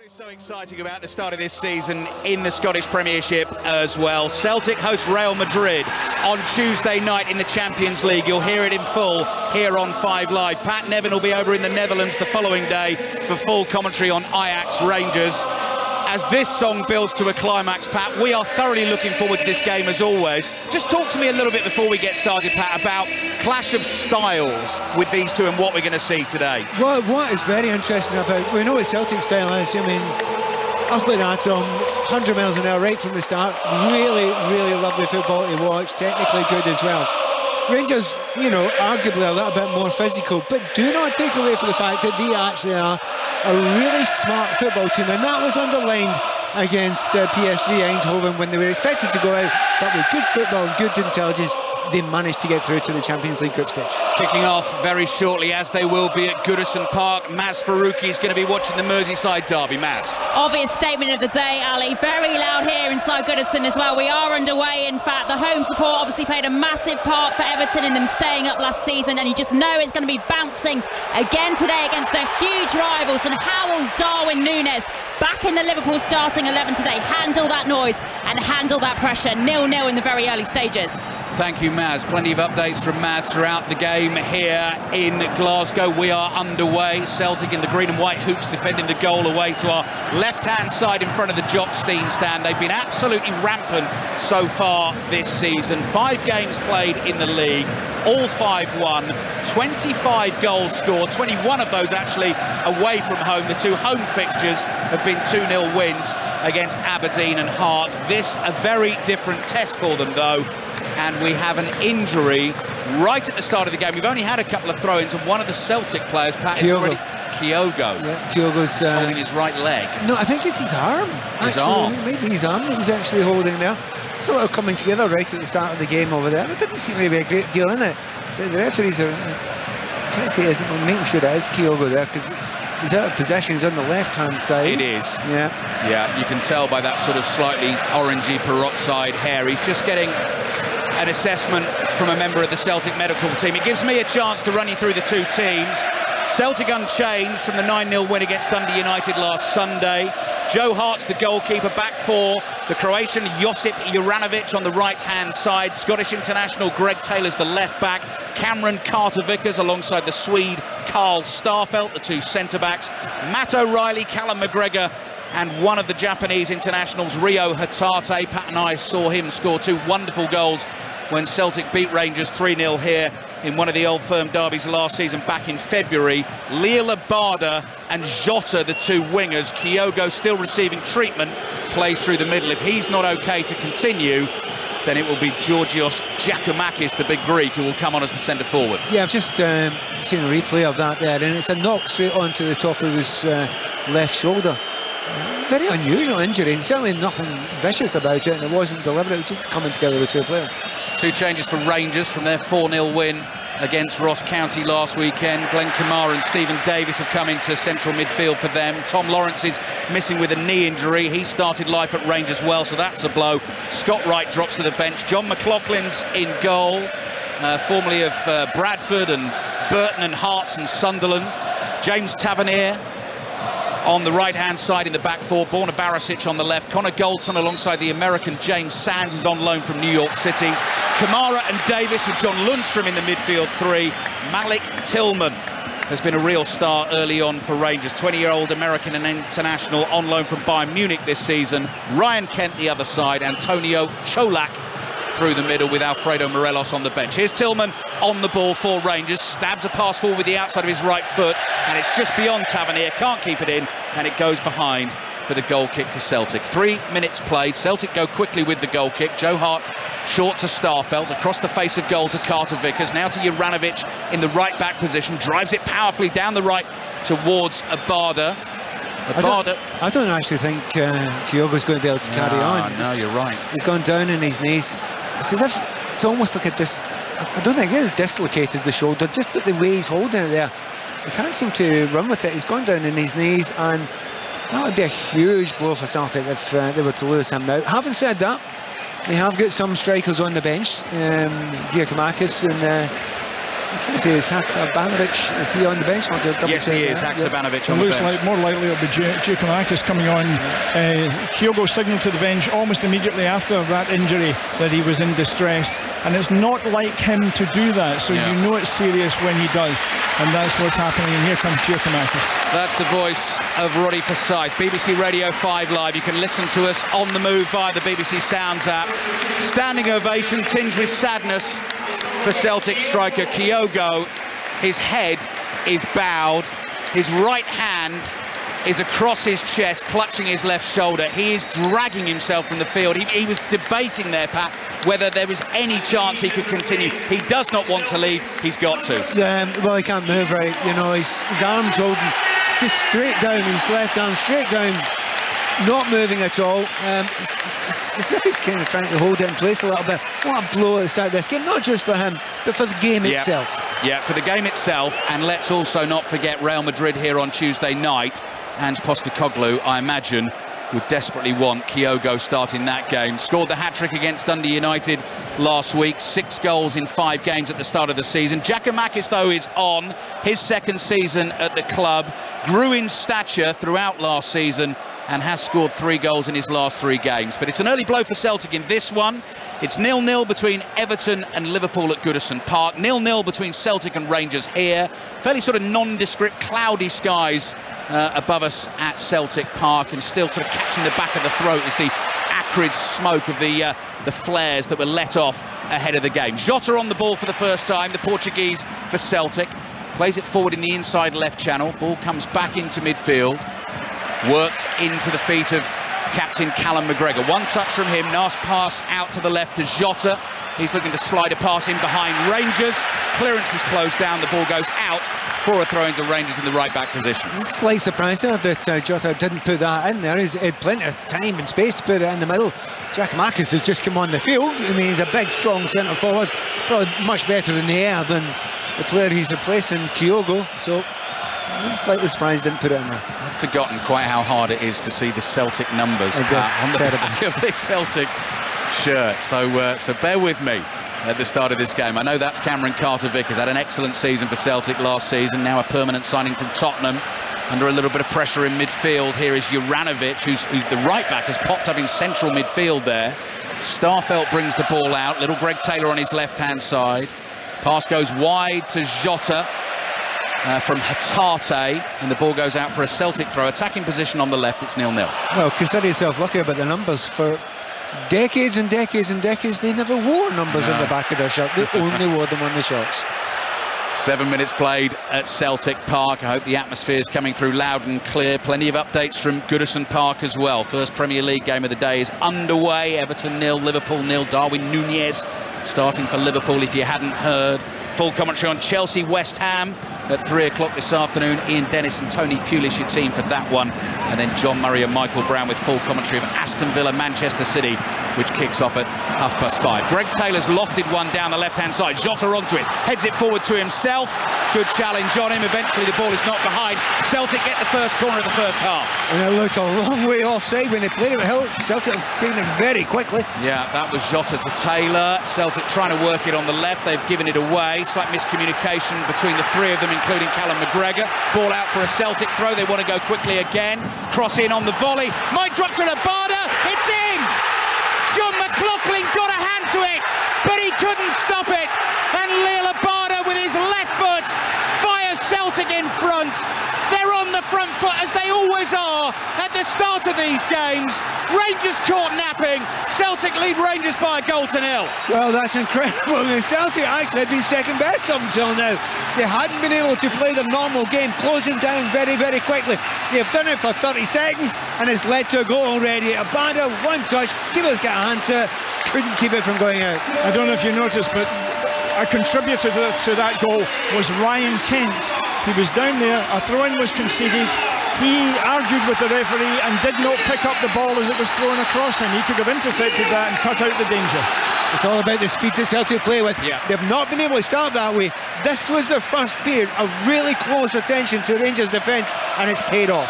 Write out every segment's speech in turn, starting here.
is so exciting about the start of this season in the Scottish Premiership as well. Celtic host Real Madrid on Tuesday night in the Champions League. You'll hear it in full here on 5 Live. Pat Nevin will be over in the Netherlands the following day for full commentary on Ajax Rangers. As this song builds to a climax, Pat, we are thoroughly looking forward to this game as always. Just talk to me a little bit before we get started, Pat, about clash of styles with these two and what we're going to see today. Well, what is very interesting about, we know what Celtic style is. I mean, utterly at 100 miles an hour right from the start. Really, really lovely football to watch. Technically good as well. Rangers, you know, arguably a little bit more physical, but do not take away from the fact that they actually are a really smart football team, and that was underlined against PSV Eindhoven when they were expected to go out, but with good football and good intelligence, they managed to get through to the Champions League group stage. Kicking off very shortly, as they will be at Goodison Park. Maz Faruqi is going to be watching the Merseyside derby. Maz. Obvious statement of the day, Ali. Very loud here inside Goodison as well. We are underway. In fact, the home support obviously played a massive part for Everton in them staying up last season, and you just know it's going to be bouncing again today against their huge rivals. And how will Darwin Núñez, back in the Liverpool starting 11 today, handle that noise and handle that pressure? 0-0 in the very early stages. Thank you, Maz. Plenty of updates from Maz throughout the game here in Glasgow. We are underway. Celtic in the green and white hoops defending the goal away to our left-hand side in front of the Jock Stein stand. They've been absolutely rampant so far this season. 5 games played in the league, all 5 won, 25 goals scored, 21 of those actually away from home. The 2 home fixtures have been 2-0 wins against Aberdeen and Hearts. This a very different test for them though. And we have an injury right at the start of the game. We've only had a couple of throw-ins, and one of the Celtic players, Pat, is already Kyogo. Yeah, Kyogo's holding his right leg. No, I think it's his arm. His arm. Maybe his arm that he's actually holding there. It's a little coming together right at the start of the game over there. It didn't seem to be a great deal in it. The referees are trying to say, making sure it is Kyogo there, because he's out of possession. He's on the left-hand side. It is. Yeah. Yeah, you can tell by that sort of slightly orangey peroxide hair. He's just getting an assessment from a member of the Celtic medical team. It gives me a chance to run you through the 2 teams. Celtic unchanged from the 9-0 win against Dundee United last Sunday. Joe Hart's the goalkeeper, back 4. The Croatian Josip Juranovic on the right-hand side. Scottish international Greg Taylor's the left back. Cameron Carter-Vickers alongside the Swede Carl Starfelt, the 2 centre-backs. Matt O'Reilly, Callum McGregor, and one of the Japanese internationals, Ryo Hatate. Pat and I saw him score 2 wonderful goals when Celtic beat Rangers 3-0 here in one of the Old Firm derbies last season back in February. Liel Abada and Jota, the 2 wingers. Kyogo still receiving treatment, plays through the middle. If he's not okay to continue, then it will be Georgios Giacomakis, the big Greek, who will come on as the centre forward. Yeah, I've just seen a replay of that there, and it's a knock straight onto the top of his left shoulder. Very unusual injury, certainly nothing vicious about it, and it wasn't deliberate, it was just coming together with 2 players. 2 changes for Rangers from their 4-0 win against Ross County last weekend. Glenn Kamara and Stephen Davis have come into central midfield for them. Tom Lawrence is missing with a knee injury. He started life at Rangers well, so that's a blow. Scott Wright drops to the bench. John McLaughlin's in goal, formerly of Bradford and Burton and Hearts and Sunderland. James Tavernier on the right-hand side in the back 4, Borna Barisic on the left, Connor Goldson alongside the American James Sands, who's on loan from New York City, Kamara and Davis with John Lundstrom in the midfield 3. Malik Tillman has been a real star early on for Rangers, 20-year-old American and international on loan from Bayern Munich this season. Ryan Kent the other side, Antonio Cholak through the middle with Alfredo Morelos on the bench. Here's Tillman on the ball for Rangers, stabs a pass forward with the outside of his right foot, and it's just beyond Tavernier, can't keep it in, and it goes behind for the goal kick to Celtic. 3 minutes played, Celtic go quickly with the goal kick. Joe Hart short to Starfelt, across the face of goal to Carter-Vickers, now to Juranovic in the right back position, drives it powerfully down the right towards Abada. I don't actually think Kyogo's going to be able to carry on. No, you're right. He's gone down on his knees. It's as if it's almost like I don't think it is dislocated the shoulder, just the way he's holding it there. He can't seem to run with it. He's gone down on his knees, and that would be a huge blow for Celtic if they were to lose him now. Having said that, they have got some strikers on the bench. Giacomakis and I say it's Haksabanovic. Is he on the bench? Yes, he is. Haksabanovic on the bench. It looks like more likely it'll be Giacomakis coming on. Kyogo signalled to the bench almost immediately after that injury that he was in distress, and it's not like him to do that, so you know it's serious when he does, and that's what's happening. And here comes Giacomakis. That's the voice of Roddy Forsyth. BBC Radio 5 Live. You can listen to us on the move via the BBC Sounds app. Standing ovation tinged with sadness for Celtic striker Kyogo. His head is bowed, his right hand is across his chest, clutching his left shoulder. He is dragging himself from the field. He was debating there, Pat, whether there was any chance he could continue. He does not want to leave. He's got to. Well, he can't move right. You know, his arm's holding just straight down, his left arm straight down, not moving at all. It's if he's kind of trying to hold it in place a little bit. What a blow at the start of this game, not just for him, but for the game itself. Yeah, for the game itself. And let's also not forget Real Madrid here on Tuesday night. And Postecoglou, I imagine, would desperately want Kyogo starting that game. Scored the hat-trick against Dundee United last week. 6 goals in 5 games at the start of the season. Giacomakis, though, is on his second season at the club. Grew in stature throughout last season and has scored 3 goals in his last 3 games. But it's an early blow for Celtic in this one. It's 0-0 between Everton and Liverpool at Goodison Park. 0-0 between Celtic and Rangers here. Fairly sort of nondescript, cloudy skies above us at Celtic Park, and still sort of catching the back of the throat is the acrid smoke of the flares that were let off ahead of the game. Jota on the ball for the first time, the Portuguese for Celtic. Plays it forward in the inside left channel. Ball comes back into midfield. Worked into the feet of captain Callum McGregor. One touch from him, nice pass out to the left to Jota. He's looking to slide a pass in behind Rangers. Clearance is closed down, the ball goes out for a throw into Rangers in the right back position. Slight surprise there that Jota didn't put that in there. He's had plenty of time and space to put it in the middle. Giacomakis has just come on the field. I mean, he's a big, strong centre forward, probably much better in the air than the player he's replacing, Kyogo. So I'm slightly surprised he didn't put it in there. I've forgotten quite how hard it is to see the Celtic numbers on the back of this Celtic shirt. So bear with me at the start of this game. I know that's Cameron Carter-Vickers. Had an excellent season for Celtic last season. Now a permanent signing from Tottenham. Under a little bit of pressure in midfield. Here is Juranovic, who's the right back, has popped up in central midfield there. Starfelt brings the ball out. Little Greg Taylor on his left-hand side. Pass goes wide to Jota from Hatate, and the ball goes out for a Celtic throw. Attacking position on the left, it's 0-0. Well, consider yourself lucky about the numbers. For decades and decades and decades, they never wore numbers on the back of their shirt. They only wore them on the shorts. 7 minutes played at Celtic Park. I hope the atmosphere is coming through loud and clear. Plenty of updates from Goodison Park as well. First Premier League game of the day is underway. Everton 0, Liverpool 0. Darwin Nunez starting for Liverpool, if you hadn't heard. Full commentary on Chelsea West Ham at 3 o'clock this afternoon. Ian Dennis and Tony Pulis, your team for that one. And then John Murray and Michael Brown with full commentary of Aston Villa Manchester City, which kicks off at 5:30. Greg Taylor's lofted one down the left-hand side. Jota onto it, heads it forward to himself. Good challenge on him. Eventually the ball is knocked behind. Celtic get the first corner of the first half. And it looked a long way offside when they played it with Hill. Celtic have taken it very quickly. Yeah, that was Jota to Taylor. Celtic trying to work it on the left. They've given it away. Slight miscommunication between the 3 of them, including Callum McGregor. Ball out for a Celtic throw. They want to go quickly again. Cross in on the volley. Might drop to Abada. It's in! John McLaughlin got a hand to it, but he couldn't stop it. And Lil Abada with his left foot fires Celtic in front. They're on the front foot, as they always are at the start of these games. Rangers caught napping. Celtic lead Rangers by a goal to 0. Well, that's incredible. The Celtic actually had been second best up until now. They hadn't been able to play their normal game, closing down very, very quickly. They've done it for 30 seconds, and it's led to a goal already. Abada, one touch, keeper's got a hand to it, couldn't keep it from going out. I don't know if you noticed, but a contributor to that goal was Ryan Kent. He was down there, a throw-in was conceded. He argued with the referee and did not pick up the ball as it was thrown across him. He could have intercepted that and cut out the danger. It's all about the speed that Celtic play with. Yeah. They've not been able to start that way. This was their first period of really close attention to Rangers defence, and it's paid off.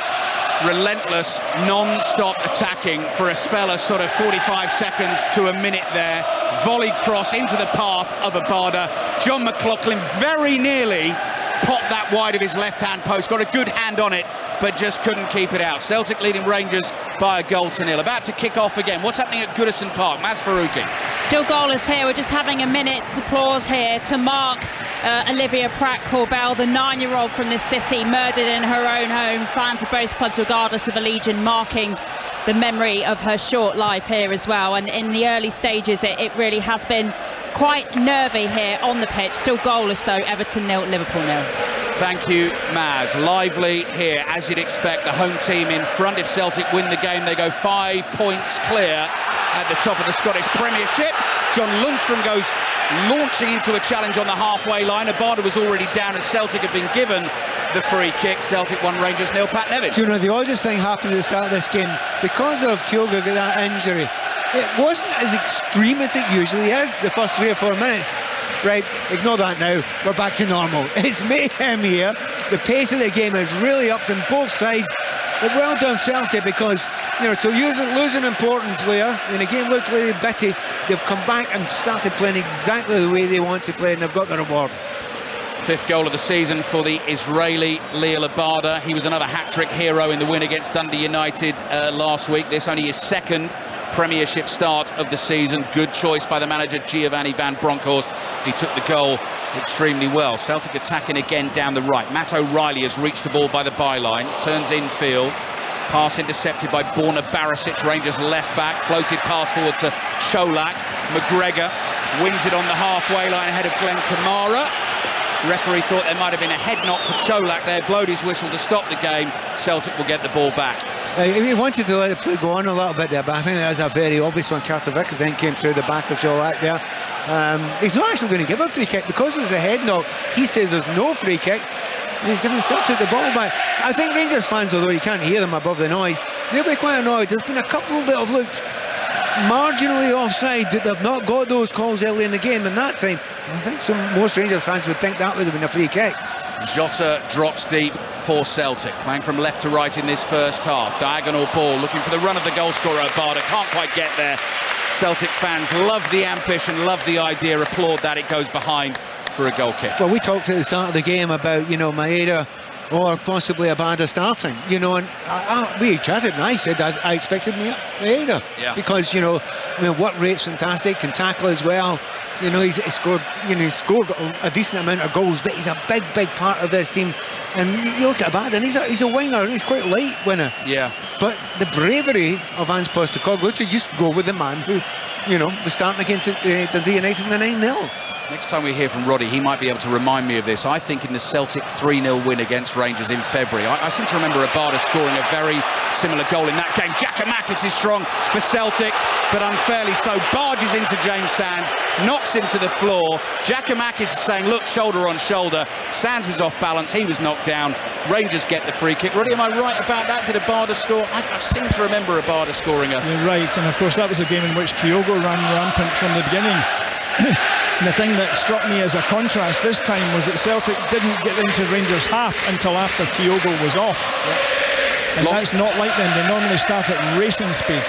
relentless, non-stop attacking for a spell of sort of 45 seconds to a minute there. Volleyed cross into the path of Abada. John McLaughlin very nearly popped that wide of his left-hand post, got a good hand on it, but just couldn't keep it out. Celtic leading Rangers by a 1-0. About to kick off again. What's happening at Goodison Park? Maz Faruqi. Still goalless here. We're just having a minute's applause here to mark Olivia Pratt-Corbell, the 9-year-old from this city, murdered in her own home. Fans of both clubs, regardless of allegiance, marking the memory of her short life here as well. And in the early stages, it really has been quite nervy here on the pitch. Still goalless though. Everton 0, Liverpool 0. Thank you, Maz. Lively here, as you'd expect. The home team in front. If Celtic win the game, they go 5 points clear at the top of the Scottish Premiership. John Lundstrom goes launching into a challenge on the halfway line. Abada was already down and Celtic had been given the free kick. Celtic 1, Rangers 0. Pat Nevin. Do you know, the oddest thing happened at the start of this game, because of Kyogo got that injury, it wasn't as extreme as it usually is the first 3 or 4 minutes. Right, ignore that now. We're back to normal. It's mayhem here. The pace of the game is really up on both sides. But well done, Celtic, because, you know, to lose an important player in a game looked really bitty, they've come back and started playing exactly the way they want to play, and they've got the reward. 5th goal of the season for the Israeli Liel Abada. He was another hat-trick hero in the win against Dundee United last week. This only his 2nd Premiership start of the season. Good choice by the manager Giovanni van Bronckhorst. He took the goal extremely well. Celtic attacking again down the right. Matt O'Reilly has reached the ball by the byline, turns infield. Pass intercepted by Borna Barisic, Rangers left back. Floated pass forward to Cholak. McGregor wins it on the halfway line ahead of Glenn Kamara. Referee thought there might have been a head knock to Cholak there, blowed his whistle to stop the game. Celtic will get the ball back. He wanted to let the play go on a little bit there, but I think that was a very obvious one. Carter Vickers then came through the back of Cholak there. He's not actually going to give a free kick because there's a head knock. He says there's no free kick. He's giving Celtic the ball back. I think Rangers fans, although you can't hear them above the noise, they'll be quite annoyed. There's been a couple that have looked marginally offside, that they've not got those calls early in the game, and that time I think most Rangers fans would think that would have been a free kick. Jota drops deep for Celtic, playing from left to right in this first half. Diagonal ball, looking for the run of the goal scorer. Abada can't quite get there. Celtic fans love the ambition, love the idea, applaud that. It goes behind for a goal kick. Well, we talked at the start of the game about, you know, Maeda or possibly Abada starting, you know, and we chatted and I said I expected Maeda, because, you know, I mean, work rate's fantastic, can tackle as well. You know, he's scored a decent amount of goals. He's a big part of this team. And you look at Abada, and he's a winger, and he's quite a light winner. Yeah. But the bravery of Ange Postecoglou to just go with the man who, you know, was starting against Dundee United in the 9-0. Next time we hear from Roddy, he might be able to remind me of this. I think in the Celtic 3-0 win against Rangers in February, I seem to remember Abada scoring a very similar goal in that game. Giakoumakis is strong for Celtic, but unfairly so. Barges into James Sands, knocks him to the floor. Giakoumakis is saying, look, shoulder on shoulder. Sands was off balance, he was knocked down. Rangers get the free kick. Roddy, am I right about that? Did Abada score? I seem to remember Abada scoring a... You're right, and of course that was a game in which Kyogo ran rampant from the beginning. And the thing that struck me as a contrast this time was that Celtic didn't get into Rangers half until after Kyogo was off. And that's not like them. They normally start at racing speed.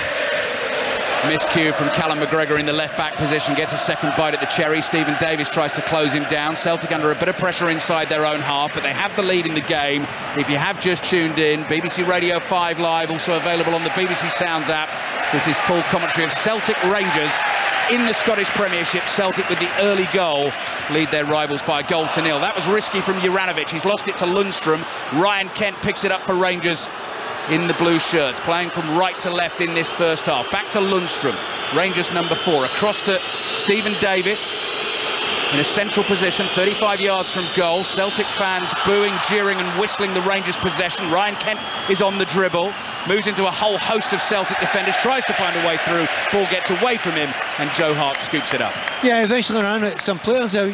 Miscue from Callum McGregor in the left-back position, gets a second bite at the cherry. Stephen Davis tries to close him down. Celtic under a bit of pressure inside their own half, but they have the lead in the game. If you have just tuned in, BBC Radio 5 Live, also available on the BBC Sounds app. This is full commentary of Celtic Rangers in the Scottish Premiership. Celtic with the early goal lead their rivals by 1-0. That was risky from Juranovic. He's lost it to Lundstrom. Ryan Kent picks it up for Rangers in the blue shirts, playing from right to left in this first half. Back to Lundstrom, Rangers number 4, across to Stephen Davis in a central position, 35 yards from goal. Celtic fans booing, jeering and whistling the Rangers possession. Ryan Kent is on the dribble, moves into a whole host of Celtic defenders, tries to find a way through, ball gets away from him and Joe Hart scoops it up. Yeah, eventually around it, some players out,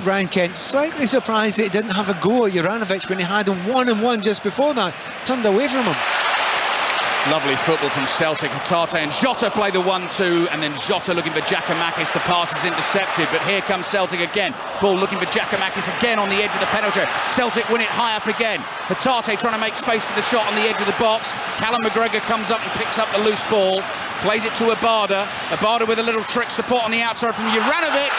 Ryan Kent slightly surprised that he didn't have a go at Juranovic when he had him 1-on-1 just before that, turned away from him. Lovely football from Celtic. Hatate and Jota play the 1-2, and then Jota looking for Giakoumakis. The pass is intercepted, but here comes Celtic again. Ball looking for Giakoumakis again on the edge of the penalty. Celtic win it high up again. Hatate trying to make space for the shot on the edge of the box. Callum McGregor comes up and picks up the loose ball, plays it to Abada. Abada with a little trick support on the outside from Juranovic.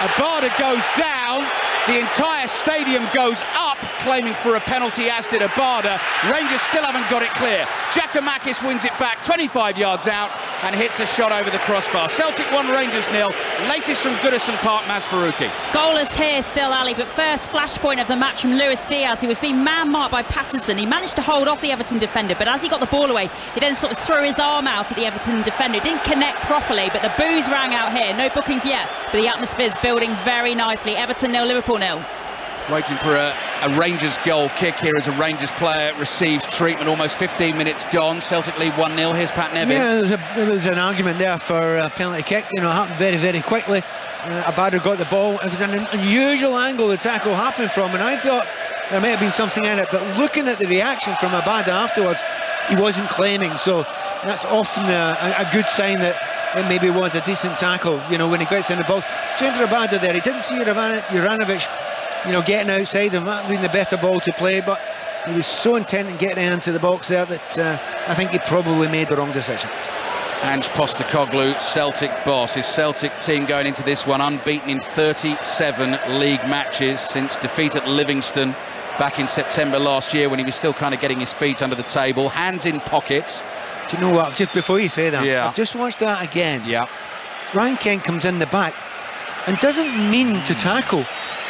Abada goes down. The entire stadium goes up, claiming for a penalty, as did Abada. Rangers still haven't got it clear. Giakoumakis wins it back 25 yards out and hits a shot over the crossbar. Celtic 1, Rangers 0. Latest from Goodison Park, Maz Faruqi. Goalless here still, Ali, but first flashpoint of the match from Luis Diaz, who was being man-marked by Patterson. He managed to hold off the Everton defender, but as he got the ball away, he then sort of threw his arm out at the Everton defender. It didn't connect properly, but the boos rang out here. No bookings yet, but the atmosphere's building very nicely. Everton 0, Liverpool 0. Waiting for a Rangers goal kick here as a Rangers player receives treatment. Almost 15 minutes gone. Celtic lead 1-0. Here's Pat Nevin. Yeah, there was an argument there for a penalty kick. You know, it happened very, very quickly. Abada got the ball. It was an unusual angle the tackle happened from, and I thought there may have been something in it. But looking at the reaction from Abada afterwards, he wasn't claiming. So that's often a good sign that it maybe was a decent tackle. You know, when he gets in the box. Change Abada there. He didn't see Juranovic, you know, getting outside him, that being the better ball to play, but he was so intent in getting into the box there that I think he probably made the wrong decision. Ange Postecoglou, Celtic boss. His Celtic team going into this one unbeaten in 37 league matches since defeat at Livingston back in September last year, when he was still kind of getting his feet under the table, hands in pockets. Do you know what, just before you say that, yeah. I've just watched that again. Yeah. Ryan Kent comes in the back and doesn't mean to tackle,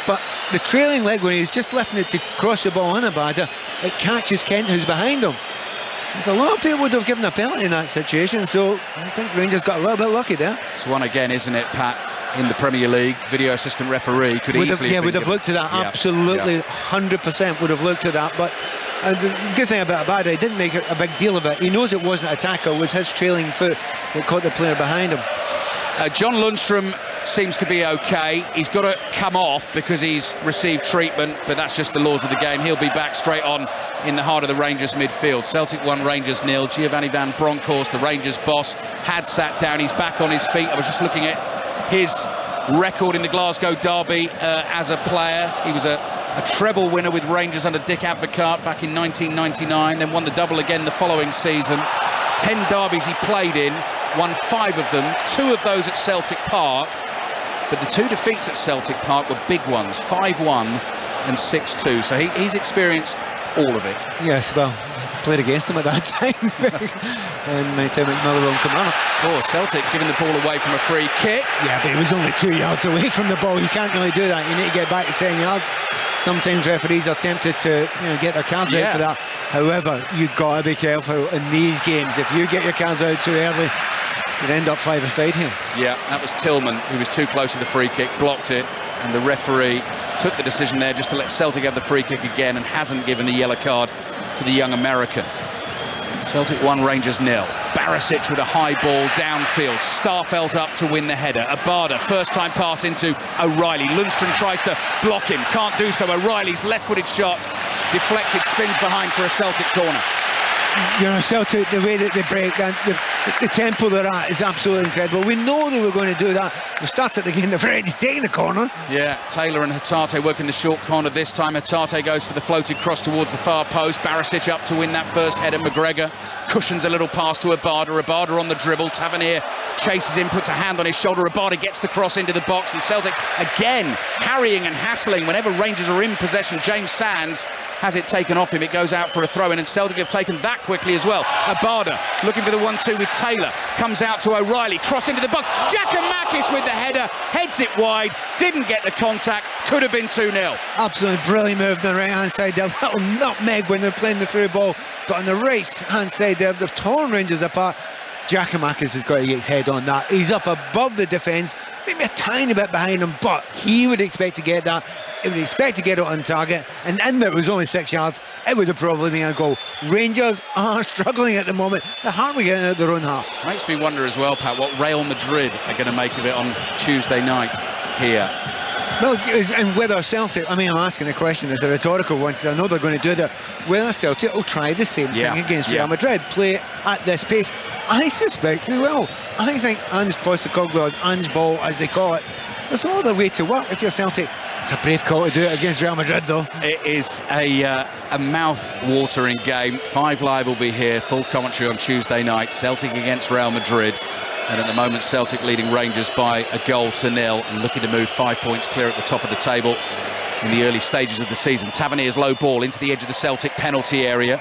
but the trailing leg, when he's just lifting it to cross the ball on Abada, it catches Kent, who's behind him. There's a lot of people would have given a penalty in that situation, so I think Rangers got a little bit lucky there. It's one again, isn't it, Pat, in the Premier League? Video assistant referee could easily would have looked at that. Yeah. Absolutely, 100% would have looked at that. But the good thing about Abada, he didn't make a big deal of it. He knows it wasn't a tackle, it was his trailing foot that caught the player behind him. John Lundstrom seems to be okay. He's got to come off because he's received treatment, but that's just the laws of the game. He'll be back straight on in the heart of the Rangers midfield. Celtic 1, Rangers 0. Giovanni Van Bronckhorst, the Rangers boss, had sat down. He's back on his feet. I was just looking at his record in the Glasgow derby as a player. He was a treble winner with Rangers under Dick Advocaat back in 1999, then won the double again the following season. 10 derbies he played in, won 5 of them, 2 of those at Celtic Park, but the 2 defeats at Celtic Park were big ones, 5-1 and 6-2, so he's experienced all of it. Yes, well, played against him at that time. And my time McMillan will come on. Oh, Celtic giving the ball away from a free kick. Yeah, but he was only 2 yards away from the ball. You can't really do that. You need to get back to 10 yards. Sometimes referees are tempted to, you know, get their cards out for that. However, you've got to be careful in these games. If you get your cards out too early, you'd end up 5-a-side here. Yeah, that was Tillman, who was too close to the free kick, blocked it, and the referee took the decision there just to let Celtic have the free kick again and hasn't given a yellow card to the young American. Celtic 1, Rangers 0. Barisic with a high ball downfield. Starfelt up to win the header. Abada, first time pass into O'Reilly. Lundstrom tries to block him, can't do so. O'Reilly's left-footed shot deflected, spins behind for a Celtic corner. You know, Celtic, the way that they break and the tempo they're at is absolutely incredible. We know they were going to do that. We started the game, they've already taken the corner. Yeah, Taylor and Hatate working the short corner this time. Hatate goes for the floated cross towards the far post. Barisic up to win that first header. McGregor cushions a little pass to Abada. Abada on the dribble. Tavernier chases him, puts a hand on his shoulder. Abada gets the cross into the box, and Celtic again harrying and hassling whenever Rangers are in possession. James Sands has it taken off him. It goes out for a throw-in, and Celtic have taken that quickly as well. Abada looking for the 1-2 with Taylor, comes out to O'Reilly, cross into the box. Giakoumakis with the header, heads it wide, didn't get the contact, could have been 2-0. Absolutely brilliant move on the right hand side there. Little nutmeg when they're playing the through ball, but on the right hand side there, they've torn Rangers apart. Giakoumakis has got to get his head on that. He's up above the defence, maybe a tiny bit behind him, but he would expect to get that. He would expect to get it on target, and in there it was only 6 yards. It would have probably been a goal. Rangers are struggling at the moment. They're hardly getting out their own half. Makes me wonder as well, Pat, what Real Madrid are going to make of it on Tuesday night here. Well, and whether Celtic, I mean, I'm asking a question as a rhetorical one, because I know they're going to do that. Whether Celtic will try the same thing against Real Madrid, play at this pace. I suspect they will. I think Ange Postecoglou, Ange Ball, as they call it, there's no other way to work if you're Celtic. It's a brave call to do it against Real Madrid, though. It is a mouth-watering game. 5 Live will be here, full commentary on Tuesday night. Celtic against Real Madrid. And at the moment, Celtic leading Rangers by 1-0 and looking to move 5 points clear at the top of the table in the early stages of the season. Tavernier's low ball into the edge of the Celtic penalty area.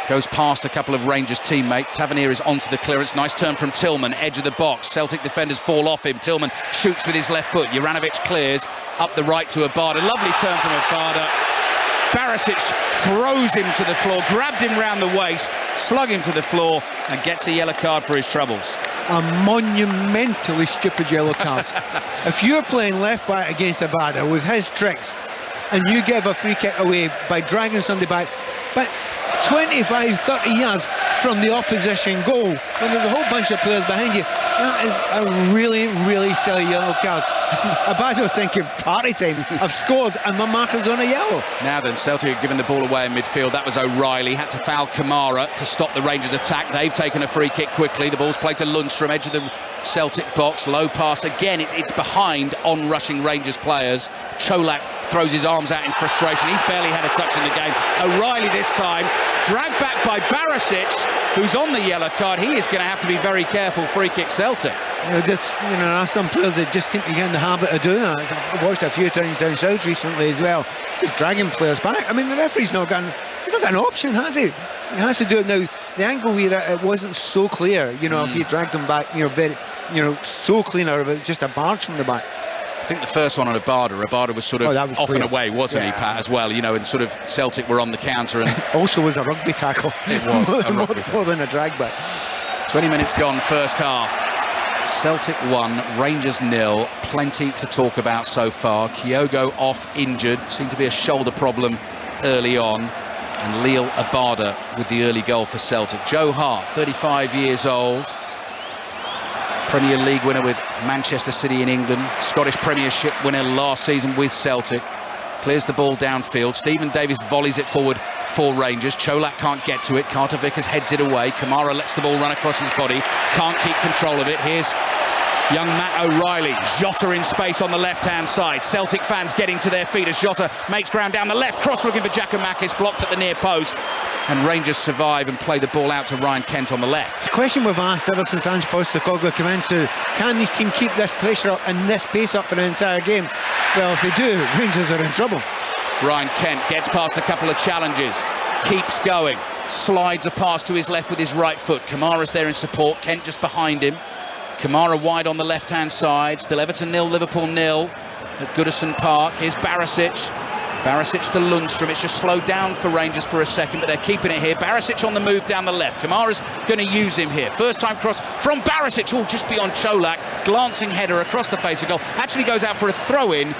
Goes past a couple of Rangers teammates. Tavernier is onto the clearance. Nice turn from Tillman, edge of the box. Celtic defenders fall off him. Tillman shoots with his left foot. Juranovic clears up the right to Abada. Lovely turn from Abada. Barisic throws him to the floor, grabbed him round the waist, slug him to the floor, and gets a yellow card for his troubles. A monumentally stupid yellow card. If you're playing left back against Abada with his tricks, and you give a free kick away by dragging somebody back, but 25, 30 yards from the opposition goal, when there's a whole bunch of players behind you, that is a really, really silly yellow card. Abada thinking, party time, I've scored and my marker's on a yellow. Now then, Celtic have given the ball away in midfield. That was O'Reilly, had to foul Kamara to stop the Rangers attack. They've taken a free kick quickly. The ball's played to Lundstrom, edge of the Celtic box, low pass again. It's behind on-rushing Rangers players. Cholak throws his arms out in frustration. He's barely had a touch in the game. O'Reilly this time, dragged back by Barisic, who's on the yellow card. He is going to have to be very careful. Free kick Celtic. There are some players that just seem to get in the habit of doing that. I've watched a few times down south recently as well, just dragging players back. I mean, the referee's not got an option, has he? He has to do it now. The angle we were at, it wasn't so clear. If you dragged them back, so clean out of it, just a barge from the back. I think the first one on Abada was sort of off clear. and away, wasn't he, Pat, as well? And sort of Celtic were on the counter. And also was a rugby tackle. It was more than a drag back. 20 minutes gone, first half. Celtic 1, Rangers 0. Plenty to talk about so far. Kyogo off injured, seemed to be a shoulder problem early on. And Leo Abada with the early goal for Celtic. Joe Hart, 35 years old. Premier League winner with Manchester City in England. Scottish Premiership winner last season with Celtic. Clears the ball downfield. Stephen Davis volleys it forward for Rangers. Cholak can't get to it. Carter Vickers heads it away. Kamara lets the ball run across his body. Can't keep control of it. Here's young Matt O'Reilly. Jota in space on the left-hand side. Celtic fans getting to their feet as Jota makes ground down the left. Cross looking for Giacomakis. Blocked at the near post. And Rangers survive and play the ball out to Ryan Kent on the left. It's a question we've asked ever since Ange Postecoglou came into. Can this team keep this pressure up and this pace up for the entire game? Well, if they do, Rangers are in trouble. Ryan Kent gets past a couple of challenges, keeps going, slides a pass to his left with his right foot. Kamara's there in support, Kent just behind him. Kamara wide on the left-hand side, still Everton 0, Liverpool 0 at Goodison Park. Here's Barisic. Barisic to Lundstrom. It's just slowed down for Rangers for a second, but they're keeping it here. Barisic on the move down the left. Kamara's going to use him here. First time cross from Barisic, just beyond Cholak. Glancing header across the face of goal. Actually goes out for a throw-in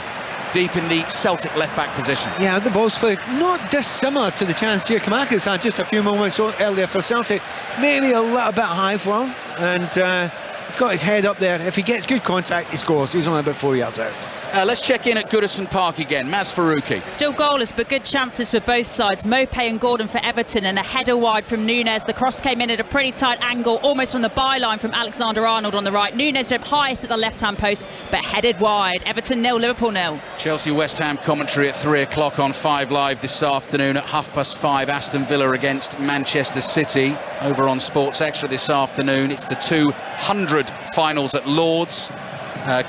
deep in the Celtic left-back position. Yeah, the ball's not dissimilar to the chance Giacomakis had just a few moments earlier for Celtic. Maybe a little bit high for him, and he's got his head up there. If he gets good contact, he scores. He's only about 4 yards out. Let's check in at Goodison Park again. Maz Faruqi. Still goalless, but good chances for both sides. Mopé and Gordon for Everton, and a header wide from Nunes. The cross came in at a pretty tight angle, almost on the byline from Alexander-Arnold on the right. Nunes jumped highest at the left-hand post, but headed wide. Everton 0, Liverpool 0. Chelsea-West Ham commentary at 3 o'clock on 5 Live this afternoon. At 5:30, Aston Villa against Manchester City. Over on Sports Extra this afternoon, it's the 200 finals at Lords.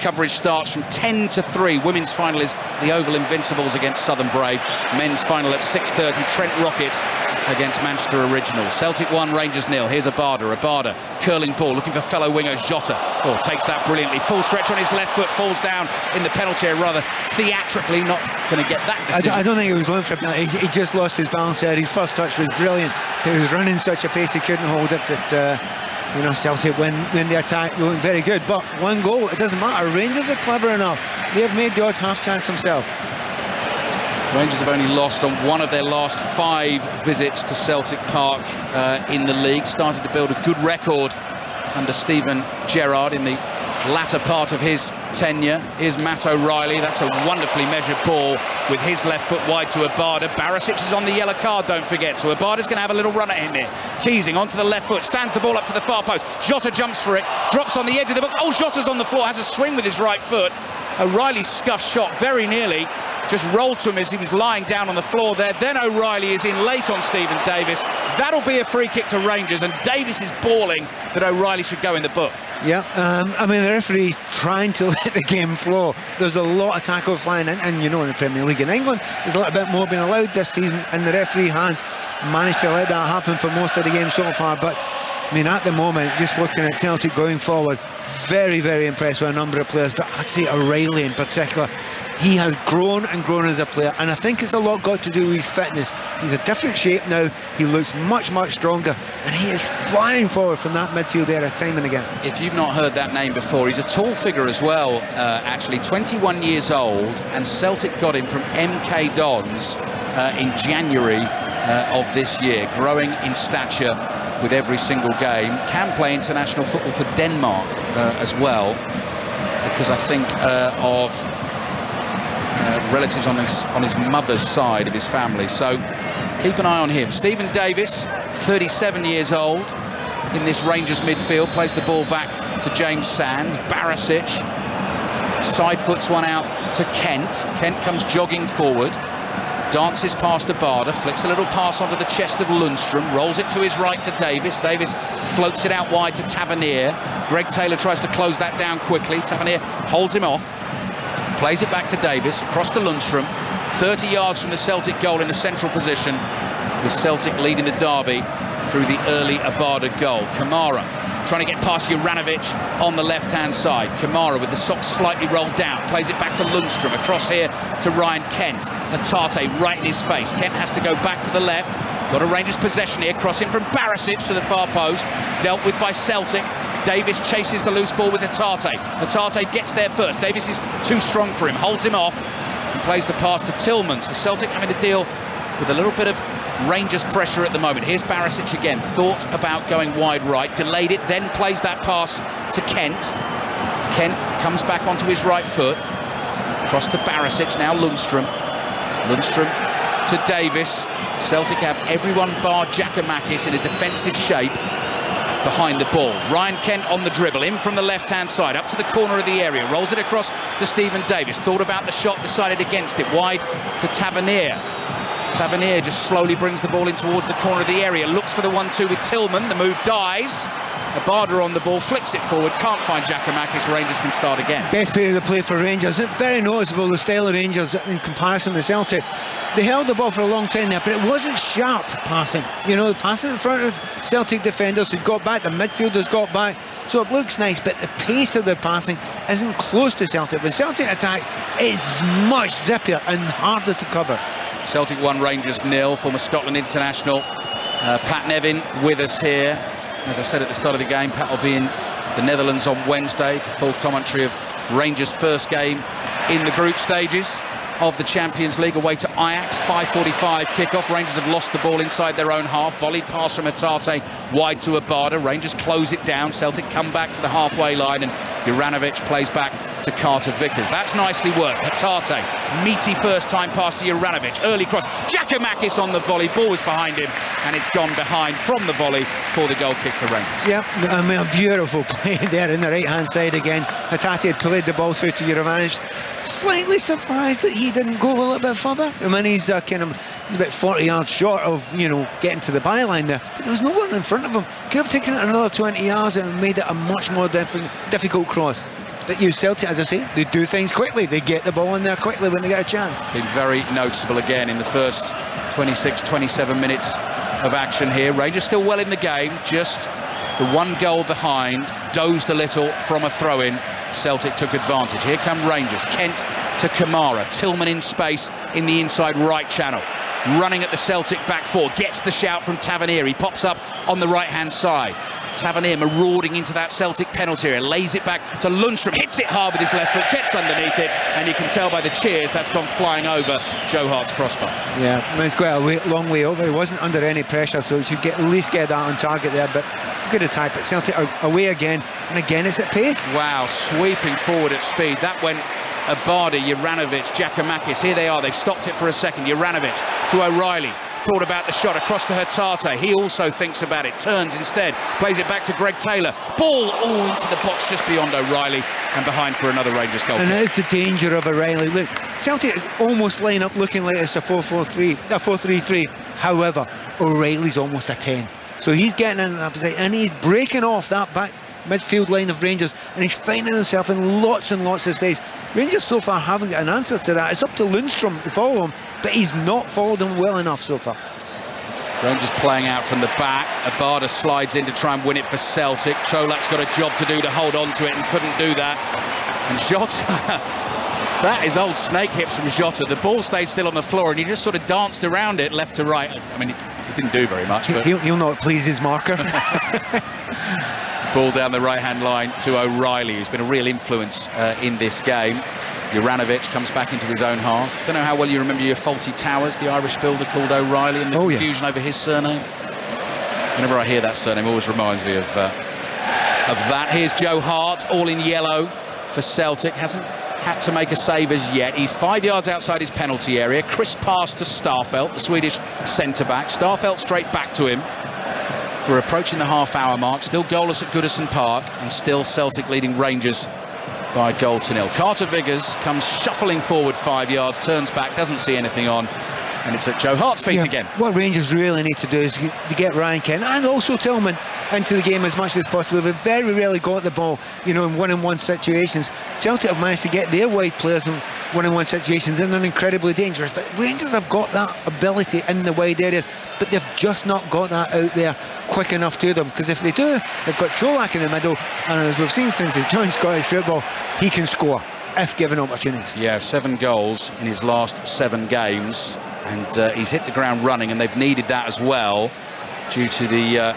Coverage starts from 10 to 3. Women's final is the Oval Invincibles against Southern Brave. Men's final at 6:30. Trent Rockets against Manchester Originals. Celtic 1, Rangers 0. Here's Abada. Curling ball, looking for fellow winger Jota. Takes that brilliantly. Full stretch on his left foot. Falls down in the penalty area, rather theatrically. Not going to get that decision. I don't think he was going for it. He just lost his balance there. His first touch was brilliant. He was running such a pace he couldn't hold it. Celtic when the attack going very good, but one goal, it doesn't matter. Rangers are clever enough. They have made the odd half chance themselves. Rangers have only lost on one of their last 5 visits to Celtic Park in the league. Started to build a good record under Steven Gerrard in the latter part of his tenure. Here's Matt O'Reilly. That's a wonderfully measured ball with his left foot wide to Abada. Barisic is on the yellow card, don't forget, so Abada's going to have a little run at him here. Teasing onto the left foot, stands the ball up to the far post. Jota jumps for it, drops on the edge of the box. Oh, Jota's on the floor, has a swing with his right foot. O'Reilly's scuffed shot very nearly just rolled to him as he was lying down on the floor there. Then O'Reilly is in late on Stephen Davis. That'll be a free kick to Rangers, and Davis is bawling that O'Reilly should go in the book. Yeah, I mean, the referee's trying to let the game flow. There's a lot of tackle flying in, and you know, in the Premier League in England, there's a little bit more being allowed this season, and the referee has managed to let that happen for most of the game so far. But I mean, at the moment, just looking at Celtic going forward, very, very impressed with a number of players, but I'd say O'Reilly in particular. He has grown and grown as a player, and I think it's a lot got to do with his fitness. He's a different shape now. He looks much, much stronger, and he is flying forward from that midfield area time and again. If you've not heard that name before, he's a tall figure as well, actually 21 years old, and Celtic got him from MK Dons in January of this year, growing in stature with every single game. Can play international football for Denmark as well, because I think of relatives on his mother's side of his family, so keep an eye on him. Stephen Davis, 37 years old, in this Rangers midfield, plays the ball back to James Sands. Barisic side foots one out to Kent. Kent comes jogging forward, dances past Abada, flicks a little pass onto the chest of Lundstrom, rolls it to his right to Davis. Davis floats it out wide to Tavernier. Greg Taylor tries to close that down quickly. Tavernier holds him off, plays it back to Davis, across to Lundstrom, 30 yards from the Celtic goal in the central position, with Celtic leading the derby through the early Abada goal. Kamara trying to get past Juranovic on the left-hand side. Kamara with the socks slightly rolled down, plays it back to Lundstrom, across here to Ryan Kent. Atate right in his face. Kent has to go back to the left. Got a Rangers possession here, crossing from Barisic to the far post, dealt with by Celtic. Davis chases the loose ball with Atate. Atate gets there first. Davis is too strong for him, holds him off, and plays the pass to Tillman. So Celtic having to deal with a little bit of Rangers pressure at the moment. Here's Barisic again, thought about going wide right, delayed it, then plays that pass to Kent. Kent comes back onto his right foot, cross to Barisic, now Lundstrom. Lundstrom to Davis. Celtic have everyone bar Giakoumakis in a defensive shape behind the ball. Ryan Kent on the dribble, in from the left-hand side, up to the corner of the area, rolls it across to Stephen Davis. Thought about the shot, decided against it, wide to Tavernier. Tavernier just slowly brings the ball in towards the corner of the area, looks for the 1-2 with Tillman. The move dies. Abada on the ball, flicks it forward, can't find Giakoumakis. Rangers can start again. Best player of the play for Rangers. Very noticeable, the style of Rangers in comparison to Celtic. They held the ball for a long time there, but it wasn't sharp passing. You know, passing in front of Celtic defenders who got back, the midfielders got back, so it looks nice, but the pace of the passing isn't close to Celtic. When Celtic attack, it's much zippier and harder to cover. Celtic 1, Rangers 0. Former Scotland international Pat Nevin with us here. As I said at the start of the game, Pat will be in the Netherlands on Wednesday for full commentary of Rangers' first game in the group stages of the Champions League, away to Ajax. 5:45 kickoff. Rangers have lost the ball inside their own half. Volleyed pass from Atate wide to Abada. Rangers close it down. Celtic come back to the halfway line, and Juranovic plays back to Carter Vickers. That's nicely worked. Atate, meaty first time pass to Juranovic. Early cross. Giakoumakis on the volley. Ball was behind him, and it's gone behind from the volley for the goal kick to Rangers. Yep, I mean, a beautiful play there in the right-hand side again. Atate played the ball through to Juranovic. Slightly surprised that he didn't go a little bit further. I mean, he's about 40 yards short of, you know, getting to the byline there. But there was no one in front of him. Could have taken it another 20 yards and made it a much more difficult cross. But you Celtic, as I say, they do things quickly. They get the ball in there quickly when they get a chance. Been very noticeable again in the first 26, 27 minutes of action here. Rangers still well in the game, just the one goal behind, dozed a little from a throw-in. Celtic took advantage. Here come Rangers. Kent to Kamara. Tillman in space in the inside right channel. Running at the Celtic back four. Gets the shout from Tavernier. He pops up on the right-hand side. Tavernier marauding into that Celtic penalty area, lays it back to Lundstrom, hits it hard with his left foot, gets underneath it, and you can tell by the cheers that's gone flying over Joe Hart's crossbar. Yeah, I mean, it's quite a long way over. He wasn't under any pressure, so he should at least get that on target there, but good attack. But Celtic are away again, and again it's at pace. Wow, sweeping forward at speed. That went Abada, Juranovic, Giacomakis. Here they are, they've stopped it for a second. Juranovic to O'Reilly. Thought about the shot across to Hurtado. He also thinks about it, turns instead, plays it back to Greg Taylor. Ball into the box just beyond O'Reilly and behind for another Rangers goal. And it's the danger of O'Reilly. Look, Celtic is almost line up looking like it's a 4-3-3. However, O'Reilly's almost a 10. So he's getting in that position and he's breaking off that back midfield line of Rangers, and he's finding himself in lots and lots of space. Rangers so far haven't got an answer to that. It's up to Lundstrom to follow him, but he's not followed him well enough so far. Rangers playing out from the back. Abada slides in to try and win it for Celtic. Cholak's got a job to do to hold on to it and couldn't do that. And Jota, that is old snake hips from Jota. The ball stayed still on the floor and he just sort of danced around it left to right. I mean, he didn't do very much. But He'll not please his marker. Ball down the right-hand line to O'Reilly, who's been a real influence in this game. Juranovic comes back into his own half. Don't know how well you remember your Faulty Towers, the Irish builder called O'Reilly, and the confusion over his surname. Whenever I hear that surname, it always reminds me of that. Here's Joe Hart, all in yellow for Celtic. Hasn't had to make a save as yet. He's 5 yards outside his penalty area. Crisp pass to Starfelt, the Swedish centre-back. Starfelt straight back to him. We're approaching the half-hour mark, still goalless at Goodison Park, and still Celtic leading Rangers by 1-0. Carter Vickers comes shuffling forward 5 yards, turns back, doesn't see anything on, and it's at Joe Hart's feet again. What Rangers really need to do is to get Ryan Kent and also Tillman into the game as much as possible. They've very rarely got the ball, you know, in one-on-one situations. Celtic have managed to get their wide players in one-on-one situations, and they're incredibly dangerous. But Rangers have got that ability in the wide areas, but they've just not got that out there quick enough to them, because if they do, they've got Cholak in the middle, and as we've seen since he joined Scottish football, he can score if given opportunities. Yeah, 7 goals in his last 7 games, and he's hit the ground running, and they've needed that as well due to the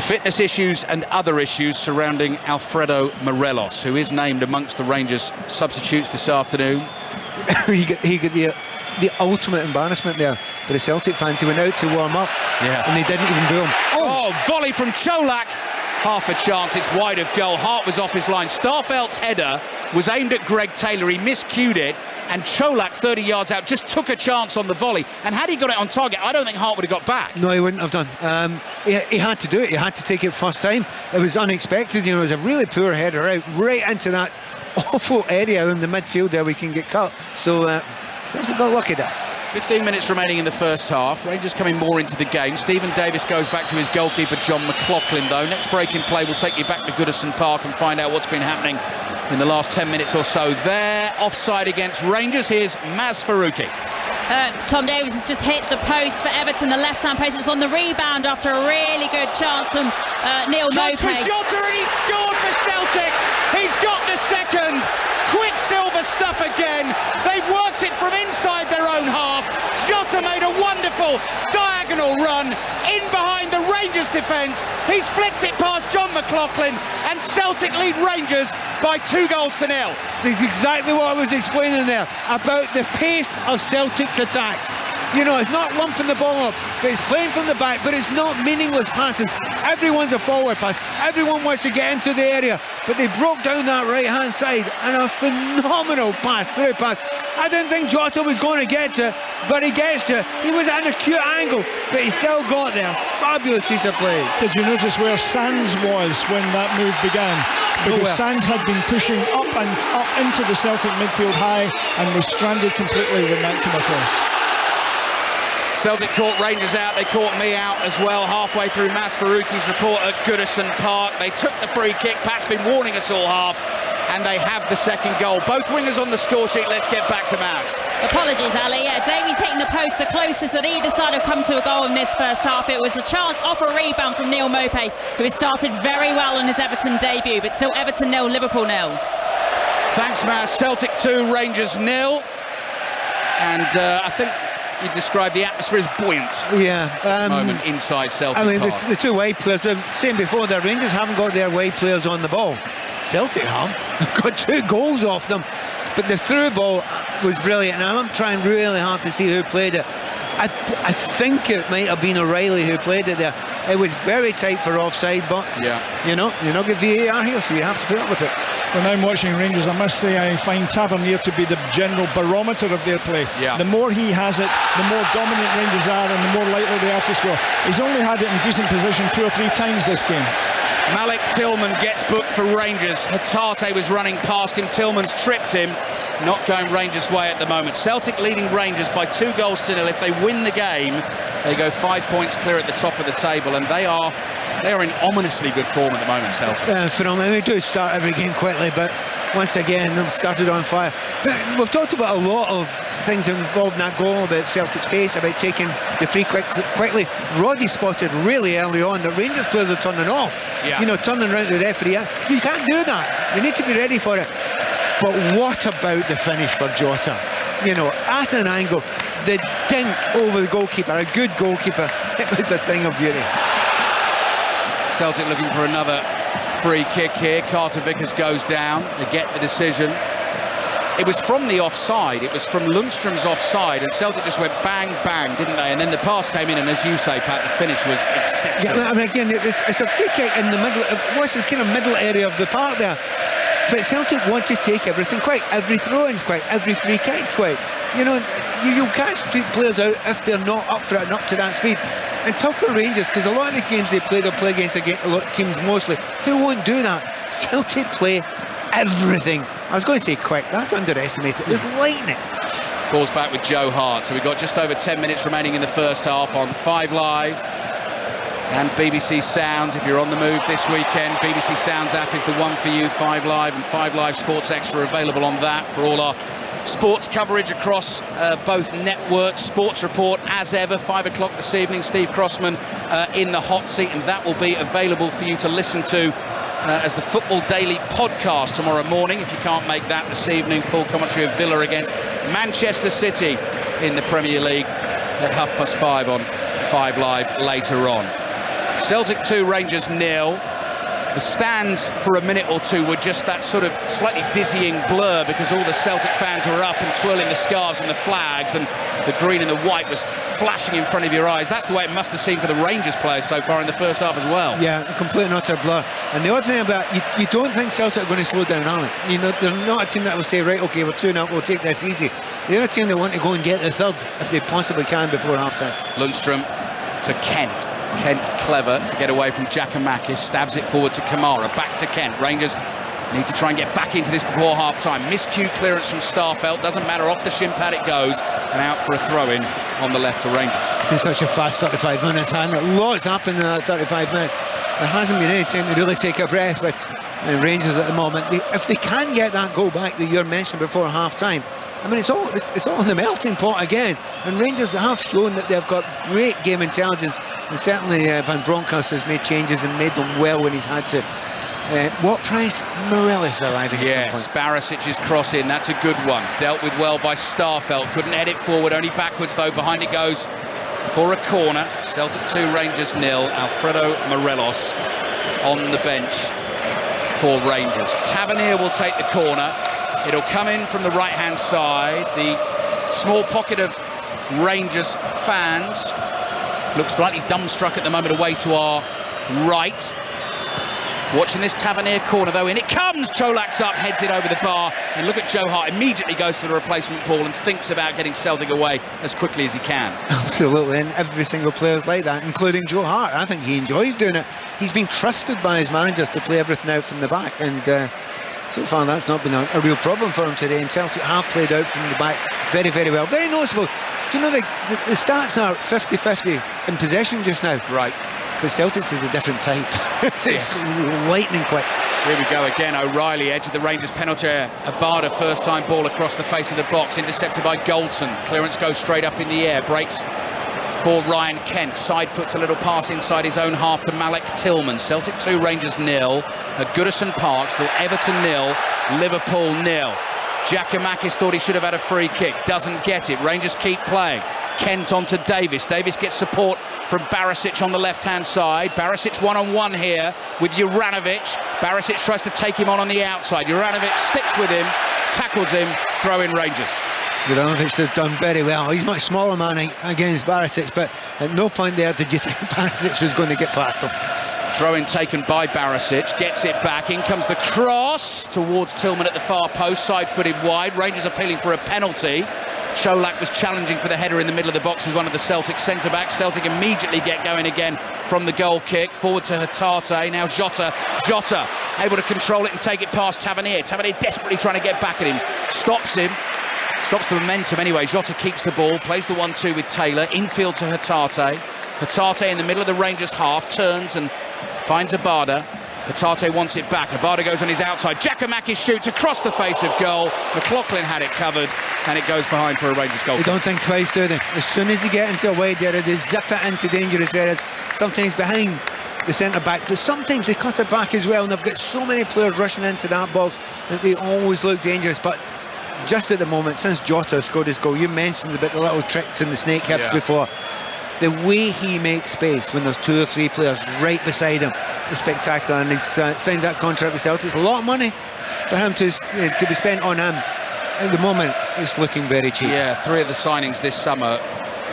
fitness issues and other issues surrounding Alfredo Morelos, who is named amongst the Rangers substitutes this afternoon. he got the ultimate embarrassment there for the Celtic fans. He went out to warm up, and they didn't even do him. Oh, volley from Cholak. Half a chance, it's wide of goal. Hart was off his line. Starfelt's header was aimed at Greg Taylor. He miscued it, and Cholak, 30 yards out, just took a chance on the volley. And had he got it on target, I don't think Hart would have got back. No, he wouldn't have done. He had to do it. He had to take it first time. It was unexpected. You know, it was a really poor header out, right into that awful area in the midfield there we can get cut. So Celtic got lucky there. 15 minutes remaining in the first half. Rangers coming more into the game. Stephen Davis goes back to his goalkeeper, John McLaughlin, though. Next break in play will take you back to Goodison Park and find out what's been happening in the last 10 minutes or so. There, offside against Rangers. Here's Maz Faruqi. Tom Davies has just hit the post for Everton, the left-hand post. It was on the rebound after a really good chance from Neil Mope. Chance for Jota, and he's scored for Celtic. He's got the second. Quicksilver stuff again. They've worked it from inside their own half. Jota made a wonderful diagonal run in behind the Rangers defence. He's flicked it past John McLaughlin, and Celtic lead Rangers by 2-0. This is exactly what I was explaining there about the pace of Celtic's attacks. You know, it's not lumping the ball up, but it's playing from the back, but it's not meaningless passes. Everyone's a forward pass. Everyone wants to get into the area, but they broke down that right-hand side, and a phenomenal through pass. I didn't think Jota was going to get to it, but he gets to it. He was at an acute angle, but he still got there. Fabulous piece of play. Did you notice where Sands was when that move began? Because Sands had been pushing up and up into the Celtic midfield high, and they stranded completely when that came across. Celtic caught Rangers out, they caught me out as well halfway through Maz Faruqi's report at Goodison Park. They took the free kick. Pat's been warning us all half, and they have the second goal. Both wingers on the score sheet. Let's get back to Maz. Apologies, Ali. Yeah, Davies hitting the post, the closest that either side have come to a goal in this first half. It was a chance off a rebound from Neil Mope, who has started very well in his Everton debut, but still Everton 0, Liverpool 0. Thanks, Maz. Celtic 2, Rangers 0. And I think you describe the atmosphere as buoyant. Yeah. Moment inside Celtic. I mean, Park. the two wide players, same before, the Rangers haven't got their wide players on the ball. Celtic have. They've got 2 goals off them. But the through ball was brilliant. And I'm trying really hard to see who played it. I think it might have been O'Reilly who played it there. It was very tight for offside, but you know, you're not getting VAR here, so you have to put up with it. When I'm watching Rangers, I must say I find Tavernier to be the general barometer of their play. Yeah. The more he has it, the more dominant Rangers are and the more likely they are to score. He's only had it in decent position 2 or 3 times this game. Malik Tillman gets booked for Rangers. Hatate was running past him. Tillman's tripped him. Not going Rangers' way at the moment. Celtic leading Rangers by 2-0. If they win the game, they go 5 points clear at the top of the table, and they are in ominously good form at the moment, Celtic. Phenomenal. They do start every game quickly, but once again, they've started on fire. We've talked about a lot of things involved in that goal, about Celtic's pace, about taking the free quickly. Roddy spotted really early on that Rangers players are turning off. Yeah. You know, turning around to the referee. You can't do that. You need to be ready for it. But what about the finish for Jota? You know, at an angle, the dink over the goalkeeper, a good goalkeeper. It was a thing of beauty. Celtic looking for another free kick here. Carter Vickers goes down. They get the decision. It was from the offside. It was from Lundstrom's offside, and Celtic just went bang, bang, didn't they? And then the pass came in, and as you say, Pat, the finish was exceptional. Yeah, I mean, again, it's a free kick in the middle. What's the kind of middle area of the park there? But Celtic want to take everything quick. Every throw-in's quick. Every free kick's quick. You know, you'll catch players out if they're not up for it and up to that speed. And tough for Rangers, because a lot of the games they play, they'll play against a lot of teams mostly who won't do that. Celtic play everything. I was going to say quick. That's underestimated. It's lightning. Calls back with Joe Hart. So we've got just over 10 minutes remaining in the first half on 5 Live. And BBC Sounds, if you're on the move this weekend, BBC Sounds app is the one for you. 5 Live and 5 Live Sports Extra available on that for all our sports coverage across both networks. Sports Report, as ever, 5 o'clock this evening. Steve Crossman in the hot seat, and that will be available for you to listen to as the Football Daily podcast tomorrow morning. If you can't make that this evening, full commentary of Villa against Manchester City in the Premier League at 5:30 on 5 Live later on. Celtic 2, Rangers 0. The stands for a minute or two were just that sort of slightly dizzying blur because all the Celtic fans were up and twirling the scarves and the flags, and the green and the white was flashing in front of your eyes. That's the way it must have seemed for the Rangers players so far in the first half as well. Yeah, a complete and utter blur. And the odd thing about you don't think Celtic are going to slow down, are they? You know, they're not a team that will say, right, okay, we're 2-0, we'll take this easy. They're a team that want to go and get the third if they possibly can before half-time. Lundstrom to Kent. Kent clever to get away from Giacomakis, stabs it forward to Kamara, back to Kent. Rangers need to try and get back into this before half-time. Miscue clearance from Starfelt, doesn't matter, off the shin pad it goes, and out for a throw-in on the left to Rangers. It's been such a fast 35 minutes, hasn't it? Lots happened in that 35 minutes. There hasn't been any time to really take a breath with Rangers at the moment. If they can get that goal back that you mentioned before half-time, I mean, it's all in the melting pot again. And Rangers have shown that they've got great game intelligence, and certainly Van Bronckhorst has made changes and made them well when he's had to. What price? Morelis arriving. Yes, Barisic's cross in, that's a good one. Dealt with well by Starfelt, couldn't head it forward, only backwards though. Behind it goes for a corner. Celtic 2, Rangers 0. Alfredo Morelos on the bench for Rangers. Tavernier will take the corner. It'll come in from the right-hand side. The small pocket of Rangers fans look slightly dumbstruck at the moment away to our right. Watching this Tavernier corner though, in it comes. Cholak's up, heads it over the bar. And look at Joe Hart, immediately goes to the replacement ball and thinks about getting Celtic away as quickly as he can. Absolutely, and every single player's like that, including Joe Hart. I think he enjoys doing it. He's been trusted by his managers to play everything out from the back, and so far that's not been a real problem for him today, and Chelsea have played out from the back very, very well. Very noticeable. Do you know the stats are 50-50 in possession just now? Right. But Celtics is a different type. It's lightning quick. Here we go again. O'Reilly, edge of the Rangers penalty area. Abada, first time ball across the face of the box, intercepted by Goldson. Clearance goes straight up in the air, breaks for Ryan Kent. Side foots a little pass inside his own half to Malik Tillman. Celtic 2, Rangers 0 at Goodison Park. Still Everton 0, Liverpool 0. Giacomakis thought he should have had a free kick, doesn't get it. Rangers keep playing. Kent on to Davis. Davis gets support from Barisic on the left-hand side. Barisic one-on-one here with Juranovic. Barisic tries to take him on the outside. Juranovic sticks with him, tackles him, throw in Rangers. Juranovic has done very well. He's much smaller man against Barisic, but at no point there did you think Barisic was going to get past him. Throw-in taken by Barisic, gets it back, in comes the cross towards Tillman at the far post, side-footed wide. Rangers appealing for a penalty. Cholak was challenging for the header in the middle of the box with one of the Celtic centre-backs. Celtic immediately get going again from the goal kick. Forward to Hatate, now Jota. Jota able to control it and take it past Tavernier. Tavernier desperately trying to get back at him. Stops him. Stops the momentum anyway. Jota keeps the ball, plays the 1-2 with Taylor. Infield to Hatate. Hatate in the middle of the Rangers half, turns and finds Abada. Hatate wants it back. Abada goes on his outside. Giacomakis shoots across the face of goal. McLaughlin had it covered, and it goes behind for a Rangers goal. They don't think twice, do they? As soon as they get into a wide area, they zip it into dangerous areas. Sometimes behind the centre-backs, but sometimes they cut it back as well, and they've got so many players rushing into that box that they always look dangerous. But just at the moment, since Jota scored his goal, you mentioned about the little tricks and the snake hips before. The way he makes space when there's 2 or 3 players right beside him is spectacular, and he's signed that contract with Celtic. It's a lot of money for him to be spent on him. At the moment, it's looking very cheap. Yeah, 3 of the signings this summer,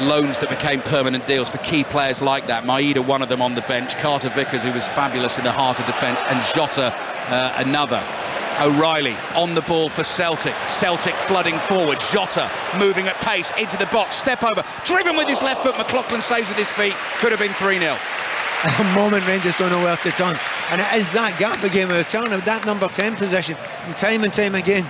loans that became permanent deals for key players like that. Maeda, one of them on the bench. Carter Vickers, who was fabulous in the heart of defence, and Jota, another. O'Reilly on the ball for Celtic. Celtic flooding forward. Jota moving at pace into the box. Step over. Driven with his left foot. McLaughlin saves with his feet. Could have been 3-0. At the moment, Rangers don't know where to turn. And it is that gap again. We're turning at that number 10 position. And time again,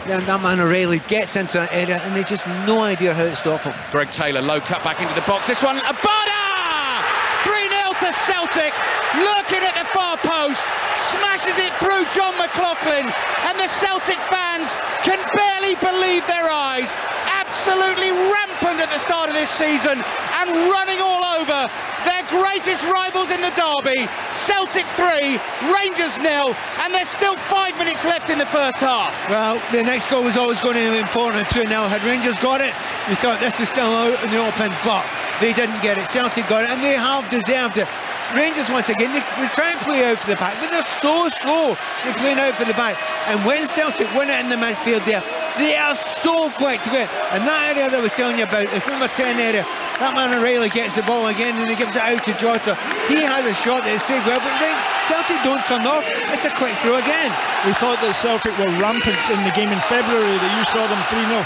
that man O'Reilly gets into that area and they just no idea how to stop him. Greg Taylor, low cut back into the box. This one, Abada! 3-0 to Celtic. Lurking at the far post. Smashes it through John McLaughlin, and the Celtic fans can barely believe their eyes. Absolutely rampant at the start of this season and running all over their greatest rivals in the derby. Celtic 3, Rangers 0, and there's still 5 minutes left in the first half. Well, the next goal was always going to be important. 2-0. Had Rangers got it, we thought this was still out in the open, but they didn't get it. Celtic got it, and they have deserved it. Rangers, once again, they try and play out for the back, but they're so slow. They're playing out for the back. And when Celtic win it in the midfield there, they are so quick to get. And that area that I was telling you about, the number 10 area, that man O'Reilly gets the ball again and he gives it out to Jota. He has a shot that is saved well, but then Celtic don't turn off. It's a quick throw again. We thought that Celtic were rampant in the game in February, that you saw them 3-0.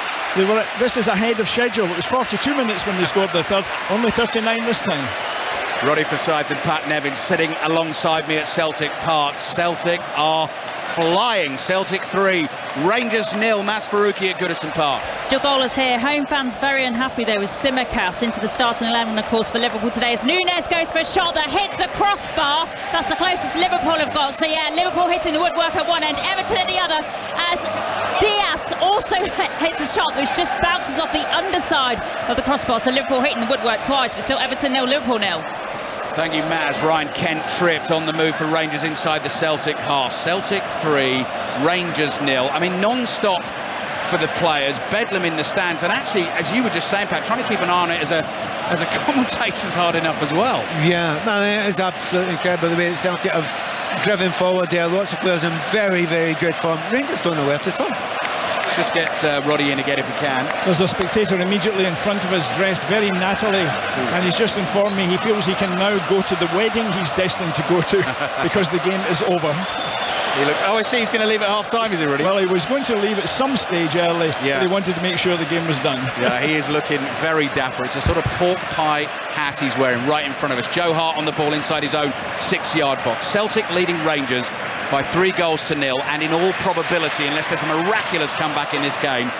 This is ahead of schedule. It was 42 minutes when they scored the third, only 39 this time. Roddy Forsyth and Pat Nevin sitting alongside me at Celtic Park. Celtic are flying. Celtic 3, Rangers 0. Mas Faruqi at Goodison Park. Still goalless here. Home fans very unhappy though with Simicast into the starting 11, of course, for Liverpool today as Nunes goes for a shot that hits the crossbar. That's the closest Liverpool have got. So yeah, Liverpool hitting the woodwork at one end, Everton at the other, as Diaz also hits a shot which just bounces off the underside of the crossbar. So Liverpool hitting the woodwork twice, but still Everton 0, Liverpool 0. Thank you, Maz. Ryan Kent tripped on the move for Rangers inside the Celtic half. Celtic 3, Rangers 0. I mean, non-stop for the players. Bedlam in the stands. And actually, as you were just saying, Pat, trying to keep an eye on it as a commentator's hard enough as well. Yeah, no, it is absolutely incredible the way that Celtic have driven forward there. Lots of players in very, very good form. Rangers don't know where to turn. Let's just get Roddy in again if we can. There's a spectator immediately in front of us dressed very nattily, and he's just informed me he feels he can now go to the wedding he's destined to go to because the game is over. He looks, I see he's going to leave at half time, is he, Roddy? Well, he was going to leave at some stage early, but he wanted to make sure the game was done. Yeah, he is looking very dapper. It's a sort of pork pie hat he's wearing right in front of us. Joe Hart on the ball inside his own 6-yard box. Celtic leading Rangers by 3-0, and in all probability, unless there's a miraculous comeback in this game,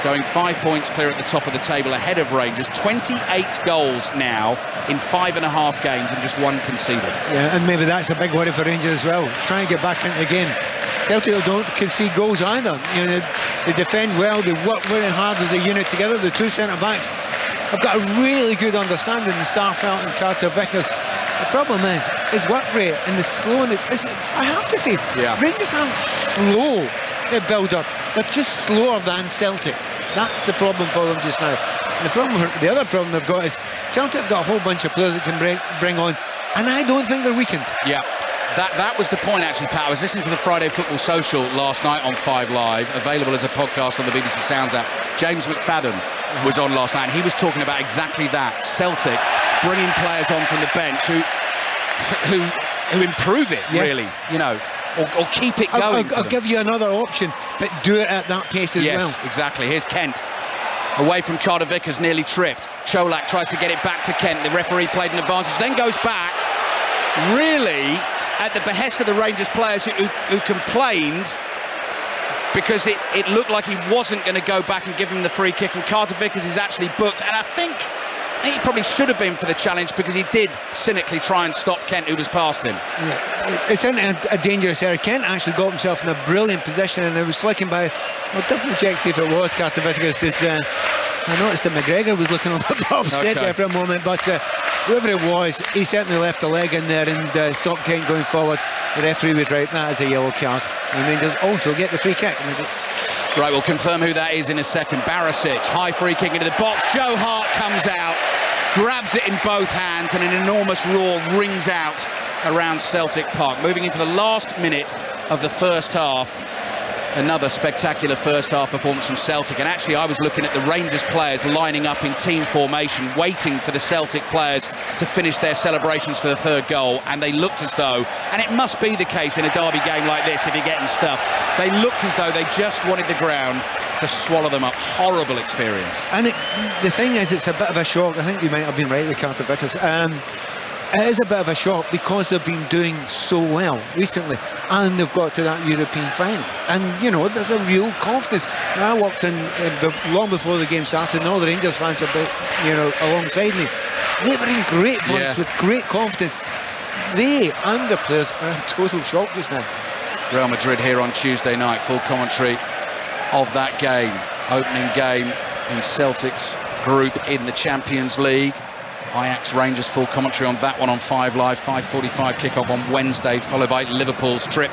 going 5 points clear at the top of the table ahead of Rangers. 28 goals now in 5.5 games and just 1 conceded. Yeah, and maybe that's a big worry for Rangers as well. Try and get back into the game. Celtic don't concede goals either. You know, they defend well, they work very hard as a unit together. The 2 centre-backs have got a really good understanding, the Starfelt and Carter Vickers. The problem is work rate and the slowness. I have to say, Rangers aren't slow. They build up. They're just slower than Celtic. That's the problem for them just now. And the other problem they've got is Celtic have got a whole bunch of players that can bring on, and I don't think they're weakened. Yeah. That was the point, actually, Pat. I was listening to the Friday Football Social last night on 5 Live, available as a podcast on the BBC Sounds app. James McFadden was on last night, and he was talking about exactly that. Celtic bringing players on from the bench who improve it, yes. Really, you know, or keep it going. I'll give you another option, but do it at that pace as well. Yes, exactly. Here's Kent. Away from Carter Vickers, nearly tripped. Cholak tries to get it back to Kent. The referee played an advantage, then goes back. Really, at the behest of the Rangers players who complained because it looked like he wasn't going to go back and give him the free kick, and Carter Vickers is actually booked, and I think he probably should have been for the challenge because he did cynically try and stop Kent, who was past him. Yeah, it's in a dangerous area. Kent actually got himself in a brilliant position, and it was flicking by. I'll double check, see if it was Carter Vickers. I noticed that McGregor was looking a bit upset there for a moment, but whoever it was, he certainly left a leg in there and stopped Kent going forward. The referee was right, that is a yellow card. And Rangers also get the free kick. Right, we'll confirm who that is in a second. Barisic, high free kick into the box. Joe Hart comes out, grabs it in both hands, and an enormous roar rings out around Celtic Park. Moving into the last minute of the first half. Another spectacular first half performance from Celtic, and actually I was looking at the Rangers players lining up in team formation, waiting for the Celtic players to finish their celebrations for the third goal, and they looked as though, and it must be the case in a derby game like this if you're getting stuff, they looked as though they just wanted the ground to swallow them up. Horrible experience. And the thing is, it's a bit of a shock. I think you might have been right with Carter Vickers. It is a bit of a shock because they've been doing so well recently, and they've got to that European final, and you know, there's a real confidence. And I walked in long before the game started, and all the Rangers fans are, you know, alongside me. They were in great bunch with great confidence. They and the players are in total shock just now. Real Madrid here on Tuesday night, full commentary of that game, opening game in Celtic's group in the Champions League. Ajax Rangers full commentary on that one on 5 Live, 5:45 kickoff on Wednesday, followed by Liverpool's trip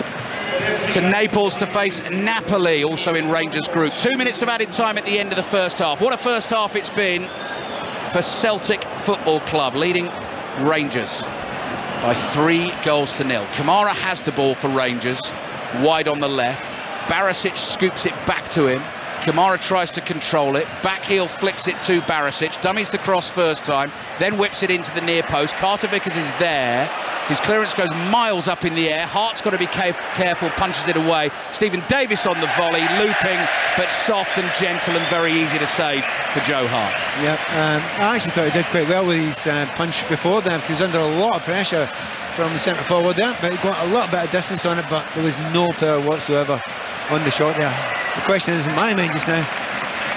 to Naples to face Napoli, also in Rangers group. 2 minutes of added time at the end of the first half. What a first half it's been for Celtic Football Club, leading Rangers by 3-0. Kamara has the ball for Rangers, wide on the left. Barisic scoops it back to him. Kamara tries to control it, back heel flicks it to Barisic, dummies the cross first time, then whips it into the near post. Carter Vickers is there, his clearance goes miles up in the air, Hart's got to be careful, punches it away. Stephen Davis on the volley, looping, but soft and gentle and very easy to save for Joe Hart. Yeah, I actually thought he did quite well with his punch before that, because under a lot of pressure from the centre forward there, but he got a little bit of distance on it, but there was no power whatsoever on the shot there. The question is in my mind just now,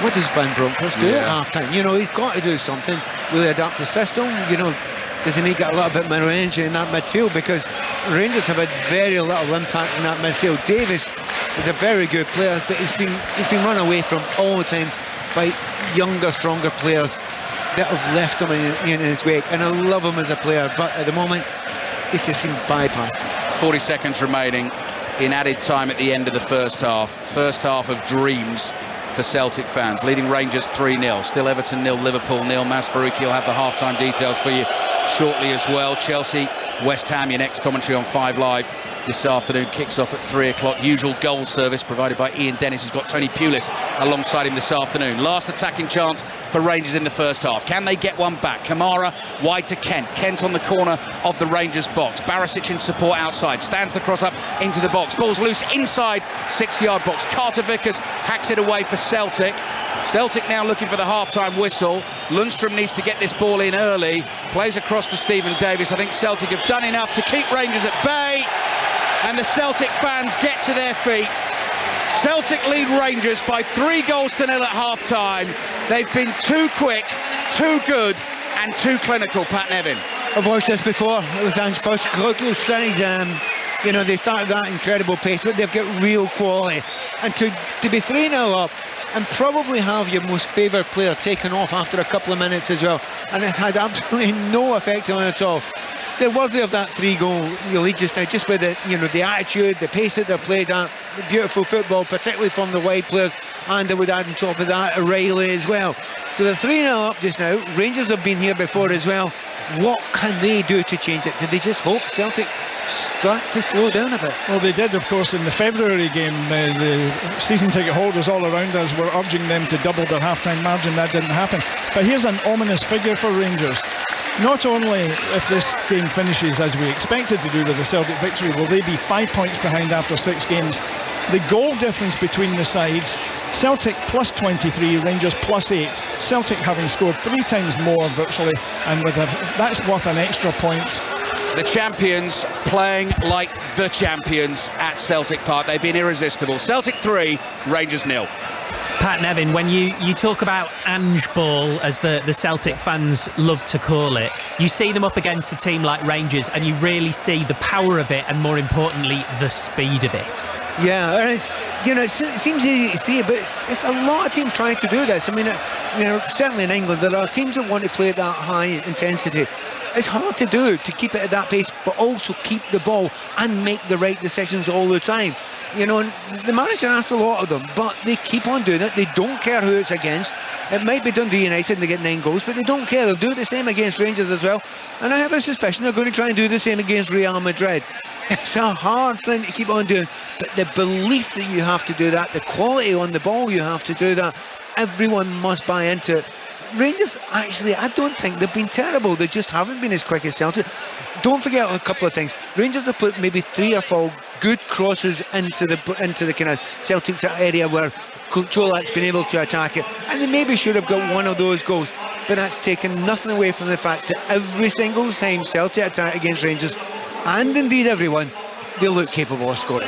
what does Van Bronckhorst do at half time? You know, he's got to do something. Will he adapt the system? You know, does he make it a little bit more energy in that midfield? Because Rangers have had very little impact in that midfield. Davis is a very good player, but he's been run away from all the time by younger, stronger players that have left him in his wake. And I love him as a player, but at the moment, he's just been bypassed. 40 seconds remaining in added time at the end of the first half. First half of dreams for Celtic fans. Leading Rangers 3-0. Still Everton 0, Liverpool 0. Mas Faruqi will have the half-time details for you shortly as well. Chelsea, West Ham, your next commentary on 5 Live this afternoon. Kicks off at 3 o'clock. Usual goal service provided by Ian Dennis, who's got Tony Pulis alongside him this afternoon. Last attacking chance for Rangers in the first half. Can they get one back? Kamara wide to Kent. Kent on the corner of the Rangers box. Barisic in support outside. Stands the cross up into the box. Ball's loose inside 6-yard box. Carter Vickers hacks it away for Celtic. Celtic now looking for the half-time whistle. Lundstrom needs to get this ball in early. Plays across to Stephen Davis. I think Celtic have done enough to keep Rangers at bay. And the Celtic fans get to their feet. Celtic lead Rangers by 3-0 at half-time. They've been too quick, too good, and too clinical, Pat Nevin. I've watched this before with Ange Postecoglou's side. You know, they started that incredible pace, but they've got real quality. And to be 3-0 up and probably have your most favoured player taken off after a couple of minutes as well, and it's had absolutely no effect on it at all. they're worthy of that 3-goal lead just now, just with the attitude, the pace that they've played at, beautiful football, particularly from the wide players, and I would add on top of that O'Reilly as well. So they're 3-0 up just now. Rangers have been here before as well. What can they do to change it? Did they just hope Celtic start to slow down a bit? Well, they did, of course, in the February game. The season ticket holders all around us were urging them to double their half-time margin. That didn't happen. But here's an ominous figure for Rangers. Not only if this game finishes as we expected to do with the Celtic victory, will they be 5 points behind after 6 games. The goal difference between the sides, Celtic plus 23, Rangers plus 8. Celtic having scored 3 times more virtually, and that's worth an extra point. The champions playing like the champions at Celtic Park. They've been irresistible. Celtic 3, Rangers 0. Pat, Nevin, when you talk about Ange Ball, as the Celtic fans love to call it, you see them up against a team like Rangers and you really see the power of it and, more importantly, the speed of it. Yeah, and it seems easy to see, but it's a lot of teams trying to do this. I mean, certainly in England, there are teams that want to play at that high intensity. It's hard to do, to keep it at that pace, but also keep the ball and make the right decisions all the time. And the manager asks a lot of them, but they keep on doing it. They don't care who it's against. It might be Dundee United and they get 9 goals, but they don't care. They'll do the same against Rangers as well. And I have a suspicion they're going to try and do the same against Real Madrid. It's a hard thing to keep on doing, but the belief that you have to do that, the quality on the ball you have to do that, everyone must buy into it. Rangers, actually, I don't think they've been terrible. They just haven't been as quick as Celtic. Don't forget a couple of things. Rangers have put maybe 3 or 4 good crosses into the kind of Celtic's area where Colak's been able to attack it, and they maybe should have got one of those goals. But that's taken nothing away from the fact that every single time Celtic attack against Rangers, and indeed everyone, they look capable of scoring.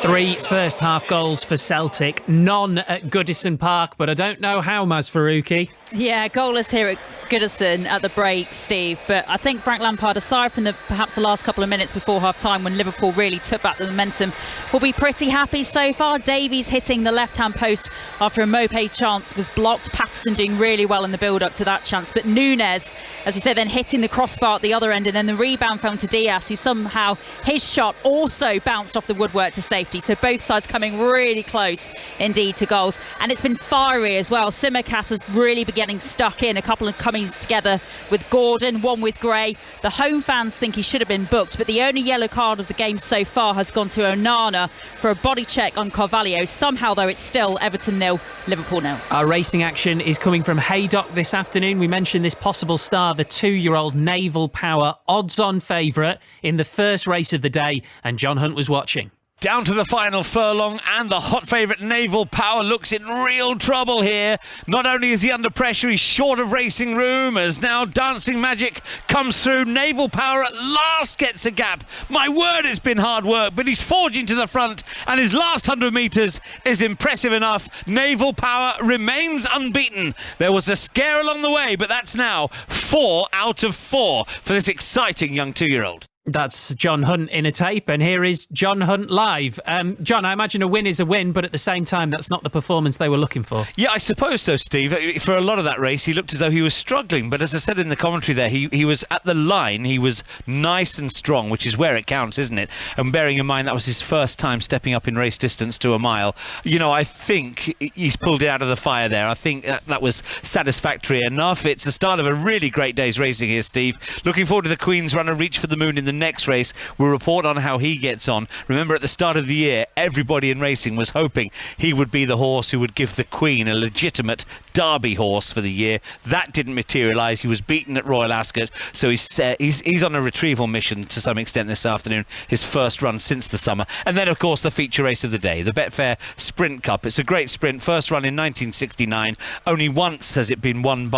3 first half goals for Celtic, none at Goodison Park, but I don't know how, Maz Faruqi. Yeah, goalless here at Goodison at the break, Steve, but I think Frank Lampard, aside from perhaps the last couple of minutes before half-time when Liverpool really took back the momentum, will be pretty happy so far. Davies hitting the left-hand post after a Mopé chance was blocked. Patterson doing really well in the build-up to that chance, but Núñez, as you say, then hitting the crossbar at the other end, and then the rebound fell to Diaz, who somehow his shot also bounced off the woodwork to safety. So both sides coming really close indeed to goals, and it's been fiery as well. Simicast has really been getting stuck in, a couple of coming together with Gordon, one with Gray. The home fans think he should have been booked, but the only yellow card of the game so far has gone to Onana for a body check on Carvalho. Somehow, though, it's still Everton 0, Liverpool 0. Our racing action is coming from Haydock this afternoon. We mentioned this possible star, the 2-year-old Naval Power, odds-on favourite in the first race of the day, and John Hunt was watching. Down to the final furlong, and the hot favourite Naval Power looks in real trouble here. Not only is he under pressure, he's short of racing room, as now Dancing Magic comes through. Naval Power at last gets a gap. My word, it's been hard work, but he's forging to the front, and his last 100 metres is impressive enough. Naval Power remains unbeaten. There was a scare along the way, but that's now 4 out of 4 for this exciting young 2-year-old. That's John Hunt in a tape, and here is John Hunt live. John, I imagine a win is a win, but at the same time, that's not the performance they were looking for. Yeah, I suppose so, Steve. For a lot of that race, he looked as though he was struggling, but as I said in the commentary there, he was at the line, he was nice and strong, which is where it counts, isn't it? And bearing in mind that was his first time stepping up in race distance to a mile, I think he's pulled it out of the fire there. I think that was satisfactory enough. It's the start of a really great day's racing here, Steve. Looking forward to the Queen's Runner, Reach for the Moon in the next race. We'll report on how he gets on. Remember, at the start of the year, everybody in racing was hoping he would be the horse who would give the Queen a legitimate Derby horse for the year. That didn't materialise. He was beaten at Royal Ascot, so he's on a retrieval mission to some extent this afternoon, his first run since the summer. And then, of course, the feature race of the day, the Betfair Sprint Cup. It's a great sprint, first run in 1969. Only once has it been won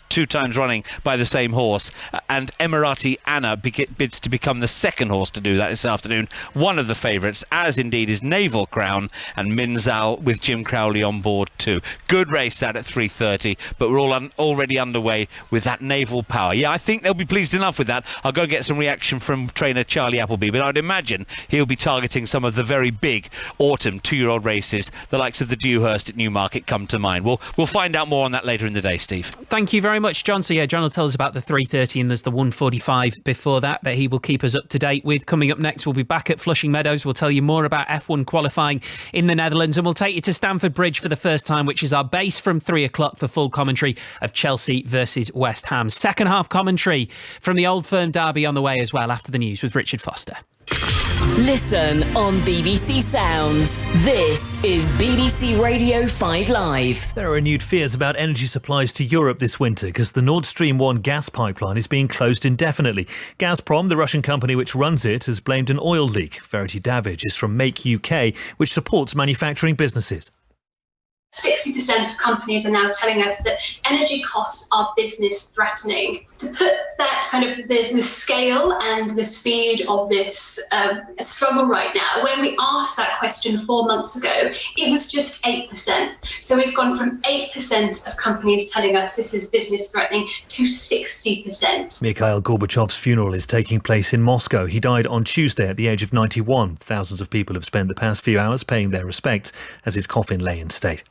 2 times running by the same horse, and Emirati Anna bids favourites to become the second horse to do that this afternoon. One of the favourites, as indeed is Naval Crown and Minzal, with Jim Crowley on board too. Good race that at 3:30, but we're all already underway with that Naval Power. Yeah, I think they'll be pleased enough with that. I'll go get some reaction from trainer Charlie Appleby, but I'd imagine he'll be targeting some of the very big autumn 2-year-old races, the likes of the Dewhurst at Newmarket come to mind. We'll find out more on that later in the day, Steve. Thank you very much, John. So yeah, John will tell us about the 3:30 and there's the 1:45 before that he will keep us up to date with. Coming up next, we'll be back at Flushing Meadows. We'll tell you more about F1 qualifying in the Netherlands, and we'll take you to Stamford Bridge for the first time, which is our base, from 3 o'clock for full commentary of Chelsea versus West Ham. Second half commentary from the Old Firm derby on the way as well, after the news with Richard Foster. Listen on BBC Sounds. This is BBC Radio 5 Live. There are renewed fears about energy supplies to Europe this winter because the Nord Stream 1 gas pipeline is being closed indefinitely. Gazprom, the Russian company which runs it, has blamed an oil leak. Verity Davidge is from Make UK, which supports manufacturing businesses. 60% of companies are now telling us that energy costs are business threatening. To put that kind of the scale and the speed of this struggle right now, when we asked that question 4 months ago, it was just 8%. So we've gone from 8% of companies telling us this is business threatening to 60%. Mikhail Gorbachev's funeral is taking place in Moscow. He died on Tuesday at the age of 91. Thousands of people have spent the past few hours paying their respects as his coffin lay in state.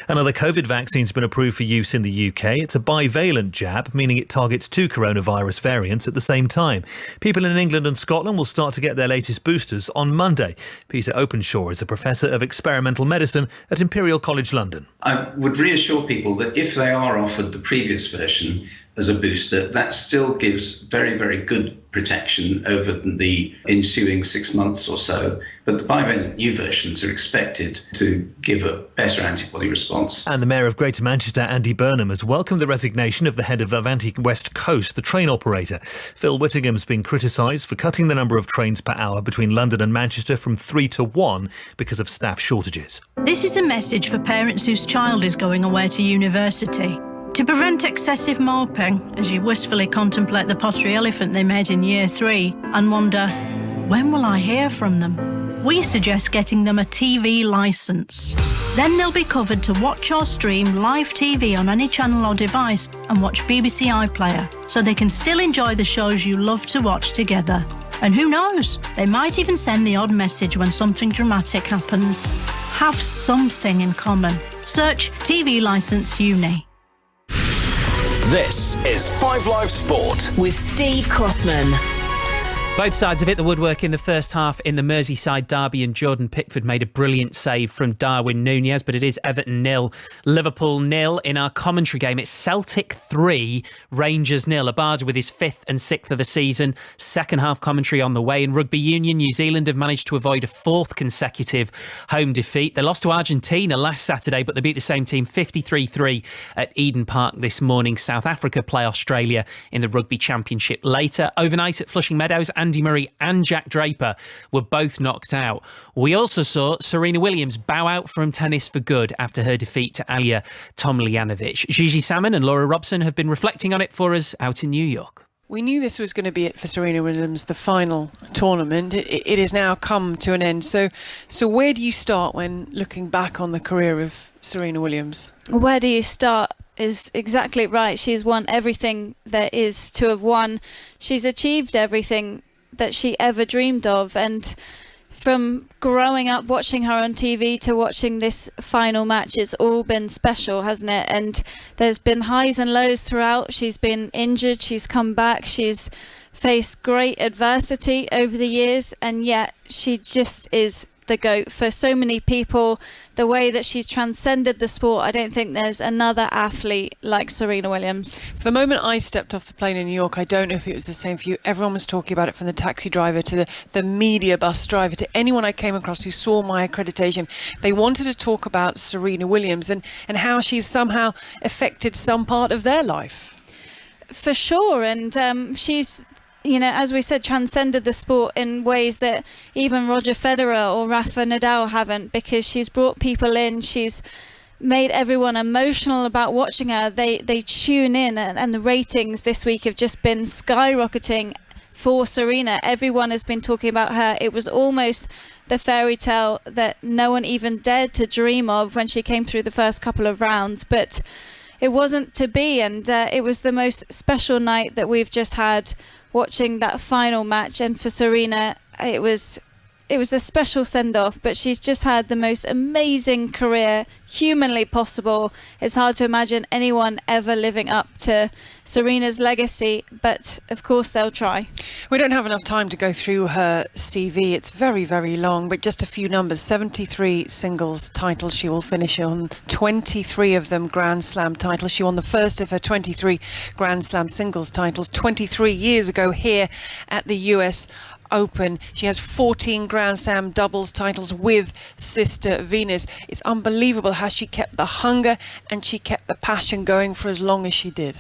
Another COVID vaccine's been approved for use in the UK. It's a bivalent jab, meaning it targets 2 coronavirus variants at the same time. People in England and Scotland will start to get their latest boosters on Monday. Peter Openshaw is a professor of experimental medicine at Imperial College London. I would reassure people that if they are offered the previous version as a booster, that still gives very, very good protection over the ensuing 6 months or so. But the bivalent new versions are expected to give a better antibody response. And the Mayor of Greater Manchester, Andy Burnham, has welcomed the resignation of the head of Avanti West Coast, the train operator. Phil Whittingham's been criticised for cutting the number of trains per hour between London and Manchester from 3 to 1 because of staff shortages. This is a message for parents whose child is going away to university. To prevent excessive moping, as you wistfully contemplate the pottery elephant they made in Year 3 and wonder, when will I hear from them? We suggest getting them a TV licence. Then they'll be covered to watch or stream live TV on any channel or device and watch BBC iPlayer, so they can still enjoy the shows you love to watch together. And who knows, they might even send the odd message when something dramatic happens. Have something in common. Search TV Licence Uni. This is 5 Live Sport with Steve Crossman. Both sides have hit the woodwork in the first half in the Merseyside derby, and Jordan Pickford made a brilliant save from Darwin Núñez, but it is Everton 0, Liverpool 0. In our commentary game, it's Celtic 3, Rangers 0. Abada with his 5th and 6th of the season. Second half commentary on the way. In rugby union, New Zealand have managed to avoid a 4th consecutive home defeat. They lost to Argentina last Saturday, but they beat the same team 53-3 at Eden Park this morning. South Africa play Australia in the Rugby Championship later. Overnight at Flushing Meadows, Andy Murray and Jack Draper were both knocked out. We also saw Serena Williams bow out from tennis for good after her defeat to Alia Tomljanovic. Gigi Salmon and Laura Robson have been reflecting on it for us out in New York. We knew this was going to be it for Serena Williams, the final tournament. It has now come to an end. So where do you start when looking back on the career of Serena Williams? Where do you start is exactly right. She's won everything there is to have won. She's achieved everything that she ever dreamed of, and from growing up watching her on TV to watching this final match, it's all been special, hasn't it? And there's been highs and lows throughout. She's been injured, she's come back, she's faced great adversity over the years, and yet she just is the GOAT for so many people. The way that she's transcended the sport, I don't think there's another athlete like Serena Williams. For the moment I stepped off the plane in New York, I don't know if it was the same for you. Everyone was talking about it, from the taxi driver to the media bus driver to anyone I came across who saw my accreditation. They wanted to talk about Serena Williams and how she's somehow affected some part of their life. For sure, and she's, you know, as we said, transcended the sport in ways that even Roger Federer or Rafa Nadal haven't, because she's brought people in, she's made everyone emotional about watching her. They tune in, and the ratings this week have just been skyrocketing. for Serena. Everyone has been talking about her. It was almost the fairy tale that no one even dared to dream of when she came through the first couple of rounds, but it wasn't to be, and it was the most special night that we've just had watching that final match. And for Serena, it was a special send-off, but she's just had the most amazing career humanly possible. It's hard to imagine anyone ever living up to Serena's legacy, but of course they'll try. We don't have enough time to go through her CV. It's very, very long, but just a few numbers. 73 singles titles she will finish on, 23 of them Grand Slam titles. She won the first of her 23 Grand Slam singles titles 23 years ago here at the US Open. She has 14 Grand Slam doubles titles with sister Venus. It's unbelievable how she kept the hunger and she kept the passion going for as long as she did.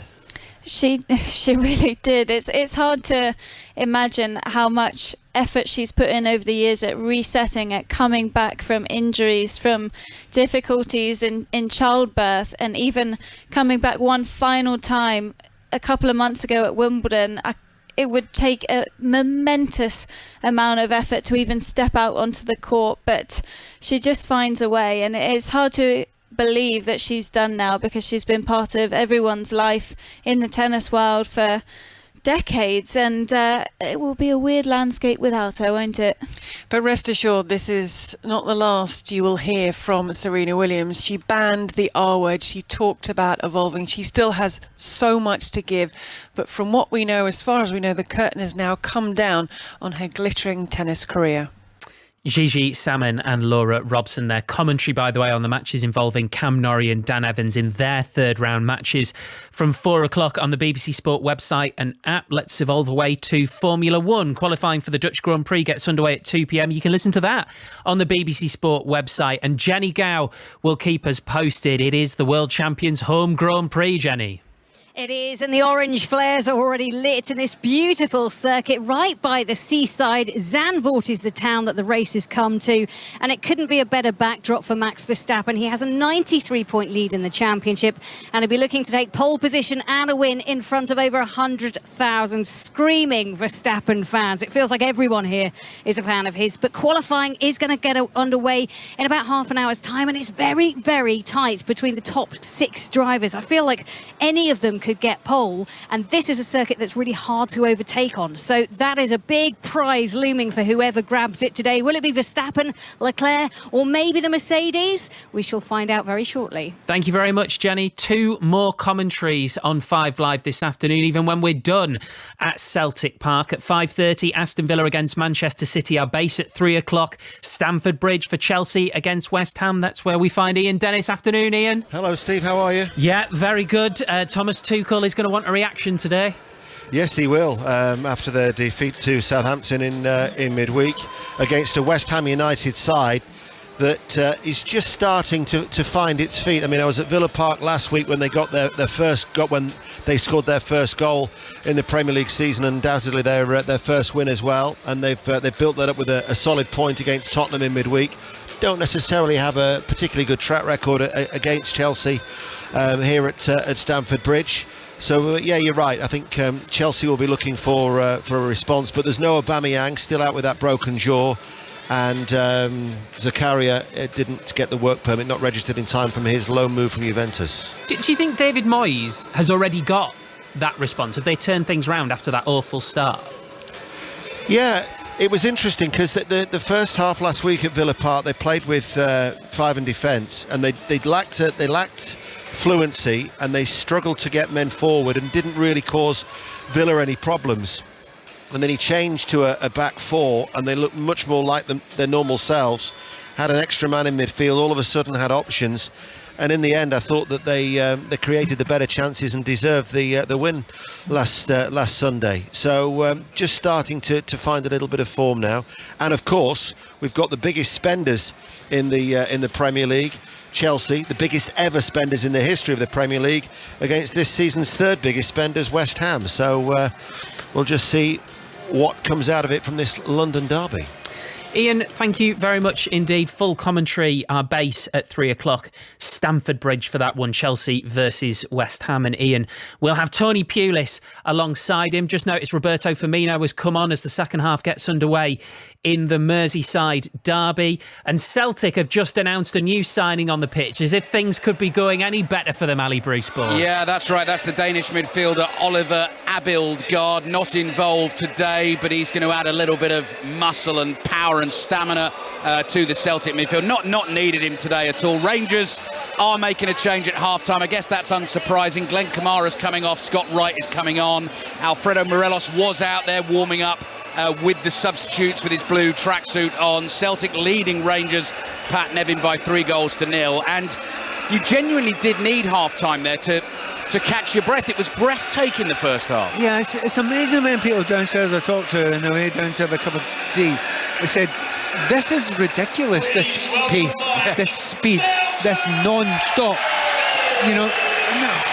She really did. It's hard to imagine how much effort she's put in over the years at resetting, at coming back from injuries, from difficulties in childbirth, and even coming back one final time a couple of months ago at Wimbledon. It would take a momentous amount of effort to even step out onto the court, but she just finds a way, and it's hard to believe that she's done now, because she's been part of everyone's life in the tennis world for decades, and it will be a weird landscape without her, won't it? But rest assured, this is not the last you will hear from Serena Williams. She banned the R word. She talked about evolving. She still has so much to give, but from what we know, as far as we know, the curtain has now come down on her glittering tennis career. Gigi Salmon and Laura Robson. Their commentary, by the way, on the matches involving Cam Norrie and Dan Evans in their third round matches from 4 o'clock on the BBC Sport website and app. Let's evolve away to Formula One. Qualifying for the Dutch Grand Prix gets underway at 2 p.m. You can listen to that on the BBC Sport website. And Jenny Gow will keep us posted. It is the World Champions home Grand Prix, Jenny. It is, and the orange flares are already lit in this beautiful circuit right by the seaside. Zandvoort is the town that the race has come to, and it couldn't be a better backdrop for Max Verstappen. He has a 93-point lead in the championship, and he'll be looking to take pole position and a win in front of over 100,000 screaming Verstappen fans. It feels like everyone here is a fan of his, but qualifying is going to get underway in about half an hour's time, and it's very, very tight between the top 6 drivers. I feel like any of them could get pole, and this is a circuit that's really hard to overtake on, so that is a big prize looming for whoever grabs it today. Will it be Verstappen, Leclerc, or maybe the Mercedes? We shall find out very shortly. Thank you very much, Jenny. 2 more commentaries on 5 Live this afternoon, even when we're done at Celtic Park. At 5:30, Aston Villa against Manchester City. Our base at 3 o'clock. Stamford Bridge for Chelsea against West Ham. That's where we find Ian Dennis. Afternoon, Ian. Hello, Steve. How are you? Yeah, very good. Thomas Tuchel is going to want a reaction today. Yes, he will. After their defeat to Southampton in midweek against a West Ham United side that is just starting to find its feet. I mean, I was at Villa Park last week when they got when they scored their first goal in the Premier League season, undoubtedly their first win as well, and they've built that up with a solid point against Tottenham in midweek. Don't necessarily have a particularly good track record against Chelsea here at Stamford Bridge. So yeah, you're right. I think Chelsea will be looking for a response, but there's no Aubameyang, still out with that broken jaw, and Zakaria didn't get the work permit, not registered in time from his loan move from Juventus. Do you think David Moyes has already got that response? Have they turned things round after that awful start? Yeah, it was interesting because the first half last week at Villa Park, they played with 5 in defence, and they lacked fluency, and they struggled to get men forward and didn't really cause Villa any problems. And then he changed to a back 4, and they looked much more like their normal selves, had an extra man in midfield, all of a sudden had options, and in the end I thought that they created the better chances and deserved the win last Sunday. So just starting to find a little bit of form now, and of course we've got the biggest spenders in the Premier League, Chelsea, the biggest ever spenders in the history of the Premier League, against this season's 3rd biggest spenders, West Ham. So we'll just see what comes out of it from this London derby. Ian, thank you very much indeed. Full commentary, our base at 3 o'clock. Stamford Bridge for that one, Chelsea versus West Ham. And Ian, we'll have Tony Pulis alongside him. Just noticed Roberto Firmino has come on as the second half gets underway in the Merseyside derby. And Celtic have just announced a new signing on the pitch, as if things could be going any better for them, Ali Bruceball. Yeah, that's right. That's the Danish midfielder Oliver Abildgaard, not involved today, but he's going to add a little bit of muscle and power and stamina to the Celtic midfield. Not needed him today at all. Rangers are making a change at half-time. I guess that's unsurprising. Glenn Kamara's coming off. Scott Wright is coming on. Alfredo Morelos was out there warming up with the substitutes with his blue tracksuit on. Celtic leading Rangers, Pat Nevin, by 3-0. And you genuinely did need half-time there to catch your breath. It was breathtaking the first half. Yeah, it's amazing when people downstairs I talked to on the way down to have a cup of tea. They said, this is ridiculous, this pace, this speed, this non-stop,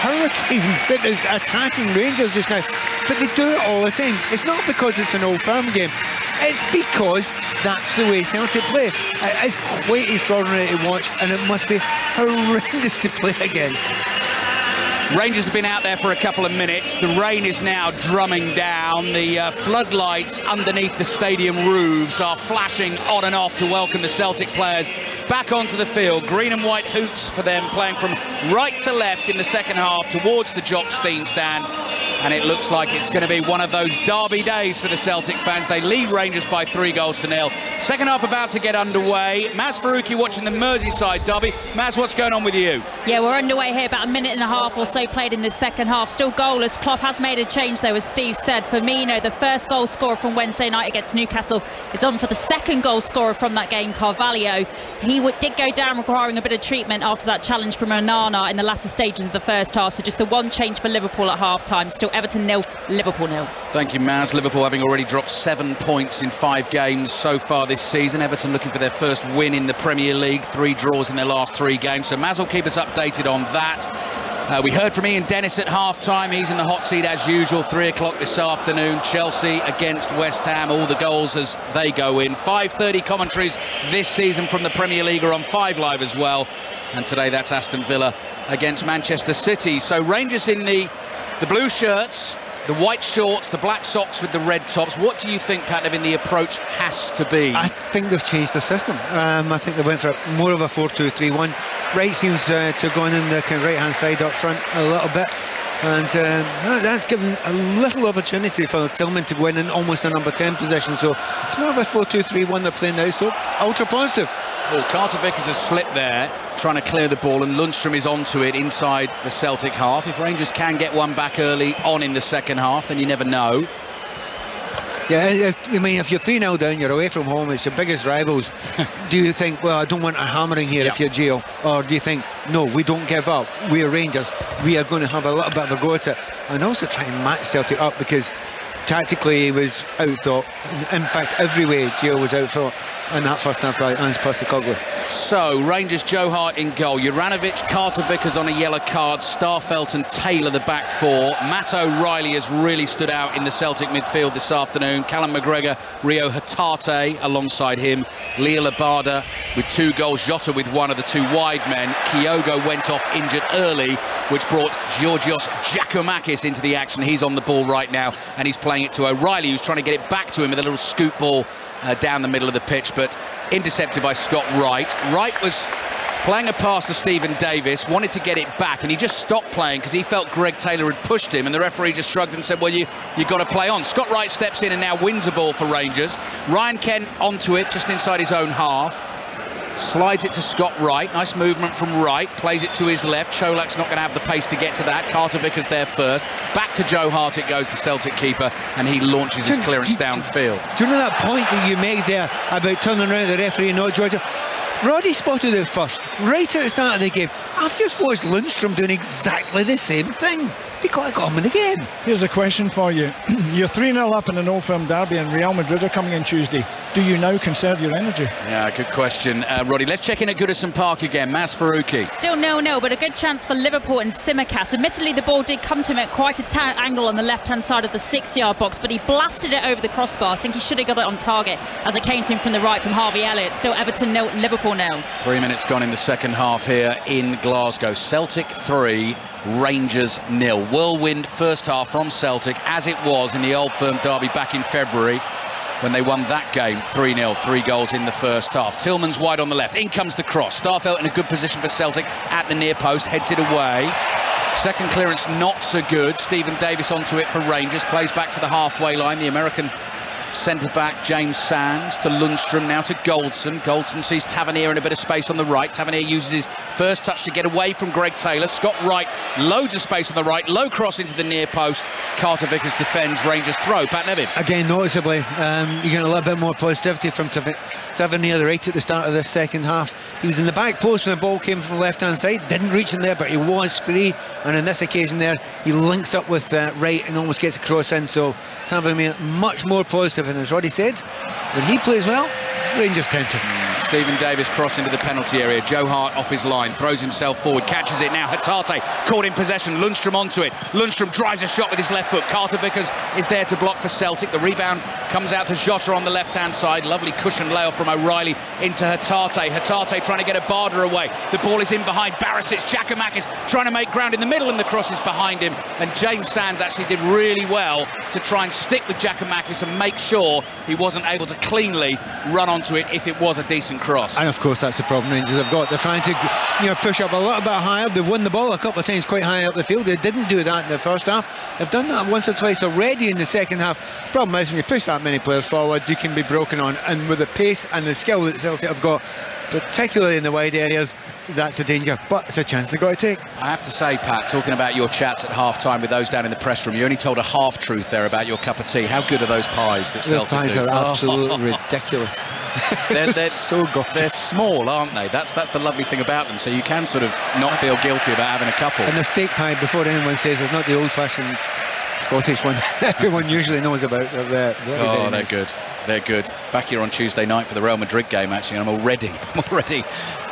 hurricane that is attacking Rangers just now. But they do it all the time. It's not because it's an Old Firm game. It's because that's the way Celtic play. It's quite extraordinary to watch, and it must be horrendous to play against. Rangers have been out there for a couple of minutes. The rain is now drumming down. The floodlights underneath the stadium roofs are flashing on and off to welcome the Celtic players back onto the field. Green and white hoops for them, playing from right to left in the second half towards the Jock Stein stand. And it looks like it's going to be one of those derby days for the Celtic fans. They lead Rangers by 3-0. Second half about to get underway. Maz Faruqi watching the Merseyside derby. Maz, what's going on with you? Yeah, we're underway here, about a minute and a half or so played in the second half. Still goalless. Klopp has made a change though, as Steve said. Firmino, the first goal scorer from Wednesday night against Newcastle, is on for the second goal scorer from that game, Carvalho. He did go down requiring a bit of treatment after that challenge from Onana in the latter stages of the first half. So just the one change for Liverpool at half-time. Still Everton 0, Liverpool 0. Thank you, Maz. Liverpool having already dropped 7 points in 5 games so far this season. Everton looking for their first win in the Premier League. 3 draws in their last 3 games. So Maz will keep us updated on that. We heard from Ian Dennis at half-time. He's in the hot seat as usual. 3 o'clock this afternoon. Chelsea against West Ham. All the goals as they go in. 5:30 commentaries this season from the Premier League are on 5 Live as well. And today that's Aston Villa against Manchester City. So Rangers in the blue shirts, the white shorts, the black socks with the red tops. What do you think, Pat Nevin, the approach has to be? I think they've changed the system. I think they went for more of a 4-2-3-1. Wright seems to have gone in the right-hand side up front a little bit. And that's given a little opportunity for Tillman to win in almost a number 10 position. So it's more of a 4-2-3-1 they're playing now. So ultra positive. Well, Carter Vickers has slipped there, trying to clear the ball, and Lundstrom is onto it inside the Celtic half. If Rangers can get one back early on in the second half, then you never know. Yeah, I mean, if you're 3-0 down, you're away from home, it's your biggest rivals. Do you think, well, I don't want a hammering here if you're Gio? Or do you think, no, we don't give up, we're Rangers, we are going to have a little bit of a go at it, and also try and match Celtic up, because tactically he was outthought. In fact, every way Gio was outthought in that first half by Ange Postecoglou. So Rangers, Joe Hart in goal, Juranovic, Carter Vickers on a yellow card, Starfelt and Taylor the back 4. Matt O'Reilly has really stood out in the Celtic midfield this afternoon. Callum McGregor, Rio Hatate alongside him, Liel Abada with 2 goals, Jota with 1 of the 2 wide men. Kyogo went off injured early, which brought Georgios Giacomakis into the action. He's on the ball right now and he's playing it to O'Reilly, who's trying to get it back to him with a little scoop ball down the middle of the pitch, but intercepted by Scott Wright. Wright was playing a pass to Stephen Davis, wanted to get it back, and he just stopped playing because he felt Greg Taylor had pushed him, and the referee just shrugged and said, well, you've got to play on. Scott Wright steps in and now wins a ball for Rangers. Ryan Kent onto it just inside his own half. Slides it to Scott Wright. Nice movement from Wright. Plays it to his left. Cholak's not going to have the pace to get to that. Carter Vickers there first. Back to Joe Hart it goes, the Celtic keeper, and he launches his clearance downfield. Do you know that point that you made there about turning around the referee and not Georgia? Roddy spotted it first, right at the start of the game. I've just watched Lundstrom doing exactly the same thing. they got to win the game. Here's a question for you. You're 3-0 up in an Old Firm derby and Real Madrid are coming in Tuesday. Do you now conserve your energy? Yeah, good question, Roddy. Let's check in at Goodison Park again. Mas Faruqi. Still 0-0, but a good chance for Liverpool and Simicast. Admittedly, the ball did come to him at quite a tight angle on the left-hand side of the 6-yard box, but he blasted it over the crossbar. I think he should have got it on target as it came to him from the right from Harvey Elliott. Still Everton 0, Liverpool 0. 3 minutes gone in the second half here in Glasgow. Celtic 3, Rangers 0. Whirlwind first half from Celtic, as it was in the Old Firm derby back in February, when they won that game 3-0, 3 goals in the first half. Tillman's wide on the left. In comes the cross. Starfelt in a good position for Celtic at the near post. Heads it away. Second clearance not so good. Stephen Davis onto it for Rangers. Plays back to the halfway line. The American centre-back James Sands to Lundstrom, now to Goldson. Goldson sees Tavernier in a bit of space on the right. Tavernier uses his first touch to get away from Greg Taylor. Scott Wright, loads of space on the right. Low cross into the near post. Carter Vickers defends. Rangers throw. Pat Nevin. Again, noticeably, you're getting a little bit more positivity from Tavernier right at the start of the second half. He was in the back post when the ball came from the left-hand side. Didn't reach him there, but he was free. And on this occasion there, he links up with Wright and almost gets a cross in. So Tavernier much more positive. And as Roddy said, when he plays well, Rangers tend to. Stephen Davis cross into the penalty area. Joe Hart off his line, throws himself forward, catches it now. Hatate caught in possession. Lundstrom onto it. Lundstrom drives a shot with his left foot. Carter Vickers is there to block for Celtic. The rebound comes out to Jota on the left-hand side. Lovely cushion layoff from O'Reilly into Hatate. Hatate trying to get Abada away. The ball is in behind Barisic. Giakoumakis trying to make ground in the middle, and the cross is behind him. And James Sands actually did really well to try and stick with Giakoumakis and make sure he wasn't able to cleanly run onto it if it was a decent cross. And of course that's the problem Rangers have got. They're trying to push up a little bit higher. They've won the ball a couple of times quite high up the field. They didn't do that in the first half. They've done that once or twice already in the second half. Problem is, when you push that many players forward, you can be broken on, and with the pace and the skill that Celtic have got, particularly in the wide areas, that's a danger, but it's a chance they've got to take. I have to say, Pat, talking about your chats at half-time with those down in the press room, you only told a half-truth there about your cup of tea. How good are those pies that Celtic do? Those pies are absolutely ridiculous. They're so good. They're small, aren't they? That's the lovely thing about them, so you can sort of not feel guilty about having a couple. And the steak pie, before anyone says it's not the old-fashioned Scottish one everyone usually knows about. They're nice. Good. They're good. Back here on Tuesday night for the Real Madrid game, actually, and I'm already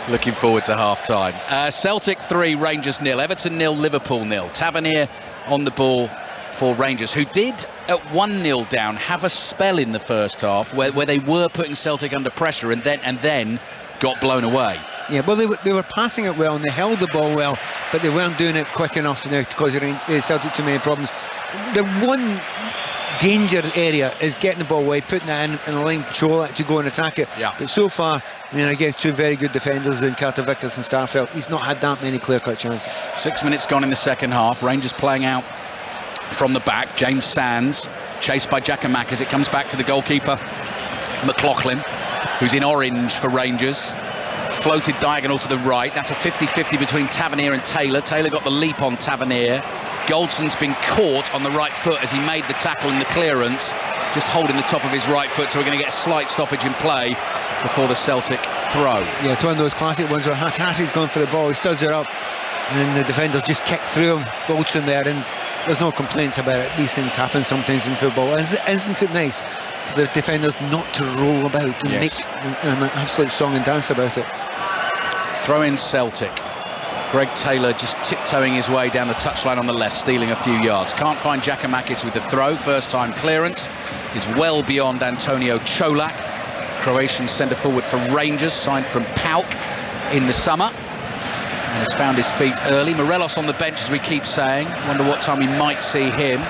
looking forward to half-time. Celtic 3, Rangers 0. Everton 0, Liverpool 0. Tavernier on the ball for Rangers, who did, at 1-0 down, have a spell in the first half where they were putting Celtic under pressure and then got blown away. Yeah, well, they were passing it well and they held the ball well, but they weren't doing it quick enough to cause Celtic too many problems. The one danger area is getting the ball away, putting it in and allowing Cholak to go and attack it. Yeah. But so far, against two very good defenders in Carter Vickers and Starfelt, he's not had that many clear-cut chances. 6 minutes gone in the second half. Rangers playing out from the back. James Sands chased by Giakoumakis. It comes back to the goalkeeper McLaughlin, who's in orange for Rangers. Floated diagonal to the right. That's a 50-50 between Tavernier and Taylor. Taylor got the leap on Tavernier. Goldson's been caught on the right foot as he made the tackle and the clearance, just holding the top of his right foot, so we're going to get a slight stoppage in play before the Celtic throw. Yeah, it's one of those classic ones where Hatate's gone for the ball, he studs it up, and then the defenders just kick through him, Goldson there, and there's no complaints about it. These things happen sometimes in football. Isn't it nice for the defenders not to roll about and make an absolute song and dance about it? Throw in Celtic. Greg Taylor just tiptoeing his way down the touchline on the left, stealing a few yards. Can't find Giakoumakis with the throw. First time clearance is well beyond Antonio Cholak, Croatian centre forward for Rangers, signed from PAOK in the summer, and has found his feet early. Morelos on the bench, as we keep saying. Wonder what time we might see him.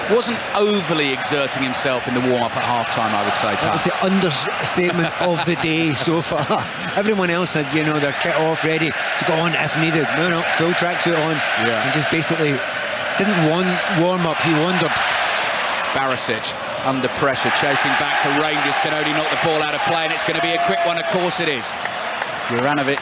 Wasn't overly exerting himself in the warm-up at half-time, I would say, Pat. That was the understatement of the day so far. Everyone else had, their kit off, ready to go on if needed. No, full tracksuit on. Yeah. And just basically didn't warm up, he wandered. Barisic under pressure, chasing back for Rangers, can only knock the ball out of play, and it's going to be a quick one, of course it is. Juranovic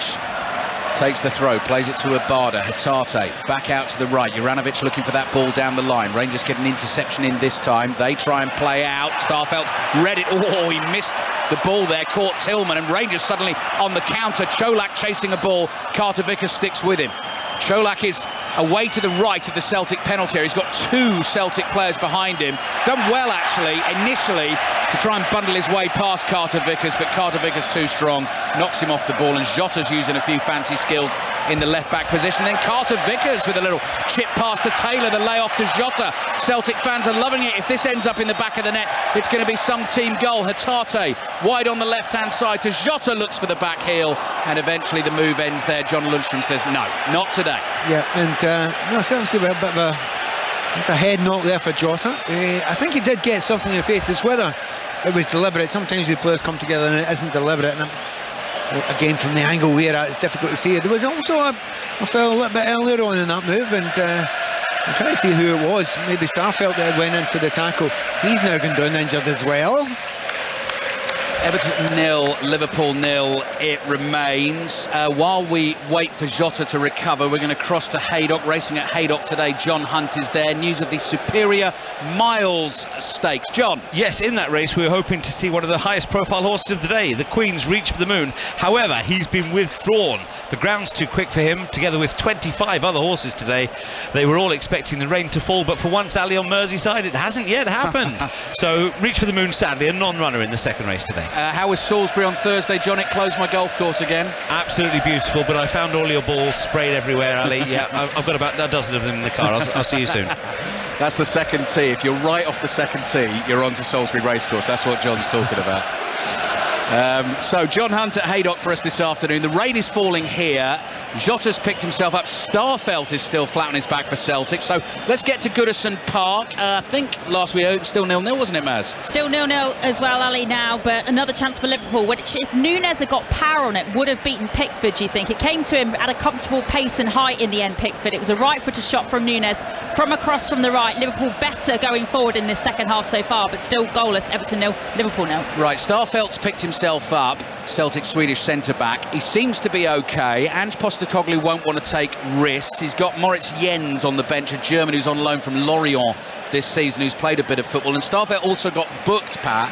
takes the throw, plays it to Abada. Hatate back out to the right. Juranovic looking for that ball down the line. Rangers get an interception in this time. They try and play out. Starfelt read it. Oh, he missed the ball there. Caught Tillman, and Rangers suddenly on the counter. Cholak chasing a ball. Carter Vickers sticks with him. Cholak is away to the right of the Celtic penalty area. He's got 2 Celtic players behind him. Done well, actually, initially, to try and bundle his way past Carter Vickers, but Carter Vickers too strong, knocks him off the ball, and Jota's using a few fancy skills in the left-back position. Then Carter Vickers with a little chip pass to Taylor, the lay-off to Jota. Celtic fans are loving it. If this ends up in the back of the net, it's going to be some team goal. Hatate wide on the left-hand side to Jota, looks for the back heel, and eventually the move ends there. John Lundstrom says, no, not today. Yeah, and no, seriously, a bit of a head knock there for Jota. I think he did get something in the face. It's whether it was deliberate. Sometimes the players come together and it isn't deliberate. And again, from the angle we're at, it's difficult to see. There was also I felt a little bit earlier on in that move, and I'm trying to see who it was. Maybe Starfelt that went into the tackle. He's now gone down injured as well. Everton 0, Liverpool 0 it remains. While we wait for Jota to recover, we're going to cross to Haydock. Racing at Haydock today, John Hunt is there. News of the Superior Miles Stakes. John? Yes, in that race we were hoping to see one of the highest profile horses of the day, the Queen's Reach for the Moon. However, he's been withdrawn. The ground's too quick for him, together with 25 other horses today. They were all expecting the rain to fall, but for once, Ali, on Merseyside, it hasn't yet happened. So Reach for the Moon, sadly, a non-runner in the second race today. How was Salisbury on Thursday, John? It closed my golf course again. Absolutely beautiful, but I found all your balls sprayed everywhere, Ali. Yeah, I've got about a dozen of them in the car. I'll see you soon. That's the second tee. If you're right off the second tee, you're on to Salisbury Racecourse. That's what John's talking about. So John Hunt at Haydock for us this afternoon. The rain is falling here. Jota's picked himself up. Starfelt is still flat on his back for Celtic. So let's get to Goodison Park. I think last week it was still 0-0, wasn't it, Maz? Still 0-0 as well, Ali, now, but another chance for Liverpool, which if Núñez had got power on it, would have beaten Pickford, do you think? It came to him at a comfortable pace and height in the end, Pickford. It was a right-footed shot from Núñez from across from the right. Liverpool better going forward in this second half so far, but still goalless. Everton 0, Liverpool 0. Right, Starfelt's picked himself up, Celtic Swedish centre-back. He seems to be okay. Ange Postecoglou won't want to take risks. He's got Moritz Jens on the bench, a German who's on loan from Lorient this season, who's played a bit of football. And Starfelt also got booked, Pat,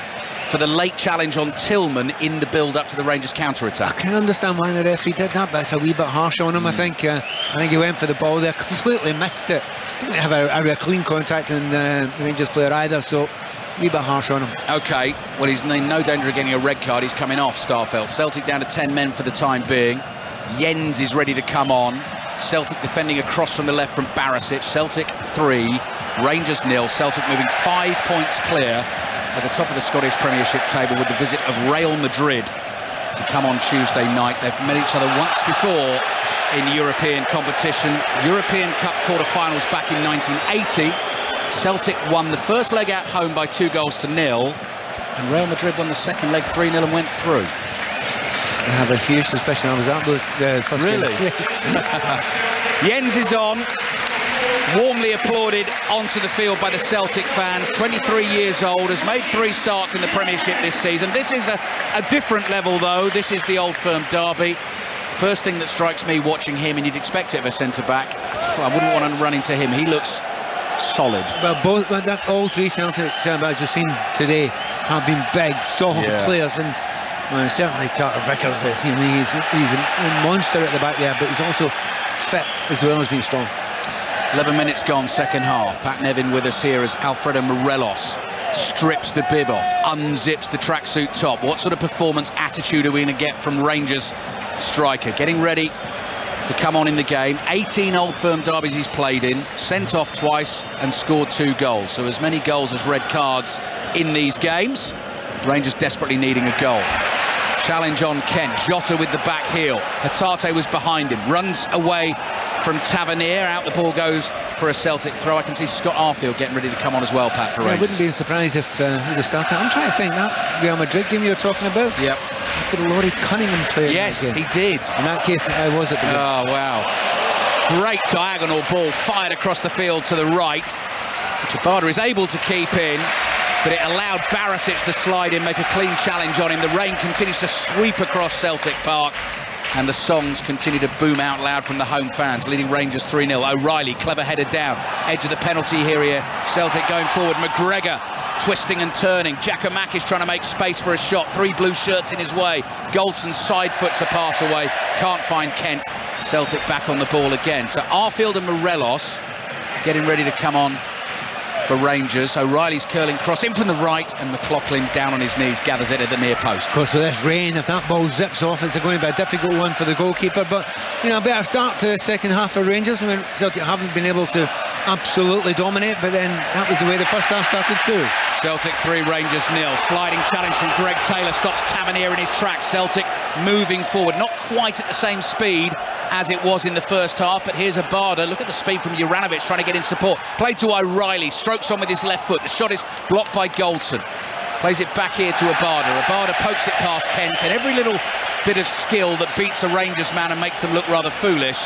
for the late challenge on Tillman in the build-up to the Rangers counter-attack. I can understand why the referee did that, but it's a wee bit harsh on him. I think he went for the ball there, completely missed it. Didn't have a clean contact in the Rangers player either, so a wee bit harsh on him. OK, well, he's in no danger of getting a red card. He's coming off, Starfelt. Celtic down to 10 men for the time being. Jens is ready to come on. Celtic defending across from the left from Barisic. Celtic 3, Rangers 0. Celtic moving 5 points clear at the top of the Scottish Premiership table with the visit of Real Madrid to come on Tuesday night. They've met each other once before in European competition. European Cup quarter-finals back in 1980. Celtic won the first leg at home by 2-0, and Real Madrid won the second leg 3-0 and went through. I have a huge suspicion I was at the first really? Jens is on, warmly applauded onto the field by the Celtic fans. 23 years old, has made 3 starts in the Premiership this season. This is a different level, though. This is the Old Firm derby. First thing that strikes me watching him, and you'd expect it of a centre-back, I wouldn't want to run into him. He looks solid. Well, all 3 Celtic centre-backs you've seen today have been big, solid players, and certainly Carter Vickers is. He's a monster at the back there, but he's also fit as well as being strong. 11 minutes gone, second half. Pat Nevin with us here as Alfredo Morelos strips the bib off, unzips the tracksuit top. What sort of performance attitude are we going to get from Rangers striker? Getting ready to come on in the game. 18 Old Firm derbies he's played in, sent off twice and scored 2 goals. So as many goals as red cards in these games. Rangers desperately needing a goal. Challenge on Kent. Jota with the back heel. Hatate was behind him. Runs away from Tavernier. Out the ball goes for a Celtic throw. I can see Scott Arfield getting ready to come on as well, Pat, for Rangers. I wouldn't be surprised if he'd have started. I'm trying to think that Real Madrid game you were talking about. Yep. Did Laurie Cunningham play? Yes, he did. In that case, I was at the game. Oh, wow. Great diagonal ball fired across the field to the right, which Abada is able to keep in. But it allowed Barisic to slide in, make a clean challenge on him. The rain continues to sweep across Celtic Park, and the songs continue to boom out loud from the home fans, leading Rangers 3-0. O'Reilly, clever header down, edge of the penalty area. Celtic going forward. McGregor twisting and turning. Giacomakis trying to make space for a shot. 3 blue shirts in his way. Goldson side foots a pass away. Can't find Kent. Celtic back on the ball again. So Arfield and Morelos getting ready to come on for Rangers. O'Reilly's curling cross in from the right, and McLaughlin down on his knees gathers it at the near post. Of course, with this rain, if that ball zips off, it's going to be a difficult one for the goalkeeper. But, you know, a better start to the second half for Rangers. I mean, Celtic haven't been able to absolutely dominate, but then that was the way the first half started too. Celtic 3, Rangers 0. Sliding challenge from Greg Taylor stops Tavernier in his tracks. Celtic moving forward, not quite at the same speed as it was in the first half, but here's Abada. Look at the speed from Juranovic trying to get in support. Played to O'Reilly, strokes on with his left foot. The shot is blocked by Goldson. Plays it back here to Abada. Abada pokes it past Kent, and every little bit of skill that beats a Rangers man and makes them look rather foolish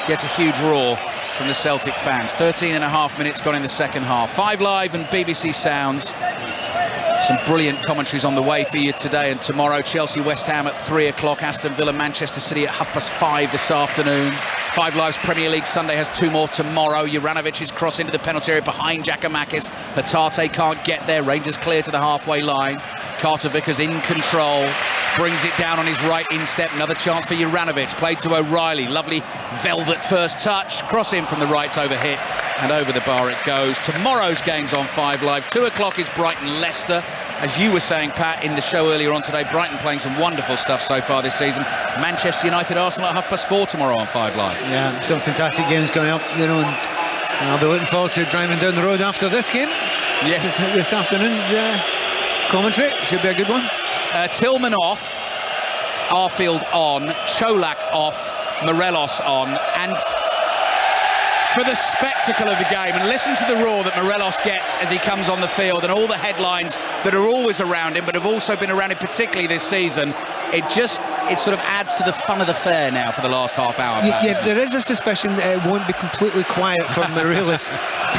gets a huge roar from the Celtic fans. 13.5 minutes gone in the second half. 5 Live and BBC Sounds. Some brilliant commentaries on the way for you today and tomorrow. Chelsea West Ham at 3 o'clock. Aston Villa Manchester City at 5:30 this afternoon. 5 Live's Premier League Sunday has 2 more tomorrow. Juranovic's cross into the penalty area behind Giacomakis. Hatate can't get there. Rangers clear to the halfway line. Carter Vickers in control. Brings it down on his right instep. Another chance for Juranovic. Played to O'Reilly. Lovely velvet first touch. Cross in from the right, over hit. And over the bar it goes. Tomorrow's game's on 5 Live. 2 o'clock is Brighton-Leicester. As you were saying, Pat, in the show earlier on today, Brighton playing some wonderful stuff so far this season. Manchester United-Arsenal at 4:30 tomorrow on 5 Live. Yeah, some fantastic games coming up, you know, and I'll be looking forward to driving down the road after this game. Yes. This afternoon's commentary should be a good one. Tillman off, Arfield on, Cholak off, Morelos on, and for the spectacle of the game, and listen to the roar that Morelos gets as he comes on the field, and all the headlines that are always around him but have also been around him particularly this season. It sort of adds to the fun of the fair now for the last half hour. Yes, there is a suspicion that it won't be completely quiet from Morelos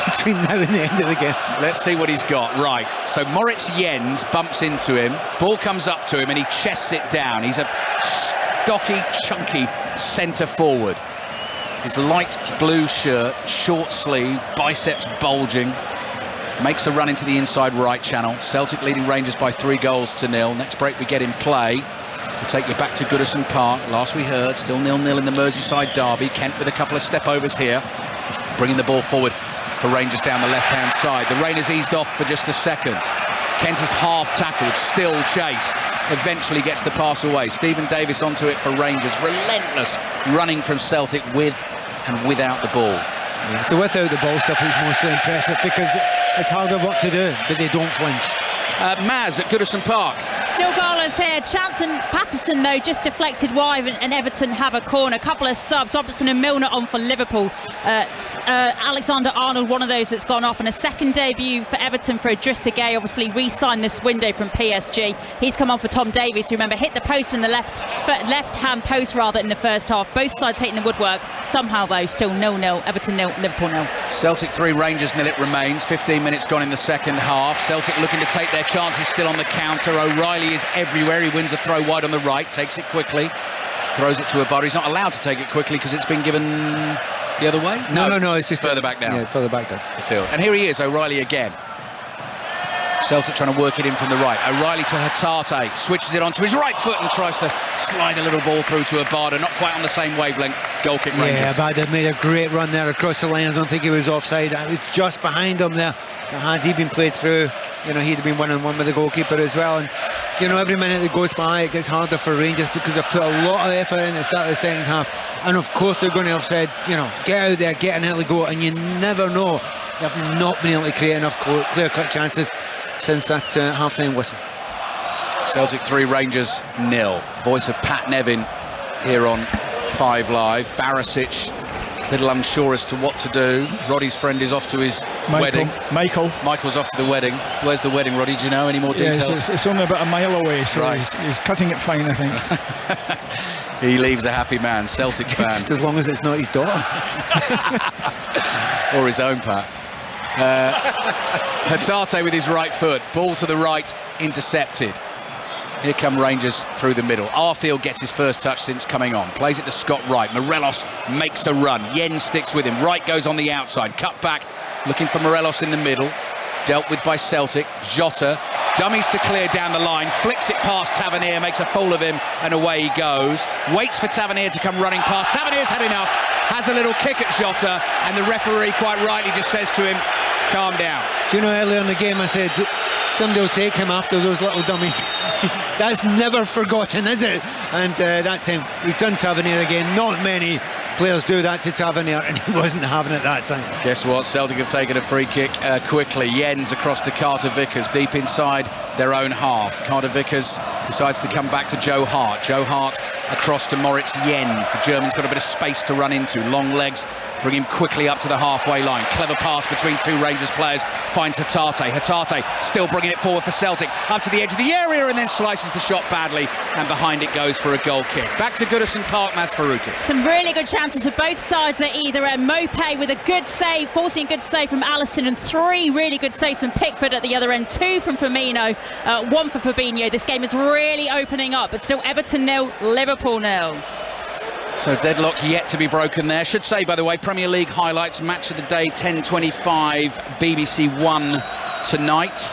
between now and the end of the game. Let's see what he's got. Right, so Moritz Jens bumps into him, ball comes up to him and he chests it down. He's a stocky, chunky centre forward. His light blue shirt, short sleeve, biceps bulging, makes a run into the inside right channel. Celtic leading Rangers by 3-0. Next break we get in play. We'll take you back to Goodison Park. Last we heard, still 0-0 in the Merseyside derby. Kent with a couple of step-overs here, bringing the ball forward for Rangers down the left-hand side. The rain has eased off for just a second. Kent is half tackled, still chased. Eventually gets the pass away. Stephen Davis onto it for Rangers. Relentless running from Celtic with and without the ball. Yeah, so without the ball stuff is mostly impressive because it's harder work to do, but they don't flinch. Maz at Goodison Park. Still goalless here. Chance and Patterson, though, just deflected wide, and Everton have a corner. A couple of subs. Robertson and Milner on for Liverpool. Alexander Arnold, one of those that's gone off, and a second debut for Everton for Idrissa Gueye, obviously re-signed this window from PSG. He's come on for Tom Davies, who, remember, hit the post in the left-hand post rather in the first half. Both sides hitting the woodwork. Somehow, though, still 0-0. Everton 0, Liverpool 0. Celtic 3, Rangers 0 it remains. 15 minutes gone in the second half. Celtic looking to take their chances still on the counter. O'Reilly is everywhere. He wins a throw wide on the right, takes it quickly, throws it to Abada. He's not allowed to take it quickly because it's been given the other way. No, it's just further back down. Yeah, further back down the field. And here he is, O'Reilly again. Celtic trying to work it in from the right. O'Reilly to Hatate, switches it onto his right foot and tries to slide a little ball through to Abada. Not quite on the same wavelength. Goal kick Rangers. Yeah, Abada made a great run there across the line. I don't think he was offside. It was just behind him there. Had he been played through, you know, he'd have been 1-on-1 with the goalkeeper as well. And, you know, every minute that goes by, it gets harder for Rangers because they've put a lot of effort in at the start of the second half. And, of course, they're going to have said, you know, get out there, get an early goal. And you never know. They've not been able to create enough clear-cut chances since that half-time whistle. Celtic 3, Rangers 0. Voice of Pat Nevin here on 5 Live. Barisic, a little unsure as to what to do. Roddy's friend is off to his wedding. Michael's off to the wedding. Where's the wedding, Roddy? Do you know any more details? Yes, it's only about a mile away, so right. he's cutting it fine, I think. He leaves a happy man, Celtic fan. Just as long as it's not his daughter. Or his own, Pat. Hatate with his right foot, ball to the right, intercepted. Here come Rangers through the middle. Arfield gets his first touch since coming on, plays it to Scott Wright. Morelos makes a run, Jens sticks with him, Wright goes on the outside, cut back, looking for Morelos in the middle. dealt with by Celtic. Jota dummies to clear down the line, flicks it past Tavernier, makes a fool of him, and away he goes. Waits for Tavernier to come running past. Tavernier's had enough, has a little kick at Jota, and the referee quite rightly just says to him, calm down. Do you know, earlier in the game I said somebody will take him after those little dummies. That's never forgotten, is it? And that time he's done Tavernier again. Not many players do that to Tavernier, and he wasn't having it that time. Guess what? Celtic have taken a free kick quickly. Jens across to Carter Vickers, deep inside their own half. Carter Vickers decides to come back to Joe Hart. Joe Hart across to Moritz Jens. The German's got a bit of space to run into. Long legs bring him quickly up to the halfway line. Clever pass between two Rangers players. Finds Hatate. Hatate still bringing it forward for Celtic. Up to the edge of the area and then slices the shot badly. And behind it goes for a goal kick. Back to Goodison Park, Masfaruki. Some really good chances for both sides at either end. Mopé with a good save, forcing a good save from Alistair, and 3 really good saves from Pickford at the other end. 2 from Firmino, 1 for Fabinho. This game is really opening up, but still Everton 0, Liverpool 0. So deadlock yet to be broken there. Should say, by the way, Premier League highlights, match of the day, 10:25, BBC 1 tonight.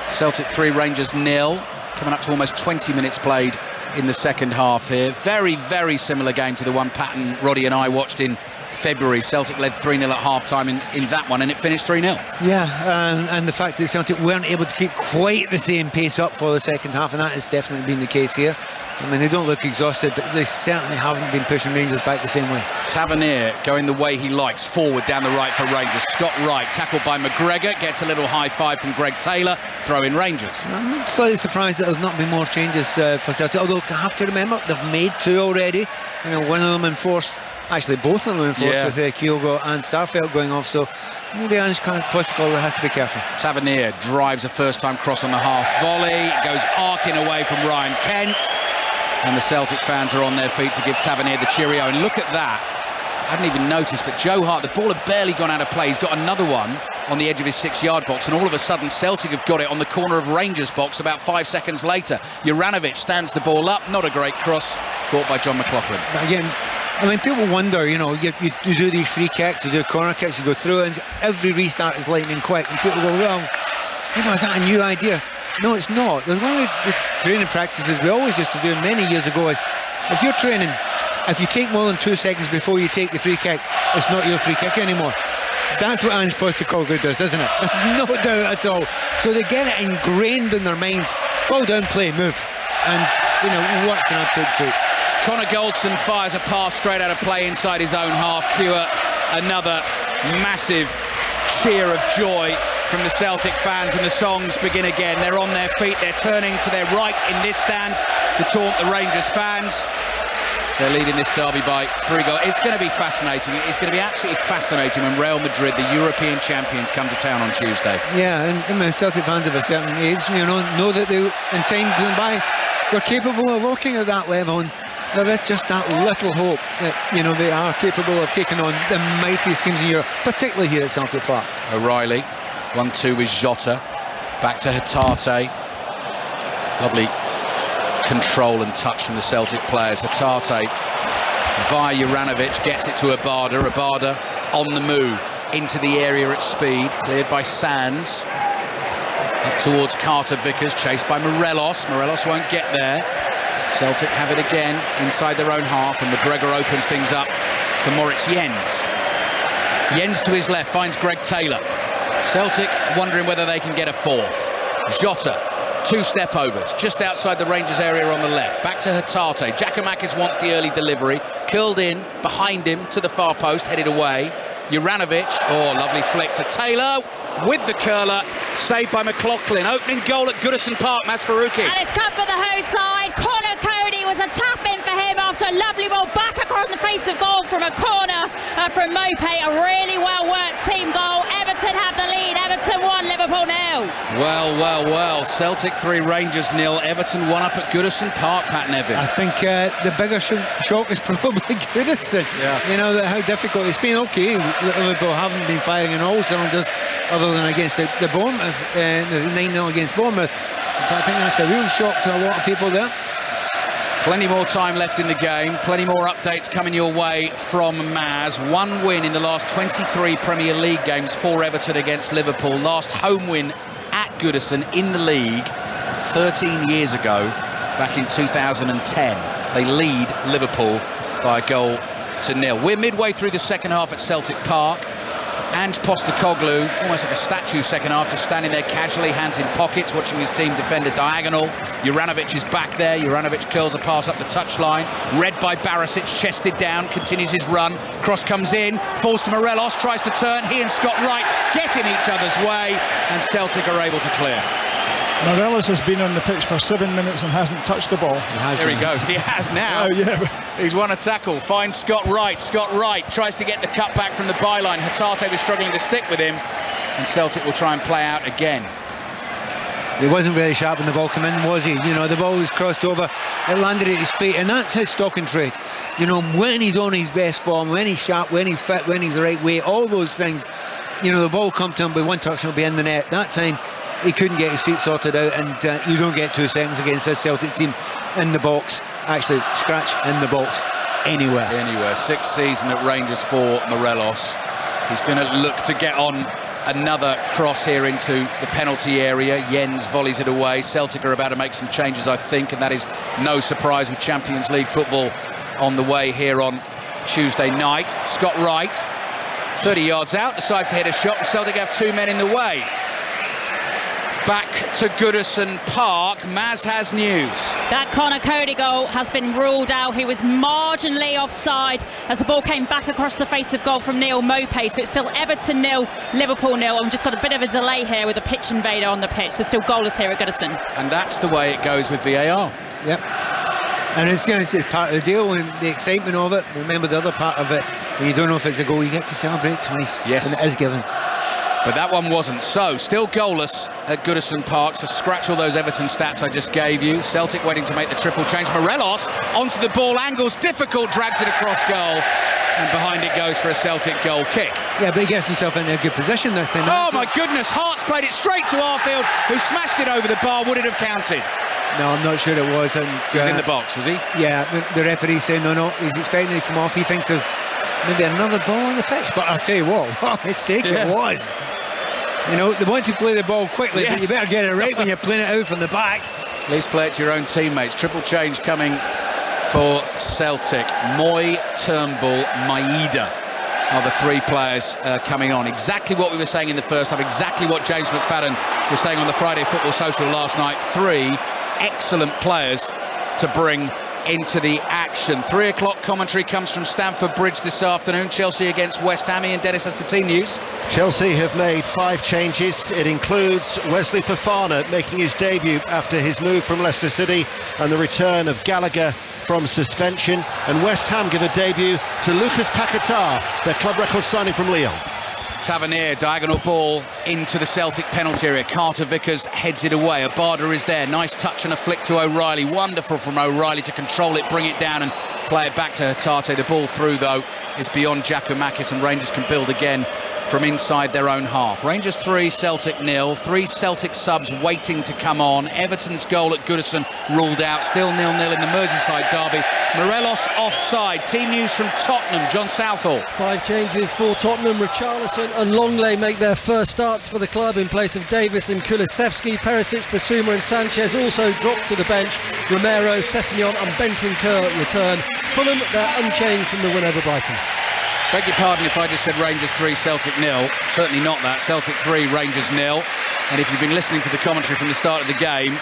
Celtic 3, Rangers 0. Coming up to almost 20 minutes played in the second half here. Very, very similar game to the one Patton, Roddy and I watched in February. Celtic led 3-0 at half-time in that one, and it finished 3-0. Yeah, and the fact that Celtic weren't able to keep quite the same pace up for the second half, and that has definitely been the case here. I mean, they don't look exhausted, but they certainly haven't been pushing Rangers back the same way. Tavernier going the way he likes, forward down the right for Rangers. Scott Wright, tackled by McGregor, gets a little high five from Greg Taylor, throw in Rangers. I'm slightly surprised that there's not been more changes for Celtic, although you have to remember they've made 2 already. You know, one of them enforced, actually both of them enforced, with Kyogo and Starfelt going off, so maybe Ange Postecoglou has to be careful. Tavernier drives a first-time cross on the half volley, goes arcing away from Ryan Kent, and the Celtic fans are on their feet to give Tavernier the cheerio. And look at that, I hadn't even noticed, but Joe Hart, the ball had barely gone out of play. He's got another one on the edge of his 6-yard box, and all of a sudden Celtic have got it on the corner of Rangers box about 5 seconds later. Juranovic stands the ball up, not a great cross, caught by John McLaughlin. Again, I mean, people wonder, you know, you do these free kicks, you do corner kicks, you go through, and every restart is lightning quick, and people go, well, you know, is that a new idea? No, it's not. There's one of the training practices we always used to do many years ago is, if you're training, if you take more than 2 seconds before you take the free kick, it's not your free kick anymore. That's what Ange Postecoglou does, isn't it? No doubt at all. So they get it ingrained in their minds. Ball down, play, move. And, you know, what's an absolute treat. Connor Goldson fires a pass straight out of play inside his own half. Cure another massive cheer of joy from the Celtic fans, and the songs begin again. They're on their feet, they're turning to their right in this stand to taunt the Rangers fans. They're leading this derby by 3 goals. It's going to be fascinating. It's going to be absolutely fascinating when Real Madrid, the European champions, come to town on Tuesday. Yeah, and I mean, Celtic fans of a certain age, you know that they, in time going by, were capable of walking at that level, and there is just that little hope that, you know, they are capable of taking on the mightiest teams in Europe, particularly here at Celtic Park. O'Reilly, 1-2 with Jota, back to Hatate. Lovely control and touch from the Celtic players. Hatate via Juranovic gets it to Abada. Abada on the move into the area at speed, cleared by Sands. Up towards Carter Vickers, chased by Morelos. Morelos won't get there. Celtic have it again inside their own half, and McGregor opens things up for Moritz Jens. Jens to his left finds Greg Taylor. Celtic wondering whether they can get a 4th. Jota, 2 step overs just outside the Rangers area on the left. Back to Hatate. Giacomakis wants the early delivery. Curled in behind him to the far post, headed away. Juranovic, lovely flick to Taylor with the curler, saved by McLaughlin. Opening goal at Goodison Park, Masfaruki. And it's come for the home side. Connor Cody was a tap in for him after a lovely ball back across the face of goal from a corner from Mopé. A really well worked team goal. Everton have the lead. Everton 1, Liverpool 0. Well. Celtic 3, Rangers 0. Everton 1 up at Goodison Park, Pat Nevin. I think the bigger shock is probably Goodison. Yeah. You know, how difficult it's been. Okay, Liverpool haven't been firing in all cylinders other than against the Bournemouth, the 9-0 against Bournemouth. But I think that's a real shock to a lot of people there. Plenty more time left in the game, plenty more updates coming your way from Maz. One win in the last 23 Premier League games for Everton against Liverpool. Last home win at Goodison in the league 13 years ago, back in 2010. They lead Liverpool by a goal to nil. We're midway through the second half at Celtic Park. And Postecoglou, almost like a statue second half, just standing there casually, hands in pockets, watching his team defend a diagonal. Juranovic is back there. Juranovic curls a pass up the touchline. Read by Barisic, chested down, continues his run. Cross comes in, falls to Morelos, tries to turn. He and Scott Wright get in each other's way, and Celtic are able to clear. Morelos has been on the pitch for 7 minutes and hasn't touched the ball. There he goes. He has now. Oh, yeah. He's won a tackle. Finds Scott Wright. Scott Wright tries to get the cut back from the byline. Hatate was struggling to stick with him, and Celtic will try and play out again. He wasn't very sharp when the ball came in, was he? You know, the ball was crossed over, it landed at his feet, and that's his stock and trade. You know, when he's on his best form, when he's sharp, when he's fit, when he's the right way, all those things, you know, the ball come to him with one touch and it'll be in the net. That time, he couldn't get his feet sorted out, and you don't get 2 seconds against this Celtic team in the box. Actually, scratch in the box anywhere. Sixth season at Rangers for Morelos. He's going to look to get on another cross here into the penalty area. Jens volleys it away. Celtic are about to make some changes, I think, and that is no surprise with Champions League football on the way here on Tuesday night. Scott Wright, 30 yards out, decides to hit a shot, and Celtic have 2 men in the way. Back to Goodison Park. Maz has news. That Connor Cody goal has been ruled out. He was marginally offside as the ball came back across the face of goal from Neil Mopay. So it's still Everton 0, Liverpool 0. And we've just got a bit of a delay here with a pitch invader on the pitch. So still goalless here at Goodison. And that's the way it goes with VAR. Yep. And it's just part of the deal, and the excitement of it. Remember the other part of it, when you don't know if it's a goal, you get to celebrate twice. Yes. And it is given. But that one wasn't. So, still goalless at Goodison Park. So scratch all those Everton stats I just gave you. Celtic waiting to make the triple change. Morelos onto the ball, angles difficult, drags it across goal. And behind it goes for a Celtic goal kick. Yeah, but he gets himself in a good position this time. Oh, my goodness. Hart's played it straight to Arfield, who smashed it over the bar. Would it have counted? No, I'm not sure it was. And he was in the box, was he? Yeah, the referee saying no, he's expecting to come off. He thinks there's maybe another ball on the pitch. But I'll tell you what a mistake it was. You know, they want to play the ball quickly, but you better get it right when you're playing it out from the back. At least play it to your own teammates. Triple change coming for Celtic. Moy, Turnbull, Maeda are the 3 players coming on. Exactly what we were saying in the first half, exactly what James McFadden was saying on the Friday Football Social last night. 3 excellent players to bring into the action. 3 o'clock commentary comes from Stamford Bridge this afternoon. Chelsea against West Ham. And Dennis has the team news. Chelsea have made 5 changes. It includes Wesley Fofana making his debut after his move from Leicester City and the return of Gallagher from suspension. And West Ham give a debut to Lucas Paquetá, their club record signing from Lyon. Tavernier, diagonal ball into the Celtic penalty area. Carter Vickers heads it away. Abada is there. Nice touch and a flick to O'Reilly. Wonderful from O'Reilly to control it, bring it down and play it back to Hatate. The ball through, though, is beyond Giacomakis, and Rangers can build again from inside their own half. Rangers 3, Celtic 0. 3 Celtic subs waiting to come on. Everton's goal at Goodison ruled out. Still 0-0 in the Merseyside derby. Morelos offside. Team news from Tottenham. John Southall. 5 changes for Tottenham. Richarlison and Longley make their first starts for the club in place of Davis and Kulusevski. Perisic, Basuma and Sanchez also dropped to the bench. Romero, Sessegnon and Bentancur return. Fulham, they're unchanged from the win over Brighton. Beg your pardon if I just said Rangers 3, Celtic 0. Certainly not that. Celtic 3, Rangers 0. And if you've been listening to the commentary from the start of the game,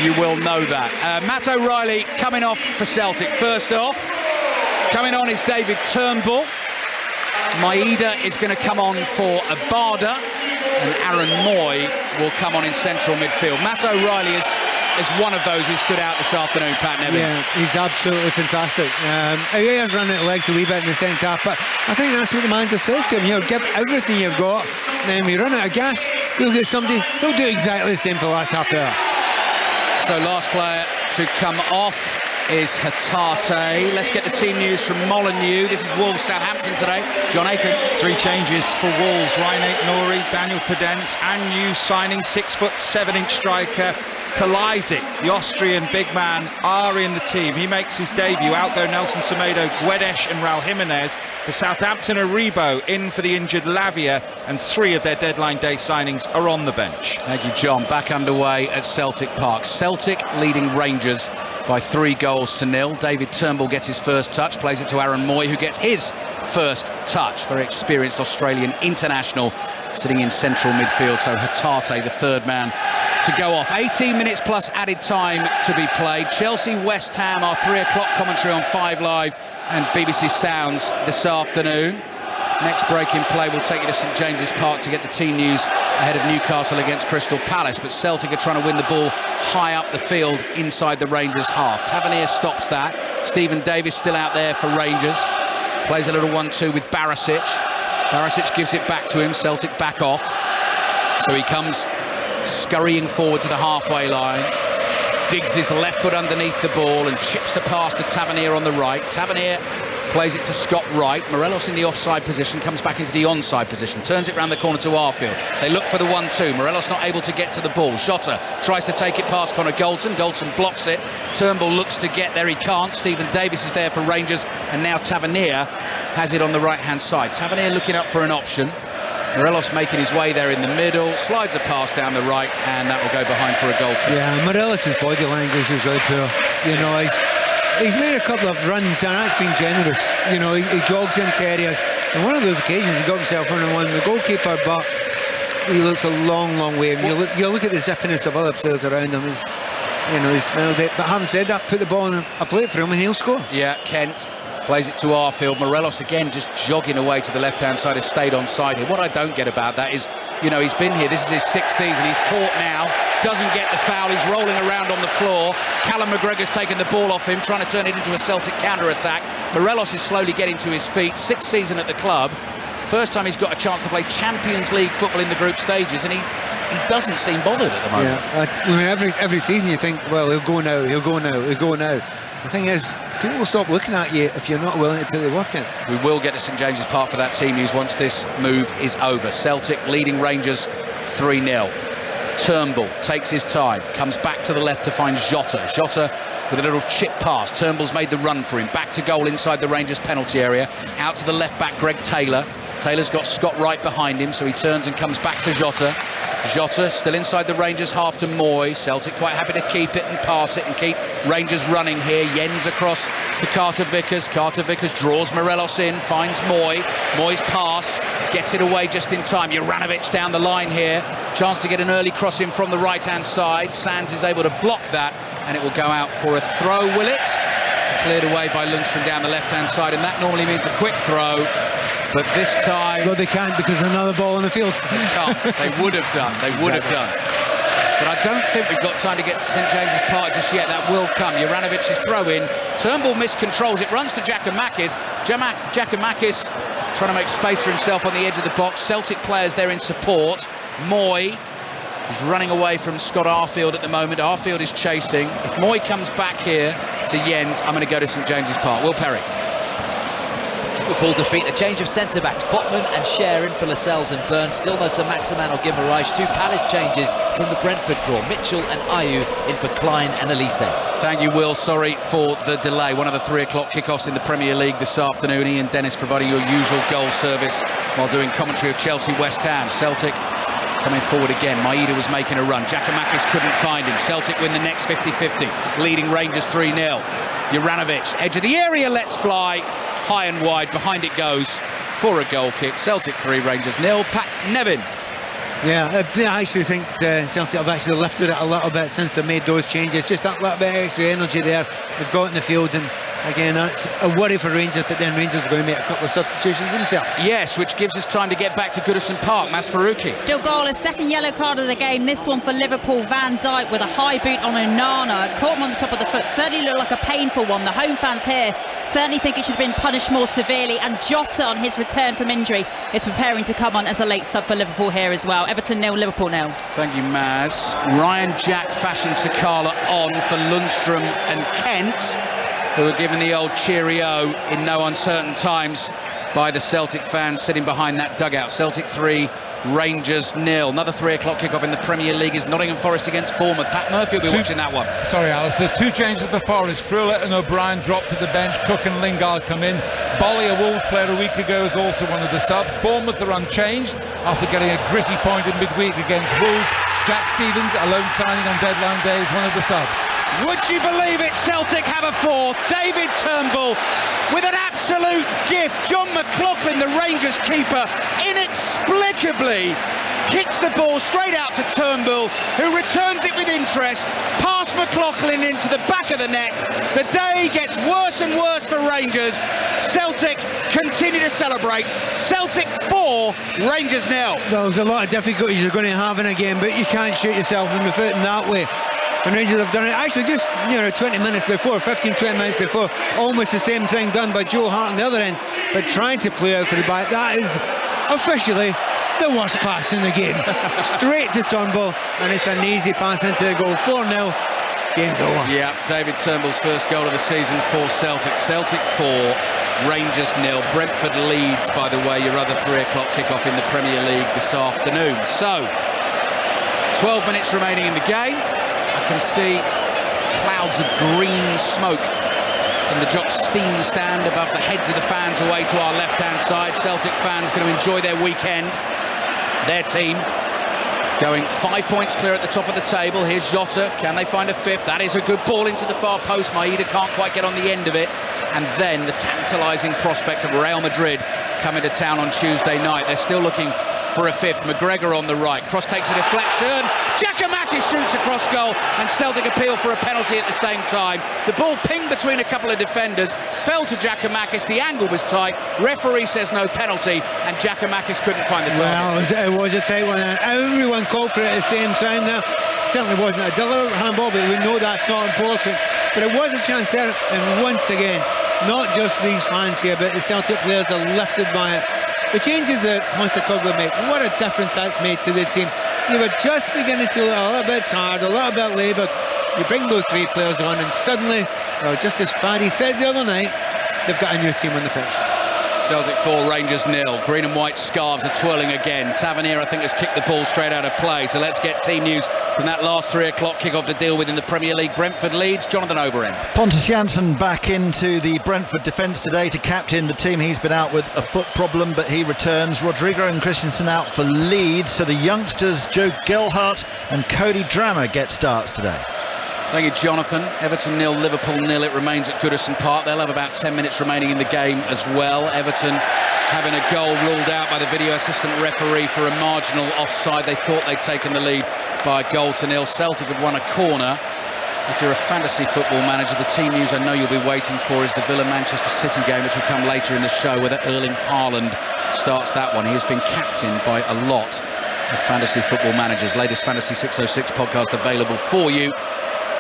you will know that. Matt O'Reilly coming off for Celtic. First off, coming on is David Turnbull. Maeda is going to come on for Abada, and Aaron Moy will come on in central midfield. Matt O'Reilly is one of those who stood out this afternoon, Pat Nevin. Yeah, he's absolutely fantastic. He has run out of legs a wee bit in the second half, but I think that's what the manager says to him. You know, give everything you've got, and then when you run out of gas, you'll get somebody who'll do exactly the same for the last half hour. So last player to come off is Hatate. Let's get the team news from Molineux. This is Wolves Southampton today. John Akers. 3 changes for Wolves. Ryan Nouri, Daniel Cadence, and new signing 6'7" striker Kalajdzic. The Austrian big man are in the team. He makes his debut. Out go Nelson Semedo, Guedes and Raul Jimenez. For Southampton, Aribo in for the injured Lavia, and 3 of their deadline day signings are on the bench. Thank you, John. Back underway at Celtic Park. Celtic leading Rangers by 3-0. David Turnbull gets his first touch, plays it to Aaron Moy, who gets his first touch. Very experienced Australian international sitting in central midfield. So Hatate, the third man to go off. 18 minutes plus added time to be played. Chelsea West Ham, our 3 o'clock commentary on 5 Live and BBC Sounds this afternoon. Next break in play will take you to St James's Park to get the team news ahead of Newcastle against Crystal Palace. But Celtic are trying to win the ball high up the field inside the Rangers half. Tavernier stops that. Stephen Davis still out there for Rangers. Plays a little 1-2 with Barisic. Barisic gives it back to him. Celtic back off. So he comes scurrying forward to the halfway line. Digs his left foot underneath the ball and chips a pass to Tavernier on the right. Tavernier plays it to Scott Wright. Morelos in the offside position, comes back into the onside position, turns it round the corner to Arfield. They look for the 1-2. Morelos not able to get to the ball. Jota tries to take it past Connor Goldson. Goldson blocks it. Turnbull looks to get there. He can't. Stephen Davis is there for Rangers. And now Tavernier has it on the right-hand side. Tavernier looking up for an option. Morelos making his way there in the middle, slides a pass down the right, and that will go behind for a goal kick. Yeah, Morelos' body language is really poor. You know, he's made a couple of runs, and that's been generous. You know, he jogs into areas. And one of those occasions, he got himself on the goalkeeper, but he looks a long, long way. And you look at the zippiness of other players around him. He smelled it. But having said that, put the ball in a plate for him, and he'll score. Yeah, Kent plays it to Arfield. Morelos again just jogging away to the left-hand side, has stayed on side here. What I don't get about that is, you know, he's been here. This is his 6th season. He's caught now. Doesn't get the foul. He's rolling around on the floor. Callum McGregor's taken the ball off him, trying to turn it into a Celtic counter-attack. Morelos is slowly getting to his feet. 6th season at the club. First time he's got a chance to play Champions League football in the group stages, and he doesn't seem bothered at the moment. Yeah, I mean, every season you think, well, he'll go now. The thing is, people will stop looking at you if you're not willing to put the work in. We will get to St James's Park for that team news once this move is over. Celtic leading Rangers 3-0. Turnbull takes his time, comes back to the left to find Jota. Jota with a little chip pass. Turnbull's made the run for him. Back to goal inside the Rangers penalty area. Out to the left back, Greg Taylor. Taylor's got Scott Wright behind him, so he turns and comes back to Jota. Jota still inside the Rangers half to Moy. Celtic quite happy to keep it and pass it and keep Rangers running here. Jens across to Carter Vickers. Carter Vickers draws Morelos in, finds Moy. Moy's pass, gets it away just in time. Juranovic down the line here. Chance to get an early cross in from the right-hand side. Sands is able to block that, and it will go out for a throw, will it? Cleared away by Lundstrom down the left-hand side, and that normally means a quick throw. But this time... Well, they can't because there's another ball on the field. They would have done. But I don't think we've got time to get to St James's Park just yet. That will come. Juranovic's throw-in. Turnbull miscontrols it. Runs to Giacomakis. Giacomakis trying to make space for himself on the edge of the box. Celtic players there in support. Moy is running away from Scott Arfield at the moment. Arfield is chasing. If Moy comes back here to Jens, I'm going to go to St James's Park. Will Perry. Liverpool defeat a change of centre-backs. Botman and Sharon for Lascelles and Burns. Still no Sir Maximan or Guimaraes. 2 Palace changes from the Brentford draw. Mitchell and Ayew in for Klein and Elise. Thank you, Will. Sorry for the delay. One of the 3 o'clock kickoffs in the Premier League this afternoon. Ian Dennis providing your usual goal service while doing commentary of Chelsea West Ham. Celtic coming forward again. Maeda was making a run. Giacomakis couldn't find him. Celtic win the next 50-50. Leading Rangers 3-0. Juranovic, edge of the area, lets fly. High and wide, behind it goes for a goal kick. Celtic 3, Rangers 0. Nevin. Yeah, I actually think Celtic have actually lifted it a little bit since they made those changes. Just that little bit extra energy there they've got in the field, and Again, that's a worry for Rangers, but then Rangers are going to make a couple of substitutions themselves. Yes, which gives us time to get back to Goodison Park. Masfaruqi. Still goalless, second yellow card of the game. This one for Liverpool. Van Dijk with a high boot on Onana. Caught him on the top of the foot. Certainly looked like a painful one. The home fans here certainly think it should have been punished more severely. And Jota, on his return from injury, is preparing to come on as a late sub for Liverpool here as well. Everton 0, Liverpool 0. Thank you, Maz. Ryan Jack Fashion Sakala on for Lundstrom and Kent, who were given the old cheerio in no uncertain times by the Celtic fans sitting behind that dugout. Celtic 3, Rangers 0. Another 3 o'clock kickoff in the Premier League is Nottingham Forest against Bournemouth. Pat Murphy will be watching that one. Sorry, Alistair. 2 changes for Forest. Frewler and O'Brien dropped to the bench. Cook and Lingard come in. Bolly, a Wolves player a week ago, is also one of the subs. Bournemouth are unchanged after getting a gritty point in midweek against Wolves. Jack Stevens, a loan signing on deadline day, is one of the subs. Would you believe it? Celtic have a 4th. David Turnbull with an absolute gift. John McLaughlin, the Rangers keeper, inexplicably kicks the ball straight out to Turnbull, who returns it with interest, past McLaughlin into the back of the net. The day gets worse and worse for Rangers. Celtic continue to celebrate. Celtic 4, Rangers 0. Well, there's a lot of difficulties you're going to have in a game, but you can't shoot yourself in the foot in that way. And Rangers have done it actually just 20 minutes before, 15-20 minutes before, almost the same thing done by Joe Hart on the other end, but trying to play out for the back. That is officially the worst pass in the game. Straight to Turnbull, and it's an easy pass into the goal. 4-0, game's over. Yeah, David Turnbull's first goal of the season for Celtic. Celtic 4, Rangers 0. Brentford Leeds, by the way, your other 3 o'clock kickoff in the Premier League this afternoon. So, 12 minutes remaining in the game. I can see clouds of green smoke from the Jock Steam stand above the heads of the fans away to our left-hand side. Celtic fans going to enjoy their weekend. Their team going 5 points clear at the top of the table. Here's Jota. Can they find a 5th? That is a good ball into the far post. Maeda can't quite get on the end of it. And then the tantalising prospect of Real Madrid coming to town on Tuesday night. They're still looking for a 5th. McGregor on the right. Cross takes a deflection. Giacomakis shoots across goal, and Celtic appeal for a penalty at the same time. The ball pinged between a couple of defenders, fell to Giacomakis. The angle was tight. Referee says no penalty, and Giacomakis couldn't find the target. Well, it was a tight one. Everyone called for it at the same time now. Certainly wasn't a deliberate handball, but we know that's not important. But it was a chance there, and once again, not just these fans here, but the Celtic players are lifted by it. The changes that Postecoglou make, what a difference that's made to the team. You were just beginning to look a little bit tired, a little bit laboured. You bring those 3 players on, and suddenly, well, just as Paddy said the other night, they've got a new team on the pitch. Celtic 4, Rangers 0. Green and white scarves are twirling again. Tavernier, I think, has kicked the ball straight out of play. So let's get team news from that last 3 o'clock kickoff to deal with in the Premier League. Brentford Leeds, Jonathan Overend. Pontus Jansson back into the Brentford defence today to captain the team. He's been out with a foot problem, but he returns. Rodrigo and Christensen out for Leeds. So the youngsters, Joe Gelhardt and Cody Drammer, get starts today. Thank you, Jonathan. Everton 0, Liverpool 0. It remains at Goodison Park. They'll have about 10 minutes remaining in the game as well. Everton having a goal ruled out by the video assistant referee for a marginal offside. They thought they'd taken the lead by a goal to 0. Celtic have won a corner. If you're a fantasy football manager, the team news I know you'll be waiting for is the Villa-Manchester City game, which will come later in the show, whether Erling Haaland starts that one. He has been captained by a lot of fantasy football managers. Latest Fantasy 606 podcast available for you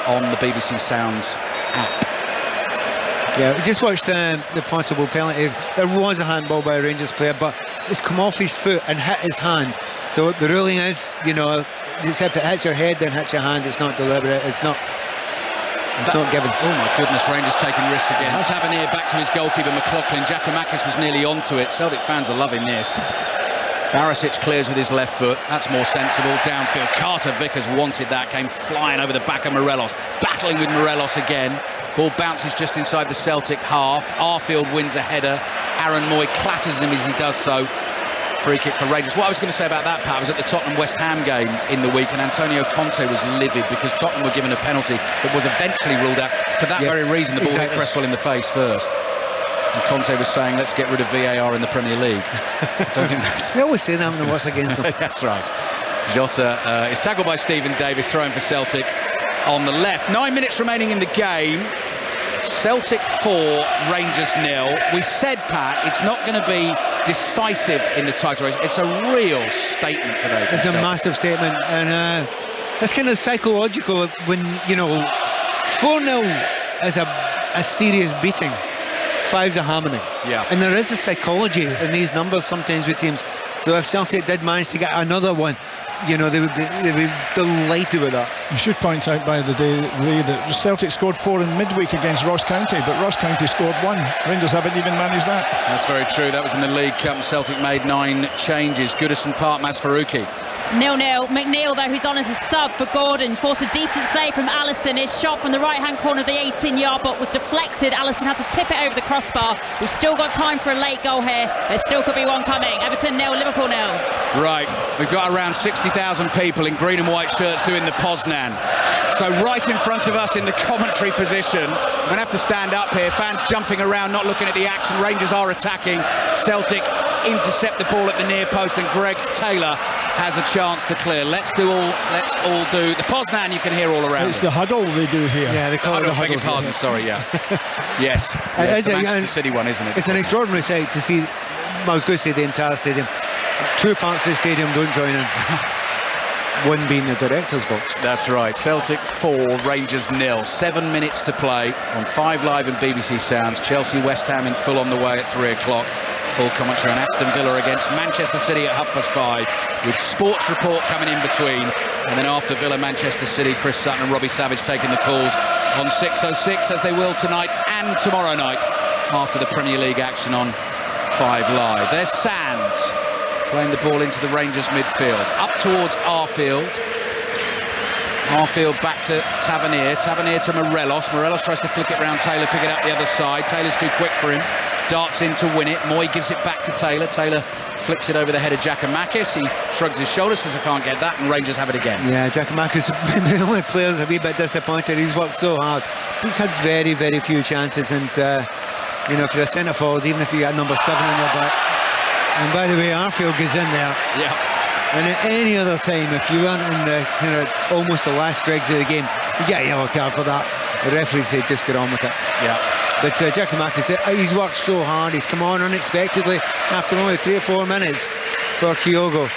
on the BBC Sounds app. Yeah, we just watched the possible penalty. There was a handball by a Rangers player, but it's come off his foot and hit his hand. So the ruling is, except it hits your head, then hits your hand. It's not deliberate. It's not given. Oh my goodness, Rangers taking risks again. Tavernier back to his goalkeeper McLaughlin. Giacomakis was nearly onto it. Celtic fans are loving this. Barisic clears with his left foot. That's more sensible. Downfield. Carter Vickers wanted that. Came flying over the back of Morelos. Battling with Morelos again. Ball bounces just inside the Celtic half. Arfield wins a header. Aaron Moy clatters him as he does so. Free kick for Rangers. What I was going to say about that, Pat, was at the Tottenham-West Ham game in the week, and Antonio Conte was livid because Tottenham were given a penalty that was eventually ruled out. For that very reason, the ball hit Cresswell in the face first. And Conte was saying, let's get rid of VAR in the Premier League. I don't think that's... They always say that when what's against them. That's right. Jota is tackled by Stephen Davis, throwing for Celtic on the left. 9 minutes remaining in the game. Celtic 4, Rangers 0. We said, Pat, it's not going to be decisive in the title race. It's a real statement today. It's a massive statement, and it's kind of psychological when, you know, 4-0 is a serious beating. 5's a hammering. Yeah. And there is a psychology in these numbers sometimes with teams. So if Celtic did manage to get another one, you know, they would be delighted with that. You should point out, by the way, that Celtic scored 4 in midweek against Ross County, but Ross County scored 1. Rangers haven't even managed that. That's very true. That was in the League Cup. Celtic made 9 changes. Goodison Park, Masfaruqi. 0-0. McNeil, though, who's on as a sub for Gordon, forced a decent save from Allison. His shot from the right-hand corner of the 18-yard box was deflected. Allison had to tip it over the crossbar. We've still got time for a late goal here. There still could be one coming. Everton 0, Liverpool 0. Right, we've got around 60,000 people in green and white shirts doing the Poznan. So right in front of us in the commentary position, we're going to have to stand up here. Fans jumping around, not looking at the action. Rangers are attacking. Celtic intercept the ball at the near post, and Greg Taylor has a chance to clear. Let's all do the Poznan. You can hear all around. It's the huddle they do here. Yeah, they call it the huddle. Beg your pardon, sorry, yeah. Yes, it's the Manchester City one, isn't it? It's an extraordinary sight to see. I was going to say the entire stadium. 2 parts of the stadium don't join in. One being the director's box. That's right. Celtic 4, Rangers 0. 7 minutes to play on 5 Live and BBC Sounds. Chelsea, West Ham in full on the way at 3 o'clock. Full commentary on Aston Villa against Manchester City at 5:30, with Sports Report coming in between. And then after Villa, Manchester City, Chris Sutton and Robbie Savage taking the calls on 6:06, as they will tonight and tomorrow night after the Premier League action on 5 Live. There's Sands playing the ball into the Rangers midfield. Up towards Arfield. Arfield back to Tavernier. Tavernier to Morelos. Morelos tries to flick it round Taylor, pick it up the other side. Taylor's too quick for him. Darts in to win it. Moy gives it back to Taylor. Taylor flicks it over the head of Giakoumakis. He shrugs his shoulders, says I can't get that, and Rangers have it again. Yeah, Giakoumakis, the only player's a wee bit disappointed. He's worked so hard. He's had very, very few chances, and you know, if you're a centre forward, even if you got number 7 on your back. And by the way, Arfield gets in there. Yeah. And at any other time, if you weren't in the kind of almost the last dregs of the game, you get a yellow card for that. The referee said just get on with it. Yeah. But Giakoumakis, he's worked so hard. He's come on unexpectedly after only 3 or 4 minutes for Kyogo.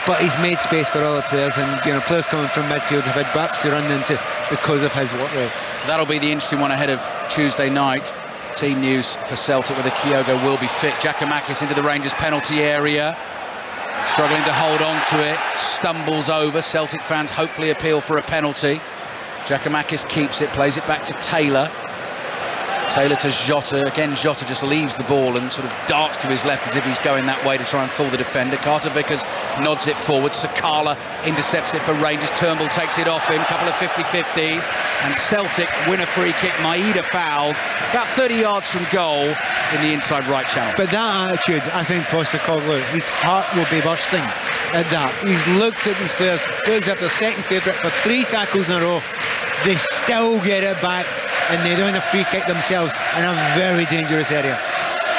But he's made space for other players, and you know, players coming from midfield have had gaps to run into because of his work rate. That'll be the interesting one ahead of Tuesday night. Team news for Celtic, whether Kyogo will be fit. Giakoumakis into the Rangers penalty area, struggling to hold on to it, stumbles over. Celtic fans hopefully appeal for a penalty. Giakoumakis keeps it, plays it back to Taylor. Taylor to Jota. Again, Jota just leaves the ball and sort of darts to his left as if he's going that way to try and fool the defender. Carter Vickers nods it forward. Sakala intercepts it for Rangers. Turnbull takes it off him. Couple of 50-50s. And Celtic win a free kick. Maeda fouled about 30 yards from goal in the inside right channel. But that attitude, I think Foster called out. His heart will be bursting at that. He's looked at these players. Players have their second favourite for 3 tackles in a row. They still get it back, and they don't have a free kick themselves in a very dangerous area.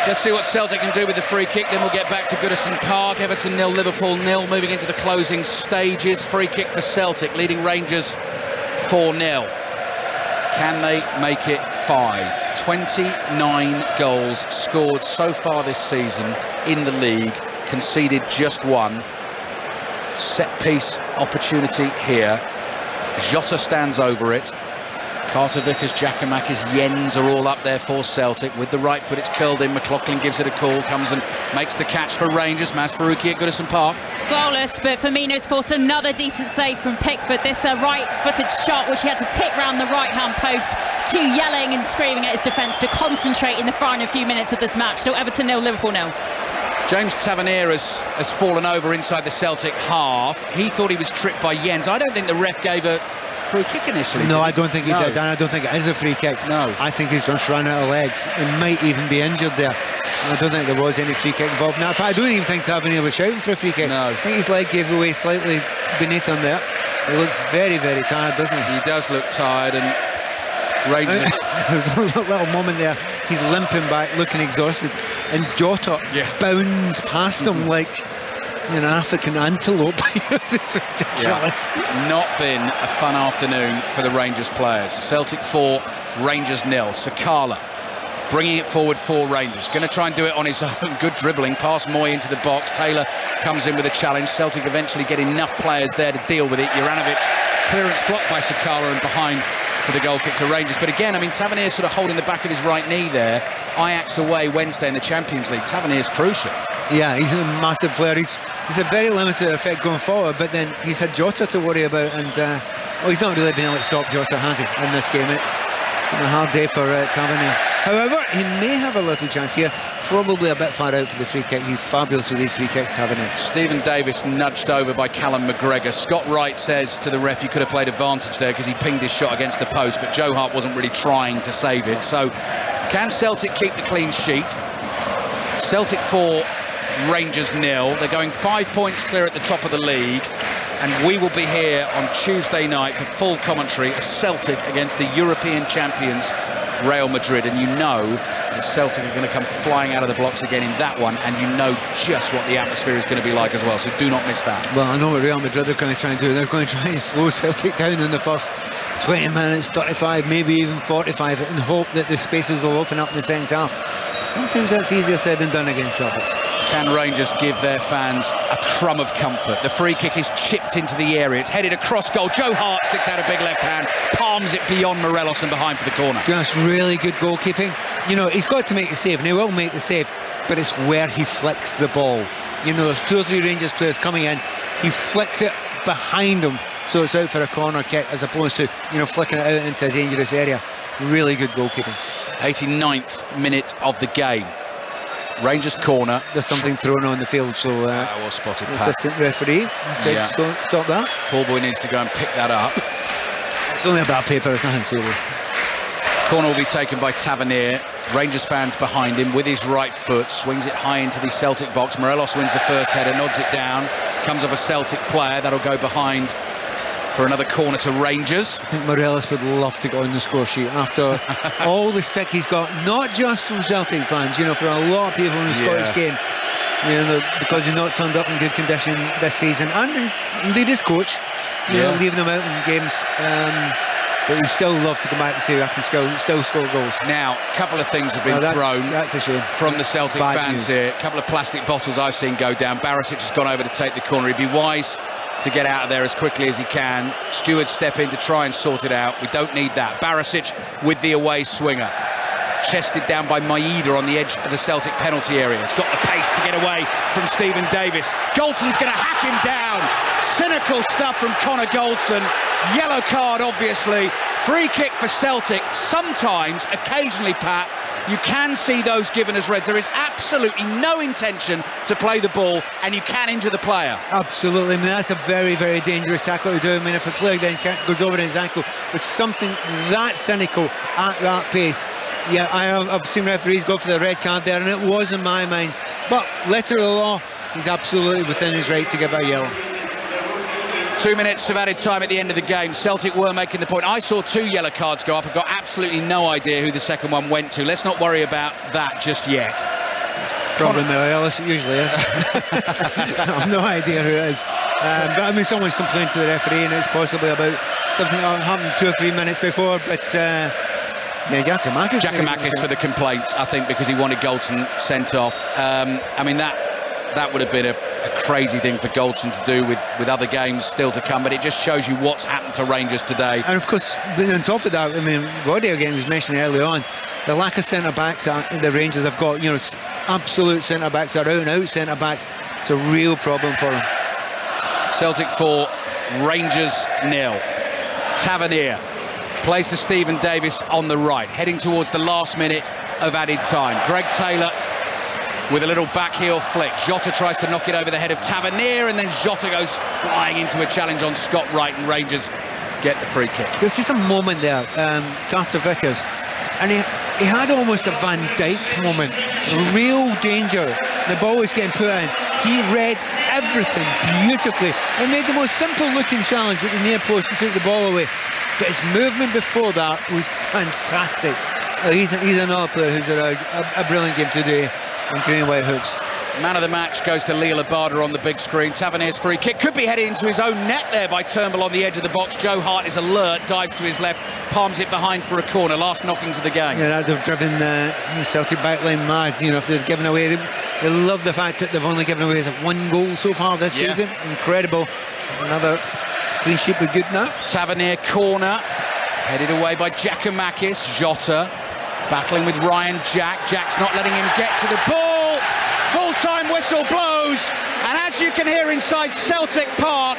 Let's see what Celtic can do with the free kick, then we'll get back to Goodison Park. Everton 0, Liverpool 0, moving into the closing stages. Free kick for Celtic, leading Rangers 4-0. Can they make it 5? 29 goals scored so far this season in the league, conceded just 1. Set piece opportunity here. Jota stands over it. Carter Vickers, Giakoumakis, Jens are all up there for Celtic. With the right foot, it's curled in. McLaughlin gives it a call, comes and makes the catch for Rangers. Masfaruqi at Goodison Park. Goalless, but Firmino's forced another decent save from Pickford. This right-footed shot, which he had to tip round the right-hand post. Q yelling and screaming at his defence to concentrate in the final few minutes of this match. Still Everton 0, Liverpool 0. James Tavernier has fallen over inside the Celtic half. He thought he was tripped by Jens. I don't think the ref gave a free kick initially. No, I don't think he did, and I don't think it is a free kick. No. I think he's just run out of legs. He might even be injured there. I don't think there was any free kick involved. Now, I don't even think Tavernier was shouting for a free kick. No. I think his leg gave away slightly beneath him there. He looks very, very tired, doesn't he? He does look tired, and Rangers... There's a little moment there. He's limping back, looking exhausted. And Jota bounds past him like African antelope. It's ridiculous. Yeah. Not been a fun afternoon for the Rangers players. Celtic 4, Rangers 0. Sakala bringing it forward for Rangers. Going to try and do it on his own. Good dribbling. Pass Moy into the box. Taylor comes in with a challenge. Celtic eventually get enough players there to deal with it. Juranovic, clearance blocked by Sakala and behind for the goal kick to Rangers. But again, I mean, Tavernier sort of holding the back of his right knee there. Ajax away Wednesday in the Champions League. Tavernier's crucial. Yeah, he's a massive player. He's a very limited effect going forward, but then he's had Jota to worry about, and he's not really been able to stop Jota, has he, in this game? It's been a hard day for Tavernier. However, he may have a little chance here, probably a bit far out for the free kick. He's fabulous with these free kicks, Tavernier. Stephen Davis nudged over by Callum McGregor. Scott Wright says to the ref he could have played advantage there because he pinged his shot against the post, but Joe Hart wasn't really trying to save it. So can Celtic keep the clean sheet? Celtic 4, Rangers 0. They're going 5 points clear at the top of the league, and we will be here on Tuesday night for full commentary of Celtic against the European champions Real Madrid, and you know that Celtic are going to come flying out of the blocks again in that one, and you know just what the atmosphere is going to be like as well, so do not miss that. Well, I know what Real Madrid are going to try and do. They're going to try and slow Celtic down in the first 20 minutes, 35, maybe even 45, and hope that the spaces will open up in the second half. Sometimes that's easier said than done against Celtic. Can Rangers give their fans a crumb of comfort? The free kick is chipped into the area. It's headed across goal. Joe Hart sticks out a big left hand, palms it beyond Morelos and behind for the corner. Just really good goalkeeping. You know, he's got to make the save, and he will make the save, but it's where he flicks the ball. You know, there's 2 or 3 Rangers players coming in. He flicks it behind him, so it's out for a corner kick, as opposed to, you know, flicking it out into a dangerous area. Really good goalkeeping. 89th minute of the game. Rangers corner. There's something thrown on the field, so well spotted, the assistant referee said stop that. Paul Boy needs to go and pick that up. It's only a bad paper, it's nothing serious. Corner will be taken by Tavernier. Rangers fans behind him with his right foot, swings it high into the Celtic box. Morelos wins the first header, nods it down, comes off a Celtic player. That'll go behind for another corner to Rangers. I think Morelos would love to go on the score sheet after all the stick he's got, not just from Celtic fans, you know, for a lot of people in the Scottish game, you know, because he's not turned up in good condition this season, and indeed his coach, you know, leaving him out in games. But we still love to come back and see I can still score goals. Now, a couple of things have been thrown that's a shame. From the Celtic fans here. A couple of plastic bottles I've seen go down. Barisic has gone over to take the corner. He'd be wise to get out of there as quickly as he can. Stewards step in to try and sort it out. We don't need that. Barisic with the away swinger. Chested down by Maeda on the edge of the Celtic penalty area. He's got the pace to get away from Stephen Davis. Goldson's going to hack him down. Cynical stuff from Connor Goldson. Yellow card, obviously. Free kick for Celtic. Sometimes, occasionally, Pat, you can see those given as reds. There is absolutely no intention to play the ball, and you can injure the player. Absolutely. I mean, that's a very, very dangerous tackle to do. I mean, if a player then goes over his ankle with something that cynical at that pace, yeah, I've seen referees go for the red card there, and it was in my mind. But letter of the law, he's absolutely within his right to give a yellow. 2 minutes of added time at the end of the game. Celtic were making the point. I saw 2 yellow cards go up. I've got absolutely no idea who the second one went to. Let's not worry about that just yet. Probably Morelos, it usually is. I have no idea who it is. But I mean, someone's complained to the referee, and it's possibly about something that happened 2 or 3 minutes before. But yeah, Giacomakis for the complaints, I think, because he wanted Goldson sent off. I mean, that would have been a crazy thing for Goldson to do with other games still to come, but it just shows you what's happened to Rangers today. And of course, on top of that, I mean, Roddy again was mentioning early on, the lack of centre-backs that the Rangers have got, you know, absolute centre-backs, are out-and-out centre-backs. It's a real problem for them. Celtic 4, Rangers 0. Tavernier plays to Stephen Davis on the right, heading towards the last minute of added time. Greg Taylor with a little back heel flick. Jota tries to knock it over the head of Tavernier, and then Jota goes flying into a challenge on Scott Wright, and Rangers get the free kick. There's just a moment there, Carter Vickers, and he had almost a Van Dijk moment. Real danger. The ball was getting put in. He read everything beautifully and made the most simple looking challenge at the near post and took the ball away. But his movement before that was fantastic. He's another player who's had a brilliant game today on green and white hoops. Man of the match goes to Leo Abada on the big screen. Tavernier's free kick could be headed into his own net there by Turnbull on the edge of the box. Joe Hart is alert, dives to his left, palms it behind for a corner. Last knocking to the game. Yeah, they've driven Celtic backline mad. You know, if they've given away, they love the fact that they've only given away 1 goal so far this season. Incredible. Another clean sheet with good now. Tavernier corner, headed away by Giacomakis. Jota battling with Ryan Jack. Jack's not letting him get to the ball. Full-time whistle blows, and as you can hear inside Celtic Park,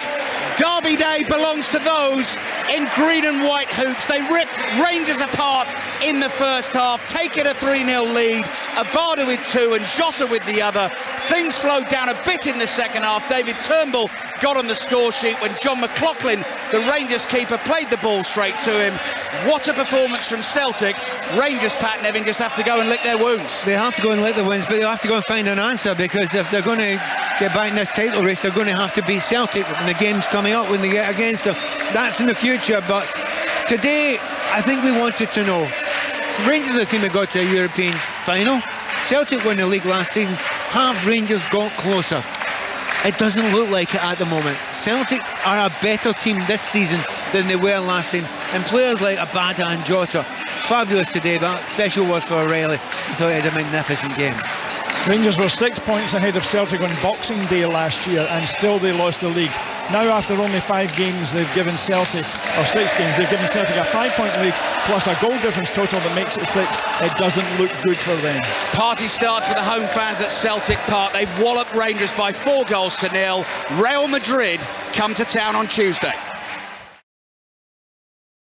Derby Day belongs to those in green and white hoops. They ripped Rangers apart in the first half, taking a 3-0 lead. Abada with 2 and Jota with the other. Things slowed down a bit in the second half. David Turnbull got on the score sheet when John McLaughlin, the Rangers keeper, played the ball straight to him. What a performance from Celtic. Rangers, Pat Nevin, just have to go and lick their wounds. They have to go and lick their wounds, but they'll have to go and find an answer, because if they're going to get back in this title race, they're going to have to beat Celtic when the game's coming up, when they get against them. That's in the future, but today I think we wanted to know. Rangers are the team that got to a European final. Celtic won the league last season. Have Rangers got closer? It doesn't look like it at the moment. Celtic are a better team this season than they were last season, and players like Abada and Jota, fabulous today, but special was for O'Reilly. I thought he had a magnificent game. Rangers were 6 points ahead of Celtic on Boxing Day last year, and still they lost the league. Now, after only 5 games, they've given Celtic, or 6 games, they've given Celtic a 5-point lead plus a goal difference total that makes it 6. It doesn't look good for them. Party starts for the home fans at Celtic Park. They've walloped Rangers by 4 goals to 0. Real Madrid come to town on Tuesday.